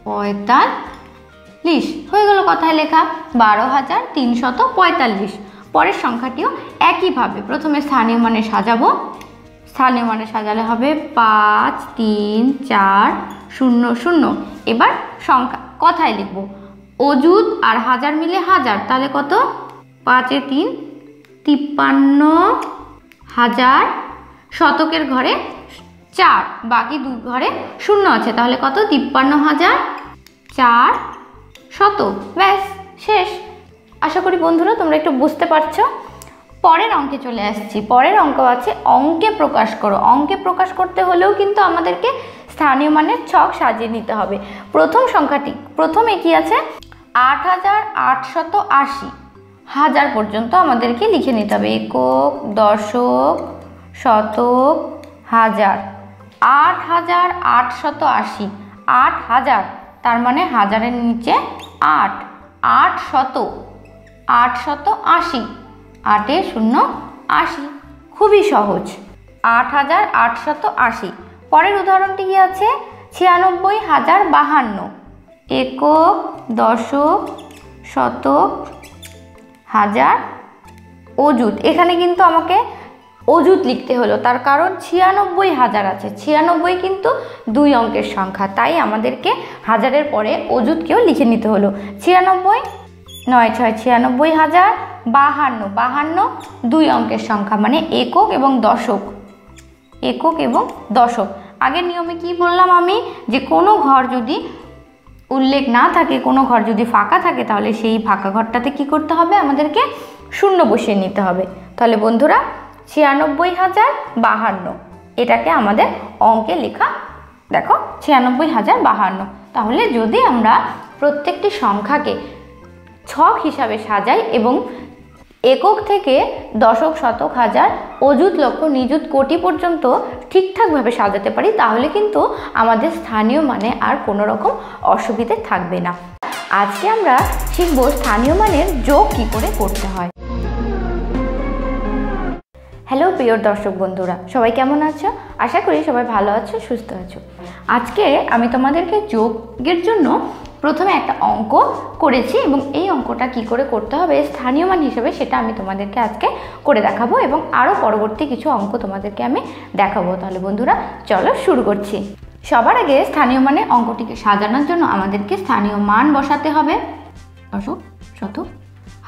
45 হয়ে গেল কথায় লেখা। 12,345। পরের সংখ্যাটিও একইভাবে প্রথমে স্থানীয় মানে সাজাবো। স্থানীয় মানে সাজালে হবে 5, 3, 4, 0, 0। এবার সংখ্যা কথায় লিখব। অযুত আর হাজার মিলে হাজার, তাহলে কত? 5 এ 3, 53,000। শতকের ঘরে 4, বাকি 2 ঘরে 0 আছে, তাহলে কত? 53,400। ব্যাস, শেষ। আশা করি বন্ধুরা তোমরা একটু বুঝতে পারছো। পরের অঙ্কে চলে আসছি। পরের অঙ্ক আছে অঙ্কে প্রকাশ করো। অঙ্কে প্রকাশ করতে হলেও কিন্তু আমাদেরকে স্থানীয় মানের ছক সাজিয়ে নিতে হবে। প্রথম সংখ্যাটি, প্রথমে কি আছে? 8,880। হাজার পর্যন্ত আমাদেরকে লিখে নিতে হবে। একক, দশক, শতক, হাজার। 8,880। 8,000, তার মানে হাজারের নিচে 8, 800, 880। 8 এ 0, 80। খুবই সহজ। 8,880। পরের উদাহরণটি কি আছে? 96,052। একক, দশক, শতক, হাজার, অযুত। এখানে কিন্তু আমাকে অযুত লিখতে হলো, তার কারণ 96,000 আছে। 96 কিন্তু 2 অঙ্কের সংখ্যা, তাই আমাদেরকে হাজারের পরে অযুতকেও লিখে নিতে হলো। 96, 9 6 96,000। 52, 52 2 অঙ্কের সংখ্যা, মানে একক এবং দশক। একক এবং দশক। আগের নিয়মে কি বললাম আমি? যে কোনো ঘর যদি উল্লেখ না থাকে, কোনো ঘর যদি ফাঁকা থাকে, তাহলে সেই ফাঁকা ঘরটাতে কি করতে হবে? আমাদেরকে 0 বসিয়ে নিতে হবে। তাহলে বন্ধুরা 96,052 এটাকে আমাদের অঙ্কে লেখা। দেখো 96,052। তাহলে যদি আমরা প্রত্যেকটি সংখ্যাকে ছক হিসাবে সাজাই এবং একক থেকে দশক, শতক, হাজার, অযুত, লক্ষ, নিযুত, কোটি পর্যন্ত ঠিকঠাকভাবে সাজাতে পারি, তাহলে কিন্তু আমাদের স্থানীয় মানে আর কোনো রকম অসুবিধে থাকবে না। আজকে আমরা শিখব স্থানীয় মানের যোগ কী করে করতে হয়। হ্যালো প্রিয় দর্শক বন্ধুরা, সবাই কেমন আছো? আশা করি সবাই ভালো আছো, সুস্থ আছো। আজকে আমি তোমাদেরকে যোগের জন্য প্রথমে একটা অঙ্ক করেছি এবং এই অঙ্কটা কি করে করতে হবে স্থানীয় মান হিসেবে সেটা আমি তোমাদেরকে আজকে করে দেখাবো এবং আরও পরবর্তী কিছু অঙ্ক তোমাদেরকে আমি দেখাবো। তাহলে বন্ধুরা চলো শুরু করছি। সবার আগে স্থানীয় মানে অঙ্কটিকে সাজানোর জন্য আমাদেরকে স্থানীয় মান বসাতে হবে। দশক, শতক,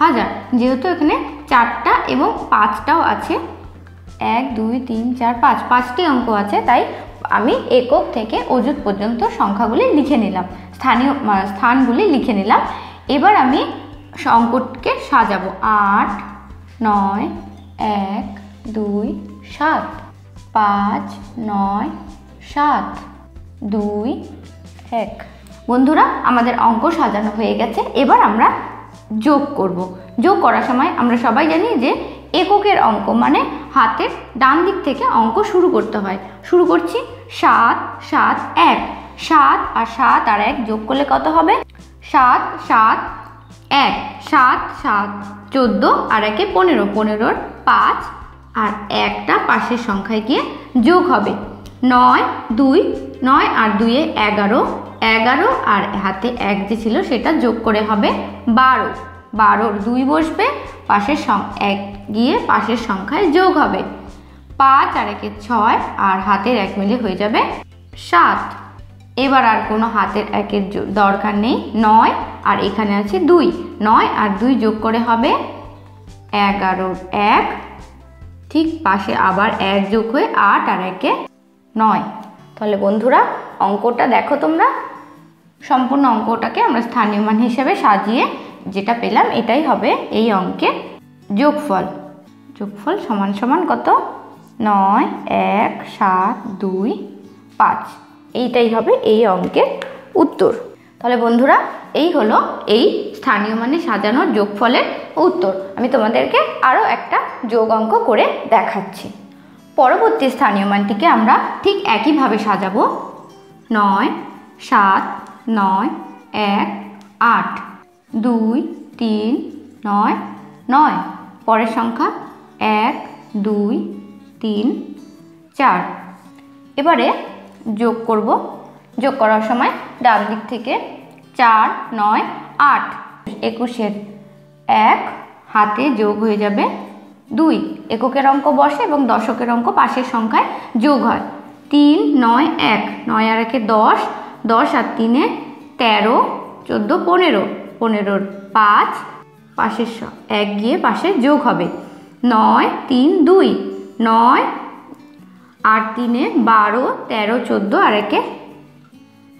হাজার। যেহেতু এখানে 4টা এবং 5টাও আছে, 1 2 3 4 5 5টি অঙ্ক আছে, তাই আমি একক থেকে অযুত পর্যন্ত সংখ্যাগুলি লিখে নিলাম, স্থানীয় স্থানগুলি লিখে নিলাম। এবার আমি অঙ্ককে সাজাবো। 8 9 1 2 7, 5, 9, 7, 2, 1। বন্ধুরা আমাদের অঙ্ক সাজানো হয়ে গেছে। এবার আমরা যোগ করব। যোগ করার সময় আমরা সবাই জানি যে এককের অঙ্ক মানে হাতের ডান দিক থেকে অঙ্ক শুরু করতে হয়। শুরু করছি 7, 7, 1। 7 আর 7 আর 1 যোগ করলে কত হবে? 7, 7, 1। 7, 7, 14 আর 1 15। 15-র 5 আর 1টা পাশের সংখ্যায় গিয়ে যোগ হবে। 9, 2, 9 আর 2 11। 11 আর হাতে 1 যে ছিল সেটা যোগ করে হবে 12। 12-র 2 বসবে, পাশের 1 গিয়ে পাশের সংখ্যায় যোগ হবে। 5 আর 1 6 আর হাতের 1 মিলে হয়ে যাবে 7। এবার আর কোনো হাতের 1-এর দরকার নেই। 9 আর এখানে আছে 2। 9 আর 2 যোগ করে হবে 11-র 1। ঠিক পাশে আবার 1 যোগ হয়ে 8 আর 1 9। তাহলে বন্ধুরা অঙ্কটা দেখো তোমরা। সম্পূর্ণ অঙ্কটাকে আমরা স্থানীয় মান হিসেবে সাজিয়ে যেটা পেলাম এটাই হবে এই অঙ্কের যোগফল। যোগফল সমান সমান কত? 9, 1, 7, 2, 5। এইটাই হবে এই অঙ্কের উত্তর। তাহলে বন্ধুরা এই হলো এই স্থানীয় মানে সাজানোর যোগফলের উত্তর। আমি তোমাদেরকে আরও একটা যোগ অঙ্ক করে দেখাচ্ছি। পরবর্তী স্থানীয় মানটিকে আমরা ঠিক একইভাবে সাজাবো। 9, 7, 9, 1, 8, 2, 3, 9, 9। পরের সংখ্যা 1, 2, 3, 4। এবারে যোগ করব। যোগ করার সময় ডান দিক থেকে 4, 9, 8। 21-এর 1 হাতে যোগ হয়ে যাবে 2। এককের অঙ্ক বসে এবং দশকের অঙ্ক পাশের সংখ্যায় যোগ হয়। 3, 9, 1। 9 আর 1 10। 10 আর 3 13, 14, 15। 15-র 5 পাশের 1 গিয়ে পাশে যোগ হবে। 9, 3, 2। 9 আর 3 12, 13, 14 আর 1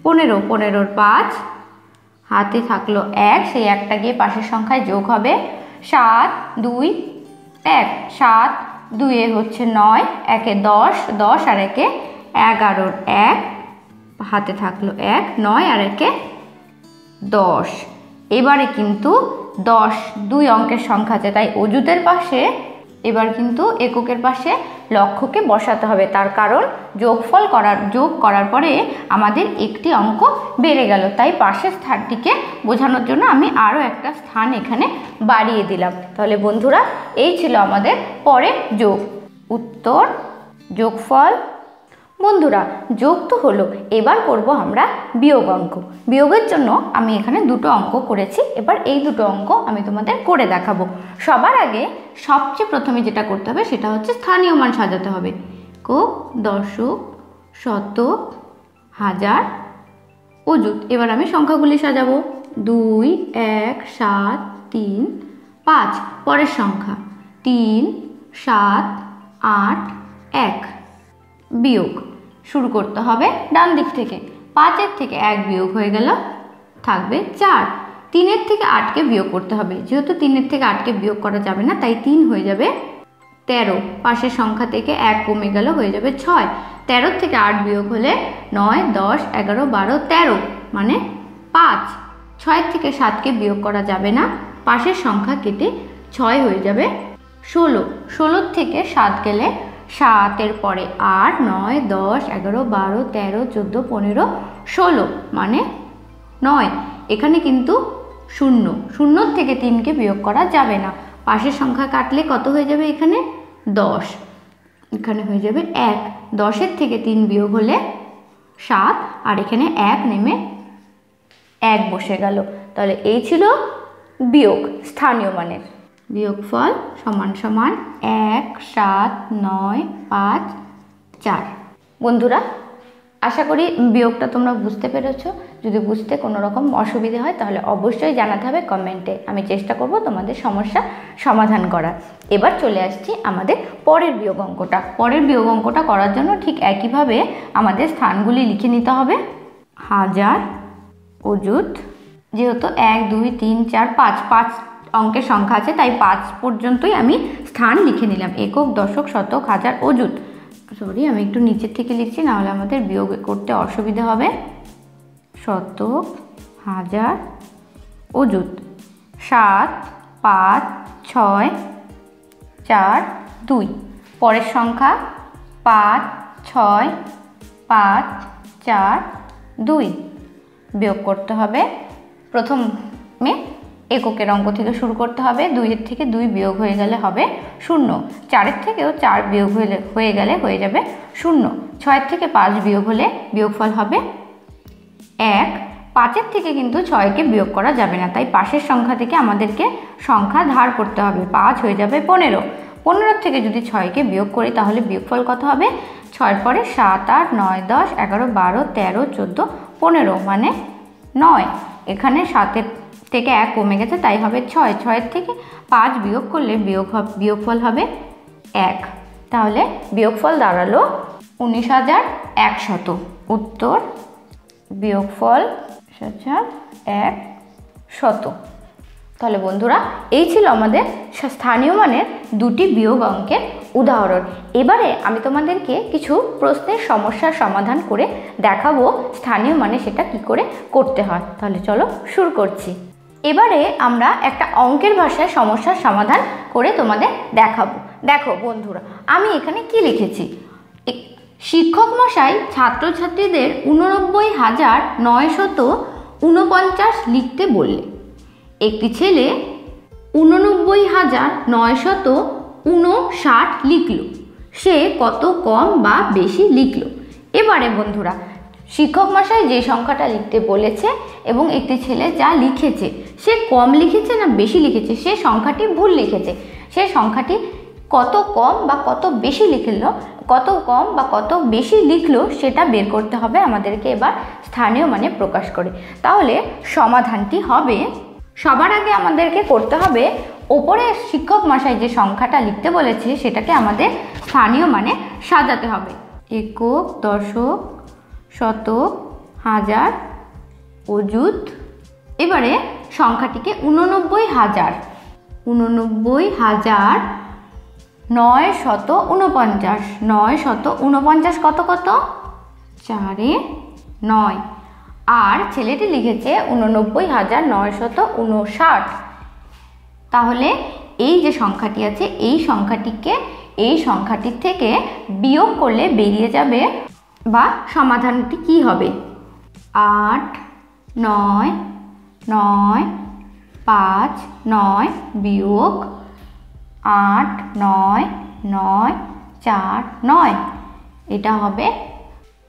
15। 15-র 5 হাতে থাকলো 1, সেই 1টা গিয়ে পাশের সংখ্যায় যোগ হবে। 7, 2, 1। 7, 2 হচ্ছে 9, 1 10। 10 আর 1 11-র 1 হাতে থাকলো 1, 9 আর 1 10। এবারে কিন্তু 10 2 অঙ্কের সংখ্যা আছে, তাই অযুতের পাশে এবার কিন্তু এককের পাশে লক্ষকে বসাতে হবে। তার কারণ যোগ করার পরে আমাদের একটি অঙ্ক বেড়ে গেল, তাই পাশের স্থানটিকে বোঝানোর জন্য আমি আরও একটা স্থান এখানে বাড়িয়ে দিলাম। তাহলে বন্ধুরা এই ছিল আমাদের পরের যোগ। উত্তর যোগফল। বন্ধুরা যোগ তো হলো, এবার করব আমরা বিয়োগ অঙ্ক। বিয়োগের জন্য আমি এখানে দুটো অঙ্ক করেছি। এবার এই দুটো অঙ্ক আমি তোমাদের করে দেখাবো। সবার আগে সবচেয়ে প্রথমে যেটা করতে হবে সেটা হচ্ছে স্থানীয় মান সাজাতে হবে। দশক, শতক, হাজার, অযুত। এবার আমি সংখ্যাগুলি সাজাবো। 2, 1, 7, 3, 5। পরের সংখ্যা 3, 7, 8, 1। বিয়োগ শুরু করতে হবে ডান দিক থেকে। 5-এর থেকে 1 বিয়োগ হয়ে গেল, থাকবে 4। 3-এর থেকে 8কে বিয়োগ করতে হবে। যেহেতু 3-এর থেকে 8কে বিয়োগ করা যাবে না, তাই 3 হয়ে যাবে 13। পাশের সংখ্যা থেকে 1 কমে গেল, হয়ে যাবে 6। 13-র থেকে 8 বিয়োগ হলে 9, 10, 11, 12, 13 মানে 5। 6-এর থেকে 7কে বিয়োগ করা যাবে না, পাশের সংখ্যা কেটে 6 হয়ে যাবে 16। 16-র থেকে 7 গেলে 7-এর পরে 8, 9, 10, 11, 12, 13, 14, 15, 16 মানে 9। এখানে কিন্তু 0। 0-র থেকে 3কে বিয়োগ করা যাবে না, পাশের সংখ্যা কাটলে কত হয়ে যাবে? এখানে 10। এখানে হয়ে যাবে 1। 10-এর থেকে 3 বিয়োগ হলে 7, আর এখানে 1 নেমে 1 বসে গেল। তাহলে এই ছিল বিয়োগ স্থানীয় মানের। বিয়োগফল সমান সমান 1, 7, 9, 5, 4। বন্ধুরা আশা করি বিয়োগটা তোমরা বুঝতে পেরেছো। যদি বুঝতে কোনো রকম অসুবিধা হয় তাহলে অবশ্যই জানাতে হবে কমেন্টে। আমি চেষ্টা করব তোমাদের সমস্যা সমাধান করার। এবার চলে আসছি আমাদের পরের বিয়োগ অঙ্কটা। পরের বিয়োগ অঙ্কটা করার জন্য ঠিক একইভাবে আমাদের স্থানগুলি লিখে নিতে হবে। হাজার, অযুত, যেহেতু 1, 2, 3, 4, 5 অঙ্কের সংখ্যা আছে, তাই 5 পর্যন্তই আমি স্থান লিখে নিলাম। একক, দশক, শতক, হাজার, অযুত। সরি, আমি একটু নিচের থেকে লিখছি, নাহলে আমাদের বিয়োগ করতে অসুবিধা হবে। শতক, হাজার, অযুত। 7, 5, 6, 4, 2। পরের সংখ্যা 5, 6, 5, 4, 2। বিয়োগ করতে হবে। প্রথমে এককের অঙ্ক থেকে শুরু করতে হবে। 2-এর থেকে 2 বিয়োগ হয়ে গেলে হবে 0। 4-এর থেকেও 4 বিয়োগ হয়ে গেলে হয়ে যাবে 0। 6-এর থেকে 5 বিয়োগ হলে বিয়োগফল হবে 1। 5-এর থেকে কিন্তু 6কে বিয়োগ করা যাবে না, তাই পাশের সংখ্যা থেকে আমাদেরকে সংখ্যা ধার করতে হবে। 5 হয়ে যাবে 15। 15 থেকে যদি 6কে বিয়োগ করি তাহলে বিয়োগফল কত হবে? 6-এর পরে 7, 8, 9, 10, 11, 12, 13, 14, 15 মানে 9। এখানে 7-এর থেকে 1 কমে গেছে, তাই হবে 6। 6-এর থেকে 5 বিয়োগ করলে বিয়োগফল হবে 1। তাহলে বিয়োগফল দাঁড়ালো 19,100। উত্তর বিয়োগফল 19,100। তাহলে বন্ধুরা, এই ছিল আমাদের স্থানীয় মানের দুটি বিয়োগ অঙ্কের উদাহরণ। এবারে আমি তোমাদেরকে কিছু প্রশ্নের সমস্যার সমাধান করে দেখাবো স্থানীয় মানে সেটা কি করে করতে হয়। তাহলে চলো শুরু করছি। এবারে আমরা একটা অঙ্কের ভাষায় সমস্যার সমাধান করে তোমাদের দেখাবো। দেখো বন্ধুরা, আমি এখানে কি লিখেছি। শিক্ষক মশাই ছাত্রছাত্রীদের 89,949 লিখতে বললে। একটি ছেলে 89,959 লিখল। সে কত কম বা বেশি লিখল? এবারে বন্ধুরা, শিক্ষক মশাই যে সংখ্যাটা লিখতে বলেছে এবং একটি ছেলে যা লিখেছে, সে কম লিখেছে না বেশি লিখেছে, সে সংখ্যাটি ভুল লিখেছে। সে সংখ্যাটি কত কম বা কত বেশি লিখলো, কত কম বা কত বেশি লিখলো সেটা বের করতে হবে আমাদেরকে এবার স্থানীয় মানে প্রকাশ করে। তাহলে সমাধানটি হবে, সবার আগে আমাদেরকে করতে হবে ওপরে শিক্ষক মশাই যে সংখ্যাটা লিখতে বলেছে সেটাকে আমাদের স্থানীয় মানে সাজাতে হবে। একক, দশক, শতক, হাজার, অযুত। এবারে সংখ্যাটিকে 89,949। 949 কত কত? 4-এ 9। আর ছেলেটি লিখেছে 89,959। তাহলে এই যে সংখ্যাটি আছে, এই সংখ্যাটির থেকে বিয়োগ করলে বেরিয়ে যাবে বা সমাধানটি কি হবে? 8, 9, 9, 5, 9 বিয়োগ 8, 9, 9, 4, 9। এটা হবে।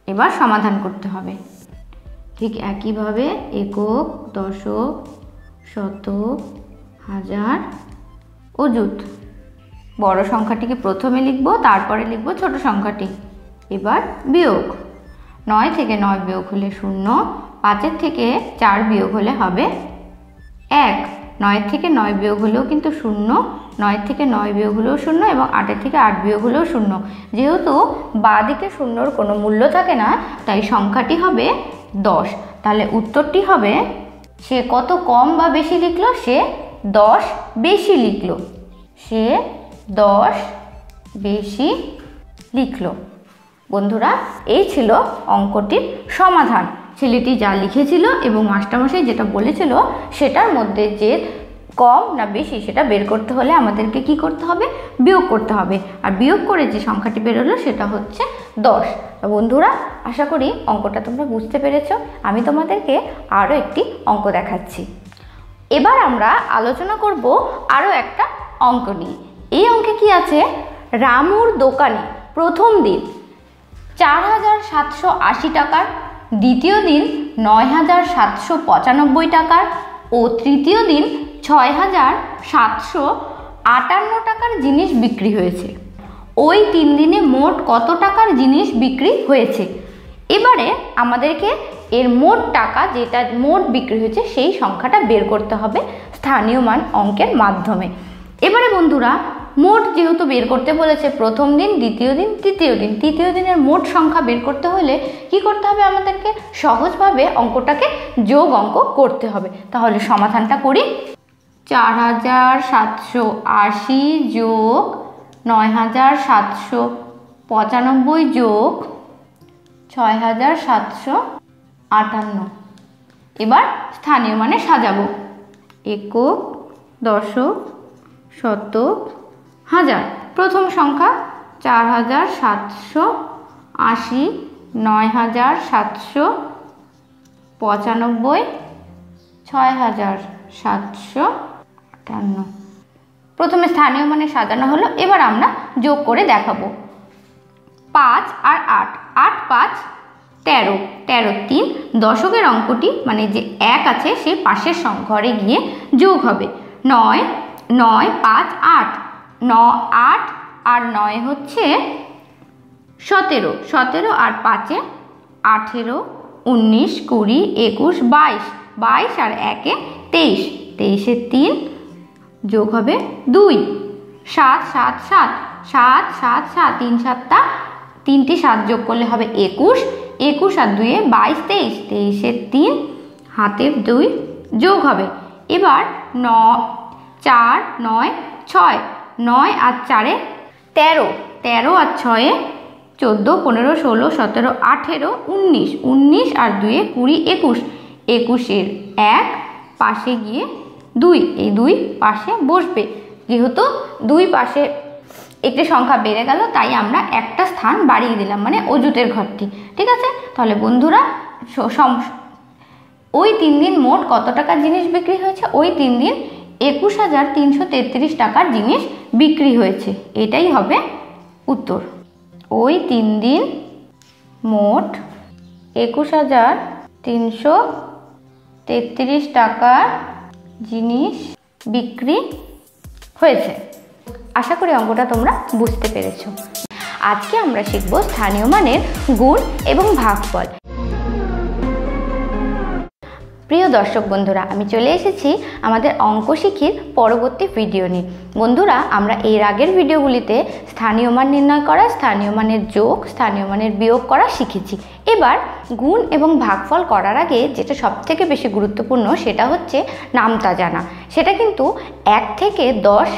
এবার সমাধান করতে হবে। ঠিক একইভাবে একক, দশক, শতক, হাজার, অযুত। বড় সংখ্যাটিকে প্রথমে লিখব, তারপরে লিখব ছোট সংখ্যাটি। এবার বিয়োগ। 9 থেকে 9 বিয়োগ হলে 0। 5-এর থেকে 4 বিয়োগ হলে হবে 1। 9-এর থেকে 9 বিয়োগ হলেও কিন্তু 0। 9-এর থেকে 9 বিয়োগ হলেও 0 এবং 8-এর থেকে 8 বিয়োগ হলেও 0। যেহেতু বাঁ দিকে 0-র কোনো মূল্য থাকে না, তাই সংখ্যাটি হবে 10। তাহলে উত্তরটি হবে, সে কত কম বা বেশি লিখলো? সে 10 বেশি লিখলো। সে 10 বেশি লিখলো। বন্ধুরা, এই ছিল অঙ্কটির সমাধান। ছেলেটি যা লিখেছিল এবং মাস্টারমশাই যেটা বলেছিল সেটার মধ্যে যে কম না বেশি সেটা বের করতে হলে আমাদেরকে কি করতে হবে? বিয়োগ করতে হবে। আর বিয়োগ করে যে সংখ্যাটি বেরোলো সেটা হচ্ছে 10। বন্ধুরা, আশা করি অঙ্কটা তোমরা বুঝতে পেরেছো। আমি তোমাদেরকে আরও একটি অঙ্ক দেখাচ্ছি। এবার আমরা আলোচনা করব আরও একটা অঙ্ক নিয়ে। এই অঙ্কে কি আছে? রামুর দোকানে প্রথম দিন 4,780 টাকার, দ্বিতীয় দিন 9,795 টাকার ও তৃতীয় দিন 6,758 টাকার জিনিস বিক্রি হয়েছে। ওই 3 দিনে মোট কত টাকার জিনিস বিক্রি হয়েছে? এবারে আমাদেরকে এর মোট টাকা, যেটা মোট বিক্রি হয়েছে, সেই সংখ্যাটা বের করতে হবে স্থানীয় মান অঙ্কের মাধ্যমে। এবারে বন্ধুরা, মোট যেহেতু বের করতে বলেছে, প্রথম দিন, দ্বিতীয় দিন, তৃতীয় দিনের মোট সংখ্যা বের করতে হলে কি করতে হবে? আমাদেরকে সহজভাবে অঙ্কটাকে যোগ অঙ্ক করতে হবে। তাহলে সমাধানটা করি। 4780 যোগ 9795 যোগ 6758। এবার স্থানীয় মানে সাজাবো, একক, দশক, শতক, হাজার। প্রথম সংখ্যা 4780, 9795, 6758। প্রথমে স্থানীয় মানে সাজানো হলো। এবার আমরা যোগ করে দেখাবো। 5 আর 8, 8 5 13, 13 3। দশকের অঙ্কটি মানে যে 1 আছে সেই পাশের ঘরে গিয়ে যোগ হবে। 9, 9 5 8, 9 8 আর 9 হচ্ছে 17, 17 আর 5 18, 19 20 21 22, 22 আর 1 23, 23 এ 3 যোগ হবে 2। 7 7 7, 7 7 7, 3 7টা, 3টি 7 যোগ করলে হবে 21, 21 আর 2 22 23, 23 এ 3 হাতের 2 যোগ হবে। এবার 9 4 9 6, 9 আর 4 13, 13 আর 6 14 15 16 17 18 19, 19 আর 2 20 21, 21 এর 1 পাশে গিয়ে 2, এই 2 পাশে বসবে। যেহেতু 2 পাশে একটি সংখ্যা বেড়ে গেল তাই আমরা একটা স্থান বাড়িয়ে দিলাম, মানে অজুতের ঘরটি। ঠিক আছে, তাহলে বন্ধুরা ওই 3 দিন মোট কত টাকার জিনিস বিক্রি হয়েছে? ওই 3 দিন 21333 টাকার জিনিস বিক্রি হয়েছে। এটাই হবে উত্তর। ওই 3 দিন মোট 21333 টাকার জিনিস বিক্রি হয়েছে। আশা করি অঙ্কটা তোমরা বুঝতে পেরেছো। আজকে আমরা শিখব স্থানীয় মানের গুণ এবং ভাগফল। প্রিয় দর্শক বন্ধুরা, আমি চলে এসেছি আমাদের অঙ্ক শিখির পরবর্তী ভিডিও নিয়ে। বন্ধুরা, আমরা এর আগের ভিডিওগুলিতে স্থানীয় মান নির্ণয় করা, স্থানীয় মানের যোগ, স্থানীয় মানের বিয়োগ করা শিখেছি। এবার গুণ এবং ভাগফল করার আগে যেটা সবথেকে বেশি গুরুত্বপূর্ণ সেটা হচ্ছে নামতা জানা। সেটা কিন্তু 1 থেকে 10,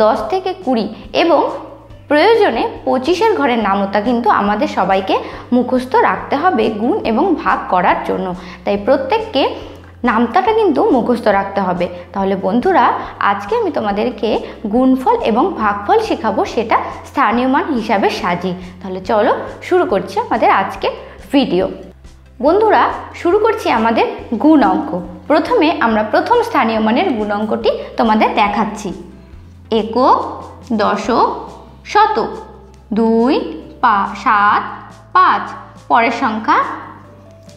10 থেকে 20 এবং প্রয়োজনে 25-এর ঘরের নামতা কিন্তু আমাদের সবাইকে মুখস্থ রাখতে হবে গুণ এবং ভাগ করার জন্য। তাই প্রত্যেককে নামতাটা কিন্তু মুখস্থ রাখতে হবে। তাহলে বন্ধুরা, আজকে আমি তোমাদেরকে গুণফল এবং ভাগফল শেখাবো, সেটা স্থানীয় মান হিসাবে সাজিয়ে। তাহলে চলো শুরু করছি আমাদের আজকে ভিডিও। বন্ধুরা, শুরু করছি আমাদের গুণ অঙ্ক। প্রথমে আমরা প্রথম স্থানীয় মানের গুণ অঙ্কটি তোমাদের দেখাচ্ছি। একক, দশক, শতক, 2 7 5। পরের সংখ্যা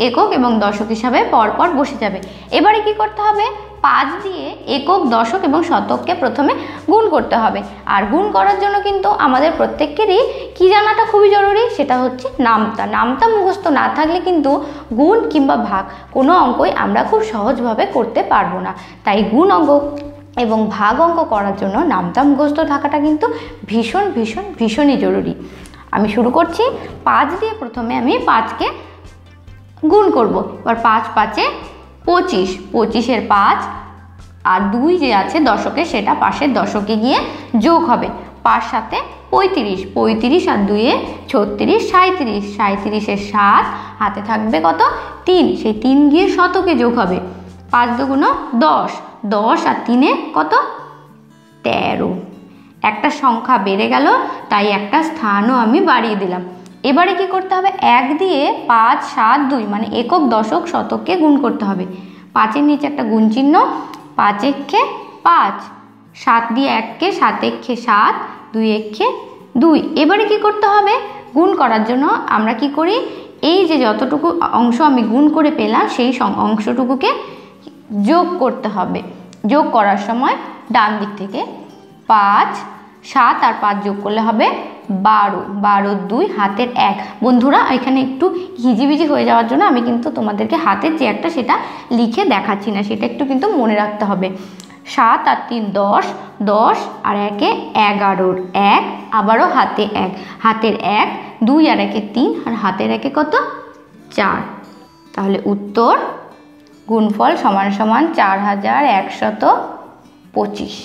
একক এবং দশক হিসাবে পরপর বসে যাবে। এবারে কি করতে হবে? 5 দিয়ে একক, দশক এবং শতককে প্রথমে গুণ করতে হবে। আর গুণ করার জন্য কিন্তু আমাদের প্রত্যেকেরই কি জানাটা খুবই জরুরি, সেটা হচ্ছে নামতা। নামতা মুখস্থ না থাকলে কিন্তু গুণ কিংবা ভাগ কোনো অঙ্কই আমরা খুব সহজভাবে করতে পারবো না। তাই গুণ অঙ্ক এবং ভাগ অঙ্ক করার জন্য নামতা মুখস্থ থাকাটা কিন্তু ভীষণ ভীষণ ভীষণই জরুরি। আমি শুরু করছি। 5 দিয়ে প্রথমে আমি 5কে গুণ করব। এবার 5 5 25, 25-এর 5 আর 2 যে আছে দশকে সেটা পাশের দশকে গিয়ে যোগ হবে। 5 7 35, 35 আর 2 36, 37, 37-এর 7 হাতে থাকবে কত? 3, সেই 3 গিয়ে শতকে যোগ হবে। 5 2 10, 10 আর 3 কত? 13। একটা সংখ্যা বেড়ে গেল তাই একটা স্থানও আমি বাড়িয়ে দিলাম। এবারে কি করতে হবে? 1 দিয়ে 5 7 2 মানে একক, দশক, শতককে গুণ করতে হবে। 5-এর নিচে একটা গুণ চিহ্ন, 5 1 5, 7 দিয়ে 1কে 7 1 7, 2 1 2। এবারে কি করতে হবে? গুণ করার জন্য আমরা কি করি? এই যে যতটুকু অংশ আমি গুণ করে পেলাম সেই অংশটুকুকে যোগ করতে হবে। যোগ করার সময় ডান দিক থেকে 5 7 আর 5 যোগ করলে হবে 12, 12 2 হাতের 1। বন্ধুরা, এখানে একটু হিজিবিজি হয়ে যাওয়ার জন্য আমি কিন্তু তোমাদেরকে হাতের যে একটা সেটা লিখে দেখাচ্ছি না, সেটা একটু কিন্তু মনে রাখতে হবে। 7 আর 3 10, 10 আর 1 11, 1 আবারও হাতে 1, হাতের 1, 2 আর 1 3 আর হাতের 1 কত? 4। তাহলে উত্তর গুণফল সমান সমান 4105। 25।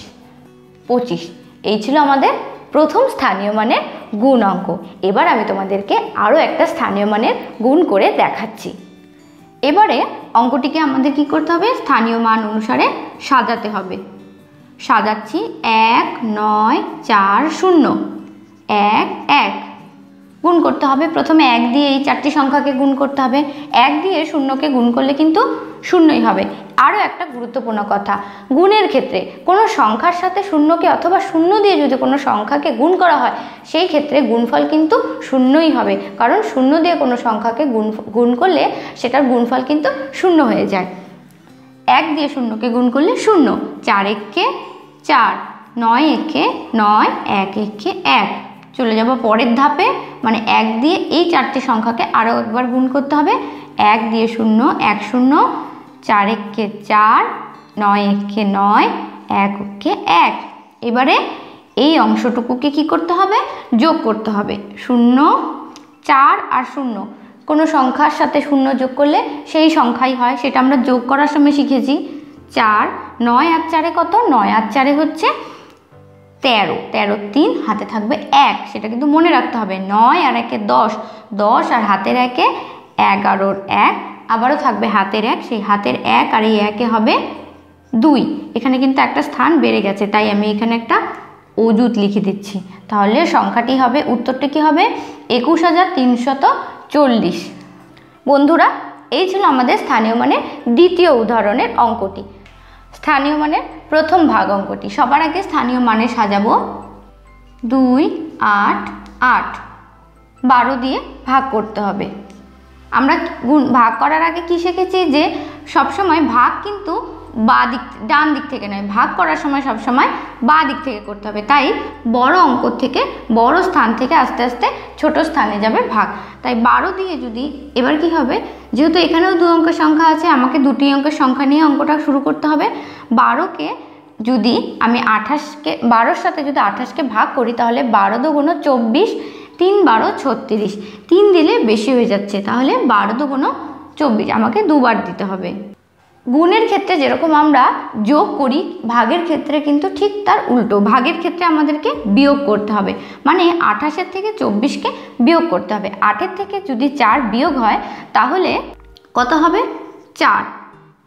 25 এই ছিল আমাদের প্রথম স্থানীয় মানের গুণ অঙ্ক। এবার আমি তোমাদেরকে আরও একটা স্থানীয় মানের গুণ করে দেখাচ্ছি। এবারে অঙ্কটিকে আমাদের কি করতে হবে, স্থানীয় মান অনুসারে সাজাতে হবে। সাজাচ্ছি 1 9 4 0 1 1 গুণ করতে হবে। প্রথমে 1 দিয়ে এই 4টি সংখ্যাকে গুণ করতে হবে। 1 দিয়ে 0কে গুণ করলে কিন্তু 0ই হবে। আরও একটা গুরুত্বপূর্ণ কথা, গুণের ক্ষেত্রে কোনো সংখ্যার সাথে 0কে অথবা 0 দিয়ে যদি কোনো সংখ্যাকে গুণ করা হয়, সেই ক্ষেত্রে গুণফল কিন্তু 0ই হবে, কারণ 0 দিয়ে কোনো সংখ্যাকে গুণ করলে সেটার গুণফল কিন্তু 0 হয়ে যায়। 1 দিয়ে 0কে গুণ করলে 0, 4 একে 4, 9 একে 9, 1 একে 1। চলে যাব পরের ধাপে, মানে 1 দিয়ে এই 4টি সংখ্যাকে আরও একবার গুণ করতে হবে। 1 দিয়ে 0 1 0, 4 একে 4, 9 একে 9, 1 একে 1। এবারে এই অংশটুকুকে কি করতে হবে, যোগ করতে হবে। 0 4 আর 0, কোনো সংখ্যার সাথে 0 যোগ করলে সেই সংখ্যাই হয়, সেটা আমরা যোগ করার সময় শিখেছি। 4 9 আর 4 কত, 9 আর 4 হচ্ছে 13, 13 3 হাতে থাকবে 1, সেটা কিন্তু মনে রাখতে হবে। 9 আর 1 10, 10 আর হাতের 1 11 1, আবারও থাকবে হাতের 1, সেই হাতের 1 আর এই 1 হবে 2। এখানে কিন্তু একটা স্থান বেড়ে গেছে, তাই আমি এখানে একটা অযুত লিখে দিচ্ছি। তাহলে সংখ্যাটি হবে, উত্তরটি কি হবে, 21340। বন্ধুরা, এই ছিল আমাদের স্থানীয় মানের দ্বিতীয় উদাহরণের অঙ্কটি। স্থানীয় মানের প্রথম ভাগ অঙ্কটি সবার আগে স্থানীয় মানে সাজাবো। 2 8 8, 12 দিয়ে ভাগ করতে হবে। আমরা ভাগ করার আগে কি শিখেছি, যে সবসময় ভাগ কিন্তু ডান দিক থেকে নয়, ভাগ করার সময় সবসময় বাঁ দিক থেকে করতে হবে। তাই বড় অঙ্ক থেকে, বড় স্থান থেকে আস্তে আস্তে ছোট স্থানে যাবে ভাগ। তাই 12 দিয়ে যদি, এবার কি হবে, যেহেতু এখানেও 2 অঙ্কের সংখ্যা আছে, আমাকে 2টি অঙ্কের সংখ্যা নিয়ে অঙ্কটা শুরু করতে হবে। 12কে যদি আমি 28কে 12-র সাথে যদি 28কে ভাগ করি, তাহলে 12 2 24, 3 12 36, 3 দিলে বেশি হয়ে যাচ্ছে, তাহলে 12 2 24 আমাকে দুবার দিতে হবে। গুণের ক্ষেত্রে যেরকম আমরা যোগ করি, ভাগের ক্ষেত্রে কিন্তু ঠিক তার উল্টো। ভাগের ক্ষেত্রে আমাদেরকে বিয়োগ করতে হবে, মানে 28-এর থেকে 24কে বিয়োগ করতে হবে। 8-এর থেকে যদি 4 বিয়োগ হয়, তাহলে কত হবে, 4।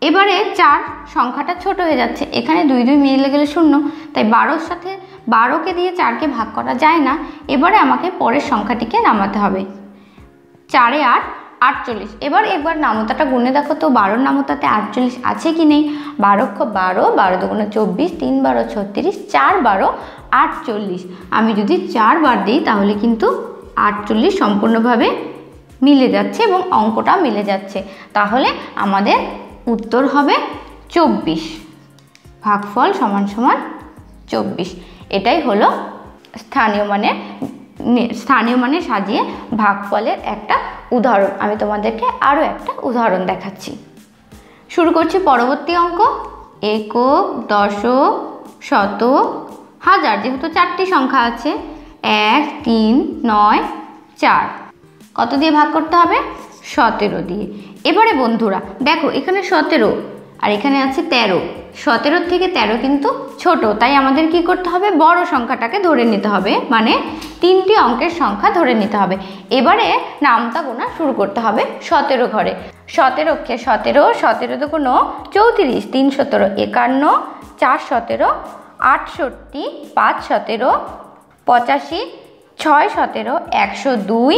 এবারে 4 সংখ্যাটা ছোট হয়ে যাচ্ছে, এখানে 2 2 মিলে গেলে 0, তাই 12-র সাথে 12কে দিয়ে 4কে ভাগ করা যায় না। এবারে আমাকে পরের সংখ্যাটিকে নামাতে হবে। 4 8 48। এবার একবার নামতাটা গুনে দেখো তো, 12-র নামতাতে 48 আছে কি নেই। 12 12, 12 2 24, 3 12 36, 4 12 48। আমি যদি 4 বার দিই, তাহলে কিন্তু 48 সম্পূর্ণভাবে মিলে যাচ্ছে এবং অঙ্কটা মিলে যাচ্ছে। তাহলে আমাদের উত্তর হবে 24। ভাগফল সমান সমান 24। এটাই হলো স্থানীয় মানে সাজিয়ে ভাগফলের একটা উদাহরণ। আমি তোমাদেরকে আরও একটা উদাহরণ দেখাচ্ছি। শুরু করছি পরবর্তী অঙ্ক। একক, দশক, শতক, হাজার, যেহেতু 4টি সংখ্যা আছে, 1 3 9 4, কত দিয়ে ভাগ করতে হবে, 17 দিয়ে। এবারে বন্ধুরা দেখো, এখানে 17 আর এখানে আছে 13। 17 থেকে 13 কিন্তু ছোট, তাই আমাদের কি করতে হবে, বড় সংখ্যাটাকে ধরে নিতে হবে, মানে 3টি অঙ্কের সংখ্যা ধরে নিতে হবে। এবারে নামতা গোনা শুরু করতে হবে 17 ঘরে। 17কে 17, 17 2 34, 3 17 51, 4 17 68, 5 17 85, 6 17 102,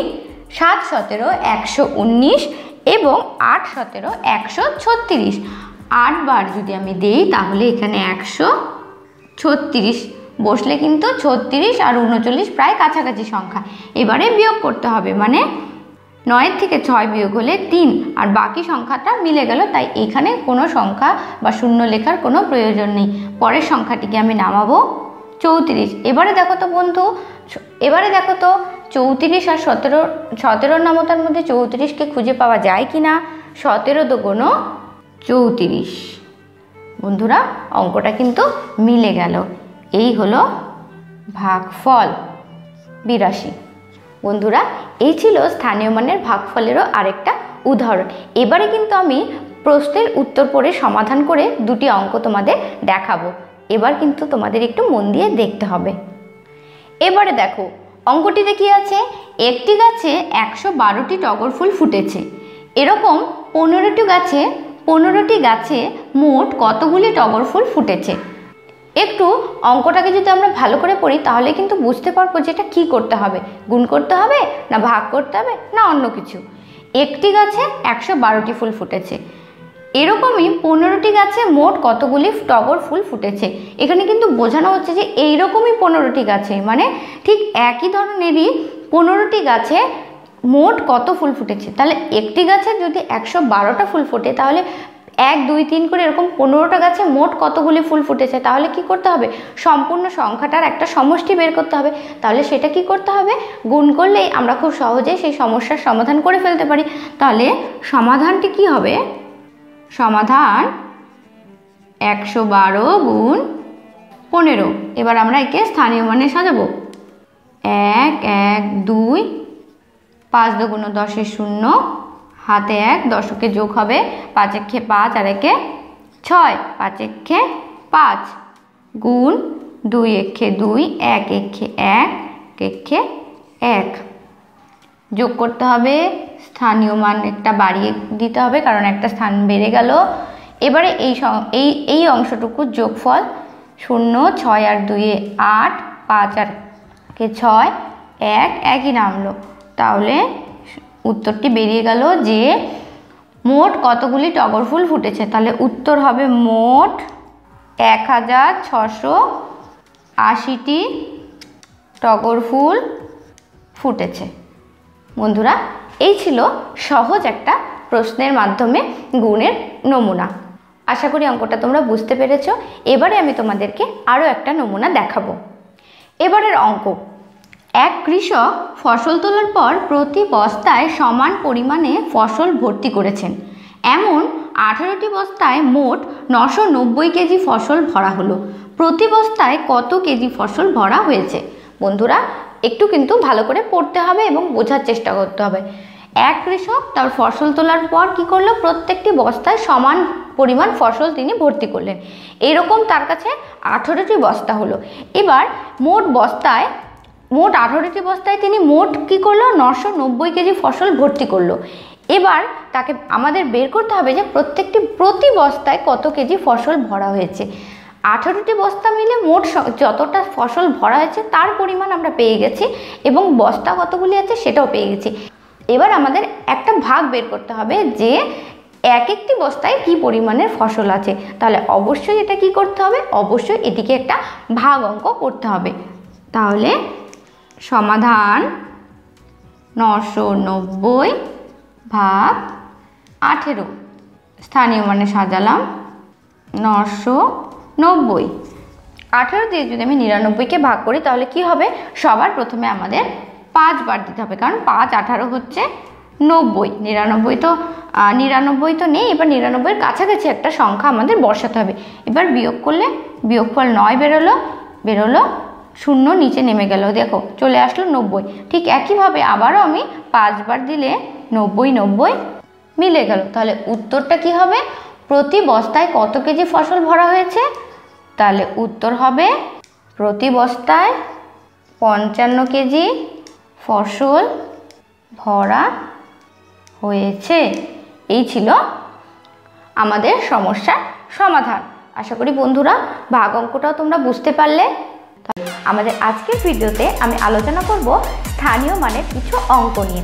7 17 119 এবং 8 17 136। 8 বার যদি আমি দেই, তাহলে এখানে 136 বসলে কিন্তু 36 আর 39 প্রায় কাছাকাছি সংখ্যা। এবারে বিয়োগ করতে হবে, মানে 9 থেকে 6 বিয়োগ হলে 3, আর বাকি সংখ্যাটা মিলে গেল, তাই এখানে কোনো সংখ্যা বা শূন্য লেখার কোনো প্রয়োজন নেই। পরের সংখ্যাটিকে আমি নামাবো 34। এবারে দেখো তো বন্ধু, 34 আর 17-র নামতার মধ্যে 34কে খুঁজে পাওয়া যায় কি না। 17 2 34। বন্ধুরা, অঙ্কটা কিন্তু মিলে গেল। এই হলো ভাগফল 82। বন্ধুরা, এই ছিল স্থানীয় মানের ভাগফলেরও আরেকটা উদাহরণ। এবারে কিন্তু আমি প্রশ্নের উত্তর পড়ে সমাধান করে 2টি অঙ্ক তোমাদের দেখাবো। এবার কিন্তু তোমাদের একটু মন দিয়ে দেখতে হবে। এবারে দেখো অঙ্কটিতে কি আছে, একটি গাছে 112টি টগর ফুল ফুটেছে। এরকম 15টি গাছে মোট কতগুলি টগর ফুল ফুটেছে। একটু অঙ্কটাকে যদি আমরা ভালো করে পড়ি তাহলে কিন্তু বুঝতে পারবো যে এটা কী করতে হবে, গুণ করতে হবে না ভাগ করতে হবে না অন্য কিছু। একটি গাছে 112টি ফুল ফুটেছে, এরকমই 15টি গাছে মোট কতগুলি টগর ফুল ফুটেছে। এখানে কিন্তু বোঝানো হচ্ছে যে এইরকমই 15টি গাছে, মানে ঠিক একই ধরনেরই 15টি গাছে মোট কত ফুল ফুটেছে। তাহলে একটি গাছে যদি 112টা ফুল ফোটে তাহলে 1 2 3 করে এরকম 15টা গাছে মোট কতগুলি ফুল ফুটেছে। তাহলে কি করতে হবে, সম্পূর্ণ সংখ্যাটার একটা সমষ্টি বের করতে হবে। তাহলে সেটা কি করতে হবে, গুণ করলেই আমরা খুব সহজেই সেই সমস্যার সমাধান করে ফেলতে পারি। তাহলে সমাধানটি কি হবে, সমাধান 112 গুণ 15। এবার আমরা একে স্থানীয় মানে সাজাবো। 1 1 2, 5 2 10 0, হাতে 1, দশকে যোগ হবে 5 একে 5 আর একে 6, 5 একে 5 গুণ 2 একে 2, 1 একে 1, একে 1 যোগ করতে হবে। স্থানীয় মান একটা বাড়িয়ে দিতে হবে কারণ একটা স্থান বেড়ে গেল। এবারে এই অংশটুকু যোগফল 0 6 আর 2 8, 5 আর 6, 1 একই নামলো। তাহলে উত্তরটি বেরিয়ে গেল যে মোট কতগুলি টগর ফুল ফুটেছে। তাহলে উত্তর হবে মোট 1680টি টগর ফুল ফুটেছে। বন্ধুরা, এই ছিল সহজ একটা প্রশ্নের মাধ্যমে গুণের নমুনা। আশা করি অঙ্কটা তোমরা বুঝতে পেরেছো। এবারে আমি তোমাদেরকে আরও একটা নমুনা দেখাবো। এবারের অঙ্ক, এক কৃষক ফসল তোলার পর প্রতি বস্তায় সমান পরিমাণে ফসল ভর্তি করেছেন। এমন 18টি বস্তায় মোট 990 কেজি ফসল ভরা হলো। প্রতি বস্তায় কত কেজি ফসল ভরা হয়েছে? বন্ধুরা, একটু কিন্তু ভালো করে পড়তে হবে এবং বোঝার চেষ্টা করতে হবে। এক কৃষক তার ফসল তোলার পর কি করলো, প্রত্যেকটি বস্তায় সমান পরিমাণ ফসল তিনি ভর্তি করলেন। এইরকম তার কাছে 18টি বস্তা হলো। এবার মোট 18টি বস্তায় তিনি মোট কি করলো, 990 কেজি ফসল ভর্তি করলো। এবার তাকে আমাদের বের করতে হবে যে প্রতি বস্তায় কত কেজি ফসল ভরা হয়েছে। 18টি বস্তা মিলে মোট যতটা ফসল ভরা হয়েছে তার পরিমাণ আমরা পেয়ে গেছি এবং বস্তা কতগুলি আছে সেটাও পেয়ে গেছি। এবার আমাদের একটা ভাগ বের করতে হবে যে এক একটি বস্তায় কি পরিমাণের ফসল আছে। তাহলে অবশ্যই এটা কি করতে হবে, অবশ্যই এটিকে একটা ভাগ অঙ্ক করতে হবে। তাহলে সমাধান 990 ভাগ 18, স্থানীয় মানে সাজালাম 990। 18 দিয়ে যদি আমি 99কে ভাগ করি তাহলে কি হবে, সবার প্রথমে আমাদের 5 বার দিতে হবে, কারণ 5 18 হচ্ছে 90। 99 তো নেই, এবার 99-এর কাছাকাছি একটা সংখ্যা আমাদের বসাতে হবে। এবার বিয়োগ করলে বিয়োগফল 9 বেরোলো 0 নিচে নেমে গেল, দেখো চলে আসলো 90। ঠিক একইভাবে আবারও আমি 5 বার দিলে 90 মিলে গেল। তাহলে উত্তরটা কি হবে, প্রতি বস্তায় কত কেজি ফসল ভরা হয়েছে? তাহলে উত্তর হবে প্রতি বস্তায় 55 কেজি ফসল ভরা হয়েছে। এই ছিল আমাদের সমস্যার সমাধান। আশা করি বন্ধুরা ভাগ অঙ্কটাও তোমরা বুঝতে পারলে। আমাদের আজকের ভিডিওতে আমি আলোচনা করব স্থানীয় মানের কিছু অঙ্ক নিয়ে।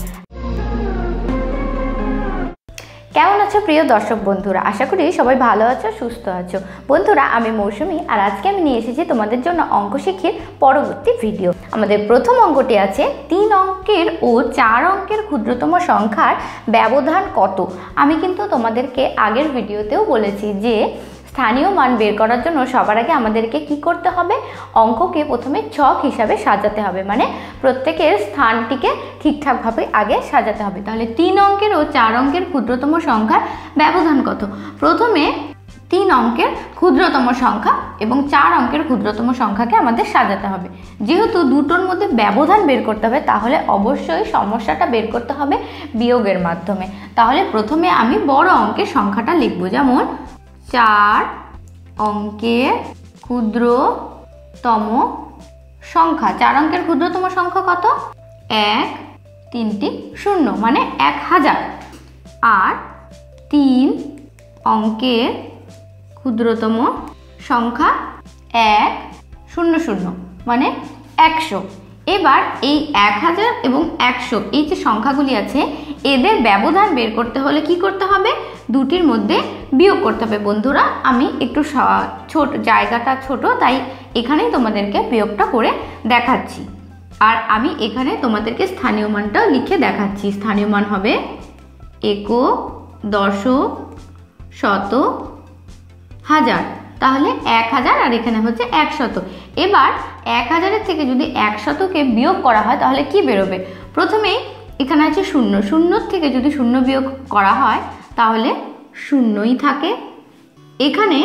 কেমন আছো প্রিয় দর্শক বন্ধুরা? আশা করি সবাই ভালো আছো, সুস্থ আছো। বন্ধুরা, আমি মৌসুমী, আর আজকে আমি নিয়ে এসেছি তোমাদের জন্য অঙ্ক শিখির পরবর্তী ভিডিও। আমাদের প্রথম অঙ্কটি আছে 3 অঙ্কের ও 4 অঙ্কের ক্ষুদ্রতম সংখ্যার ব্যবধান কত? আমি কিন্তু তোমাদেরকে আগের ভিডিওতেও বলেছি যে স্থানীয় মান বের করার জন্য সবার আগে আমাদেরকে কি করতে হবে, অঙ্ককে প্রথমে ছক হিসাবে সাজাতে হবে, মানে প্রত্যেকের স্থানটিকে ঠিকঠাকভাবে আগে সাজাতে হবে। তাহলে 3 অঙ্কের ও 4 অঙ্কের ক্ষুদ্রতম সংখ্যার ব্যবধান কত? প্রথমে 3 অঙ্কের ক্ষুদ্রতম সংখ্যা এবং 4 অঙ্কের ক্ষুদ্রতম সংখ্যাকে আমাদের সাজাতে হবে। যেহেতু দুটোর মধ্যে ব্যবধান বের করতে হবে, তাহলে অবশ্যই সমস্যাটা বের করতে হবে বিয়োগের মাধ্যমে। তাহলে প্রথমে আমি বড় অঙ্কের সংখ্যাটা লিখব, যেমন 4 অঙ্কের ক্ষুদ্রতম সংখ্যা। 4 অঙ্কের ক্ষুদ্রতম সংখ্যা কত? 1 3টি 0 মানে 1000। আর 3 অঙ্কের ক্ষুদ্রতম সংখ্যা 100 মানে 100। এবার এই 1000 এবং 100 এই যে সংখ্যাগুলি আছে এদের ব্যবধান বের করতে হলে কি করতে হবে? দুটির মধ্যে বিয়োগ করতে হবে। বন্ধুরা আমি একটু ছোট জায়গাটা ছোট, তাই এখানেই তোমাদেরকে বিয়োগটা করে দেখাচ্ছি। আর আমি এখানে তোমাদেরকে স্থানীয় মানটা লিখে দেখাচ্ছি। স্থানীয় মান হবে একক, দশক, শতক, হাজার। তাহলে 1000 আর এখানে হচ্ছে 100। এবার 1000-এর থেকে যদি 100-কে বিয়োগ করা হয় তাহলে কি বেরোবে? প্রথমেই এখানে আছে 0, 0 থেকে যদি 0 বিয়োগ করা হয় তাহলে 0ই থাকে। এখানে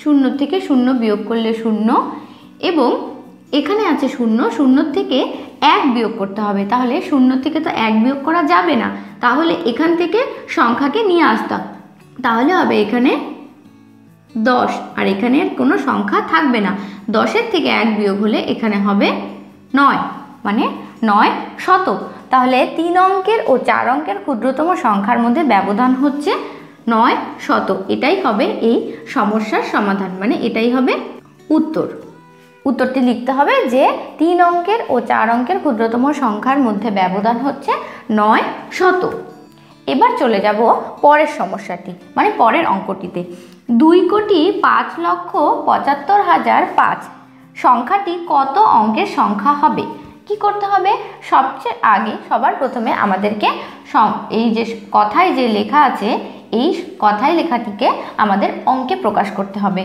0 থেকে 0 বিয়োগ করলে 0, এবং এখানে আছে 0, 0 থেকে 1 বিয়োগ করতে হবে। তাহলে 0 থেকে তো 1 বিয়োগ করা যাবে না, তাহলে এখান থেকে সংখ্যাকে নিয়ে আসতাম। তাহলে হবে এখানে 10, আর এখানে কোনো সংখ্যা থাকবে না। 10-এর থেকে 1 বিয়োগ হলে এখানে হবে 9 মানে 9 শতক। তাহলে 3 অঙ্কের ও 4 অঙ্কের ক্ষুদ্রতম সংখ্যার মধ্যে ব্যবধান হচ্ছে 9 শতক। এটাই হবে এই সমস্যার সমাধান, মানে এটাই হবে উত্তর। উত্তরটি লিখতে হবে যে 3 অঙ্কের ও 4 অঙ্কের ক্ষুদ্রতম সংখ্যার মধ্যে ব্যবধান হচ্ছে 9 শতক। এবার চলে যাব পরের সমস্যাটি, মানে পরের অঙ্কটিতে। 2,05,75,005 সংখ্যাটি কত অঙ্কের সংখ্যা হবে? কি করতে হবে? সবচেয়ে আগে সবার প্রথমে আমাদেরকে এই যে কথায় যে লেখা আছে এই কথায় লেখাটিকে আমাদের অঙ্কে প্রকাশ করতে হবে।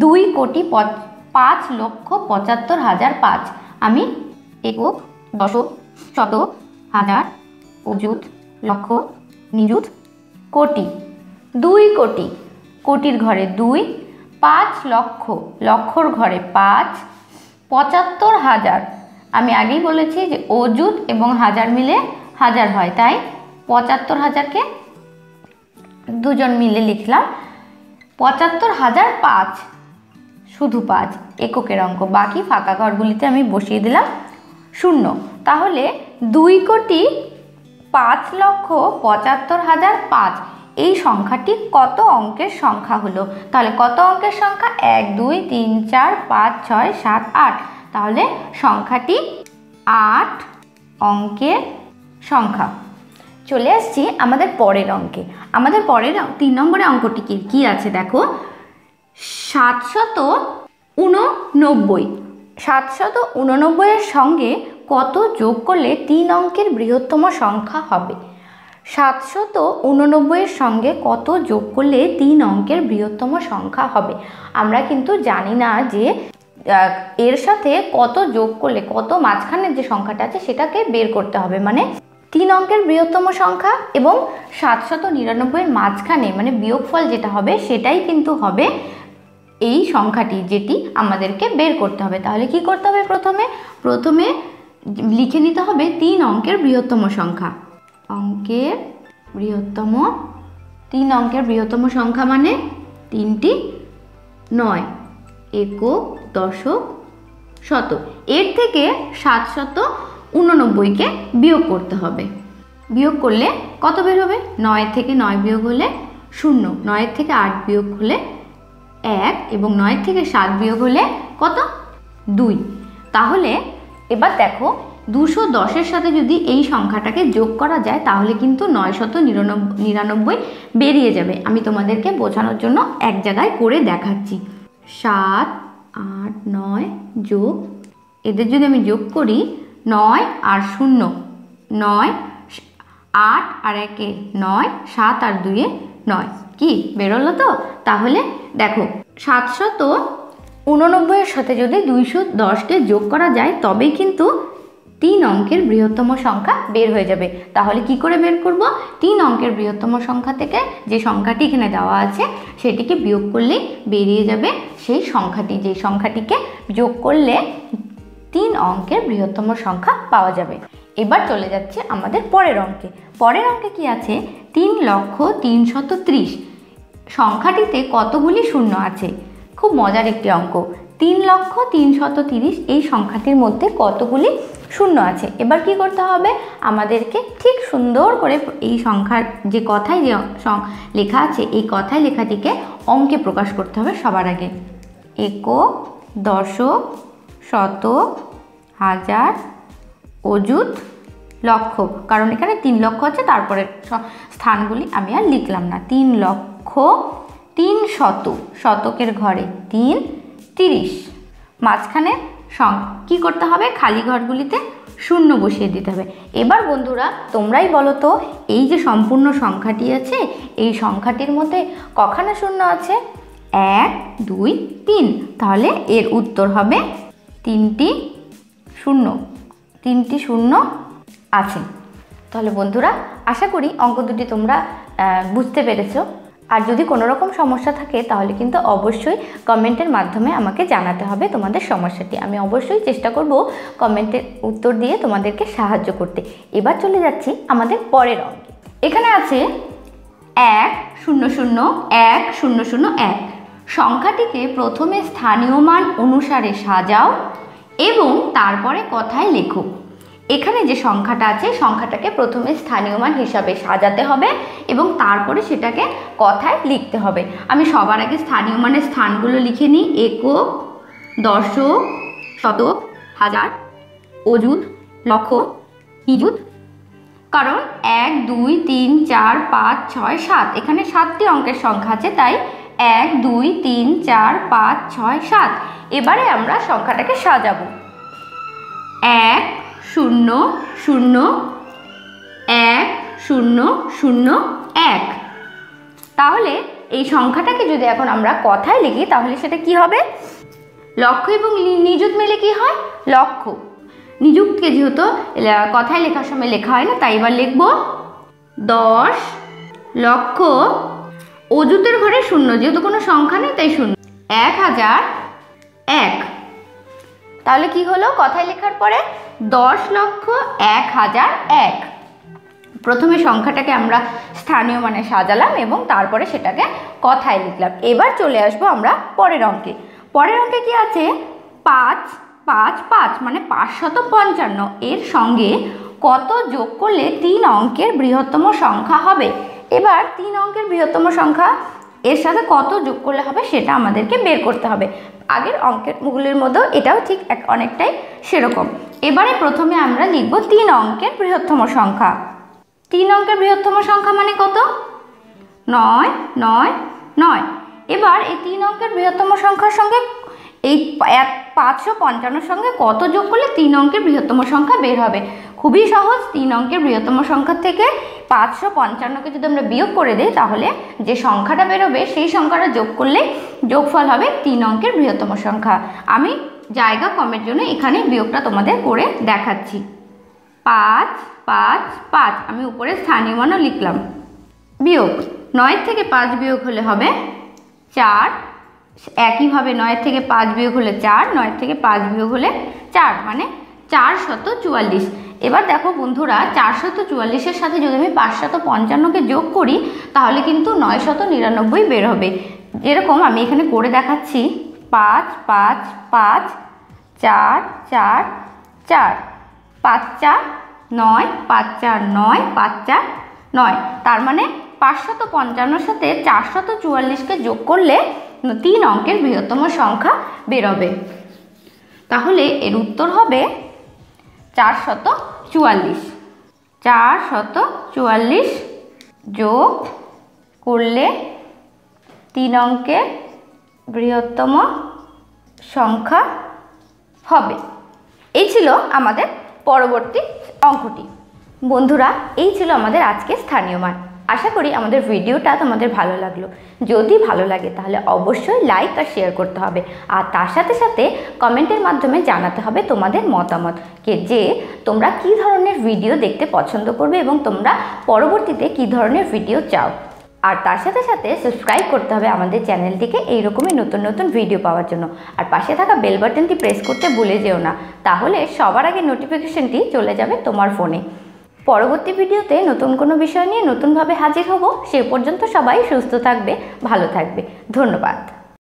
2,05,75,005 আমি একক, দশক, শতক, হাজার, অযুত, লক্ষ, নিযুত, কোটি। 2 কোটি, কোটির ঘরে 2, 5 লক্ষ, লক্ষর ঘরে 5, 75,000 আমি আগেই বলেছি যে অযুত এবং হাজার মিলে হাজার হয়, তাই 75,000-কে দুজন মিলে লিখলাম 75,005, শুধু 5 এককের অঙ্ক। বাকি ফাঁকা ঘরগুলিতে আমি বসিয়ে দিলাম 0। তাহলে 2,05,75,005 এই সংখ্যাটি কত অঙ্কের সংখ্যা হলো? তাহলে কত অঙ্কের সংখ্যা? 1 2 3 4 5 6 7 8। তাহলে সংখ্যাটি 8 অঙ্কের সংখ্যা। চলে আসছি আমাদের পরের অঙ্কে। আমাদের পরের 3 নম্বরের অঙ্কটি কি আছে দেখো। 789, 789 এর সঙ্গে কত যোগ করলে 3 অঙ্কের বৃহত্তম সংখ্যা হবে? 789 এর সঙ্গে কত যোগ করলে 3 অঙ্কের বৃহত্তম সংখ্যা হবে? আমরা কিন্তু জানি না যে এর সাথে কত যোগ করলে, কত মাঝখানের যে সংখ্যাটা আছে সেটাকে বের করতে হবে। মানে 3 অঙ্কের বৃহত্তম সংখ্যা এবং 799 এর মাঝখানে মানে বিয়োগফল যেটা হবে সেটাই কিন্তু হবে এই সংখ্যাটি, যেটি আমাদেরকে বের করতে হবে। তাহলে কি করতে হবে? প্রথমে লিখে নিতে হবে 3 অঙ্কের বৃহত্তম সংখ্যা। অঙ্কের বৃহত্তম, 3 অঙ্কের বৃহত্তম সংখ্যা মানে 3টি 9, একক, দশক, শতক। এর থেকে 789-কে বিয়োগ করতে হবে। বিয়োগ করলে কত বের হবে? 9 থেকে 9 বিয়োগ হলে 0, 9 থেকে 8 বিয়োগ হলে 1 এবং 9 থেকে 7 বিয়োগ হলে কত? 2। তাহলে এবার দেখো 210-এর সাথে যদি এই সংখ্যাটাকে যোগ করা যায় তাহলে কিন্তু 999 বেরিয়ে যাবে। আমি তোমাদেরকে বোঝানোর জন্য এক জায়গায় করে দেখাচ্ছি। 7 8 9 যোগ, এদের যদি আমি যোগ করি 9 আর 0 9, 8 আর 1 9, 7 আর 2 9, কি বেরোলো তো? তাহলে দেখো 789-এর সাথে যদি 210-কে যোগ করা যায় তবেই কিন্তু 3 অঙ্কের বৃহত্তম সংখ্যা বের হয়ে যাবে। তাহলে কি করে বের করব? 3 অঙ্কের বৃহত্তম সংখ্যা থেকে যে সংখ্যাটি এখানে দেওয়া আছে সেটিকে বিয়োগ করলেই বেরিয়ে যাবে সেই সংখ্যাটি, যে সংখ্যাটিকে যোগ করলে 3 অঙ্কের বৃহত্তম সংখ্যা পাওয়া যাবে। এবার চলে যাচ্ছে আমাদের পরের অঙ্কে। পরের অঙ্কে কি আছে? 3,03,30 সংখ্যাটিতে কতগুলি শূন্য আছে? খুব মজার একটি অঙ্ক। 3,03,30 এই সংখ্যাটির মধ্যে কতগুলি শূন্য আছে। এবার কি করতে হবে, আমাদেরকে ঠিক সুন্দর করে এই সংখ্যার যে কথায় যে লেখা আছে এই কথায় লেখাটিকে অঙ্কে প্রকাশ করতে হবে। সবার আগে একক, দশক, শতক, হাজার, অযুত, লক্ষ, কারণ এখানে 3 লক্ষ আছে, তারপরে স্থানগুলি আমি আর লিখলাম না। 3 লক্ষ, 3 শত, শতকের ঘরে 3, 30, মাঝখানে কি করতে হবে, খালি ঘরগুলিতে শূন্য বসিয়ে দিতে হবে। এবার বন্ধুরা তোমরাই বলো তো, এই যে সম্পূর্ণ সংখ্যাটি আছে এই সংখ্যাটির মধ্যে কখানা শূন্য আছে? 1, 2, 3। তাহলে এর উত্তর হবে 3টি শূন্য আছে। তাহলে বন্ধুরা আশা করি অঙ্ক দুটি তোমরা বুঝতে পেরেছো। আর যদি কোনো রকম সমস্যা থাকে তাহলে কিন্তু অবশ্যই কমেন্টের মাধ্যমে আমাকে জানাতে হবে তোমাদের সমস্যাটি। আমি অবশ্যই চেষ্টা করব কমেন্টের উত্তর দিয়ে তোমাদেরকে সাহায্য করতে। এবার চলে যাচ্ছি আমাদের পরের অঙ্কে। এখানে আছে 1,0,0,1,0,0,1। সংখ্যাটিকে প্রথমে স্থানীয় মান অনুসারে সাজাও এবং তারপরে কথায় লেখো। এখানে যে সংখ্যাটা আছে সংখ্যাটাকে প্রথমে স্থানীয় মান হিসাবে সাজাতে হবে এবং তারপরে সেটাকে কথায় লিখতে হবে। আমি সবার আগে স্থানীয় মানের স্থানগুলো লিখে নিই। একক, দশক, শতক, হাজার, অযুত, লক্ষ, নিযুত। কারণ 1, 2, 3, 4, 5, 6, 7 এখানে 7টি অঙ্কের সংখ্যা আছে, তাই 1, 2, 3, 4, 5, 6, 7। এবারে আমরা সংখ্যাটাকে সাজাবো। 1, 0, 0, 1, 0, 0, 1। তাহলে এই সংখ্যাটাকে যদি এখন আমরা কথায় লিখি তাহলে সেটা কি হবে? লক্ষ এবং নিযুত মিলে কি হয়? লক্ষ। নিযুক্তকে যেহেতু কথায় লেখার সময় লেখা হয় না, তাই এবার লিখব 10 লক্ষ, অযুতের ঘরে শূন্য, যেহেতু কোনো সংখ্যা নেই তাই শূন্য, 1001। তাহলে কি হলো কথায় লেখার পরে? 10,01,001। প্রথমে সংখ্যাটাকে আমরা স্থানীয় মানে সাজালাম এবং তারপরে সেটাকে কথায় লিখলাম। এবার চলে আসবো আমরা পরের অঙ্কে। পরের অঙ্কে কি আছে? 5, 5, 5 মানে 555। এর সঙ্গে কত যোগ করলে 3 অঙ্কের বৃহত্তম সংখ্যা হবে? এবার 3 অঙ্কের বৃহত্তম সংখ্যা এর সাথে কত যোগ করলে হবে সেটা আমাদেরকে বের করতে হবে। আগের অঙ্কের মুগুলির মধ্যেও এটাও ঠিক অনেকটাই সেরকম। এবারে প্রথমে আমরা লিখব 3 অঙ্কের বৃহত্তম সংখ্যা। 3 অঙ্কের বৃহত্তম সংখ্যা মানে কত? 9, 9, 9। এবার এই 3 অঙ্কের বৃহত্তম সংখ্যার সঙ্গে এই 555 সঙ্গে কত যোগ করলে 3 অঙ্কের বৃহত্তম সংখ্যা বের হবে? খুবই সহজ। 3 অঙ্কের বৃহত্তম সংখ্যা থেকে 555কে যদি আমরা বিয়োগ করে দিই তাহলে যে সংখ্যাটা বেরোবে সেই সংখ্যাটা যোগ করলে যোগফল হবে 3 অঙ্কের বৃহত্তম সংখ্যা। আমি জায়গা কমের জন্য এখানে বিয়োগটা তোমাদের করে দেখাচ্ছি। 5, 5, 5 আমি উপরে স্থানীয় মানও লিখলাম। বিয়োগ 9 থেকে 5 বিয়োগ হলে হবে 4। একইভাবে 9 থেকে 5 বিয়োগ হলে 4, 9 থেকে 5 বিয়োগ হলে 4 মানে 444। এবার দেখো বন্ধুরা 444-এর সাথে যদি আমি 555কে যোগ করি তাহলে কিন্তু 999 বের হবে। যেরকম আমি এখানে করে দেখাচ্ছি 5, 5, 5, 4, 4, 4, 5, 4, 9, 5, 4, 9, 5, 4, 9। তার মানে 555-এর সাথে 444কে যোগ করলে 3 অঙ্কের বৃহত্তম সংখ্যা বেরোবে। তাহলে এর উত্তর হবে 444। 444 যোগ করলে 3 অঙ্কের বৃহত্তম সংখ্যা হবে। এই ছিল আমাদের পরবর্তী অঙ্কটি। বন্ধুরা এই ছিল আমাদের আজকে স্থানীয় মান। আশা করি আমাদের ভিডিওটা তোমাদের ভালো লাগলো। যদি ভালো লাগে তাহলে অবশ্যই লাইক আর শেয়ার করতে হবে, আর তার সাথে সাথে কমেন্টের মাধ্যমে জানাতে হবে তোমাদের মতামত যে তোমরা কী ধরনের ভিডিও দেখতে পছন্দ করবে এবং তোমরা পরবর্তীতে কী ধরনের ভিডিও চাও। আর তার সাথে সাথে সাবস্ক্রাইব করতে হবে আমাদের চ্যানেলটিকে এইরকমই নতুন নতুন ভিডিও পাওয়ার জন্য। আর পাশে থাকা বেল বাটনটি প্রেস করতে ভুলে যেও না, তাহলে সবার আগে নোটিফিকেশনটি চলে যাবে তোমার ফোনে। পরবর্তী ভিডিওতে নতুন কোনো বিষয় নিয়ে নতুনভাবে হাজির হব। সে পর্যন্ত সবাই সুস্থ থাকবে, ভালো থাকবে। ধন্যবাদ।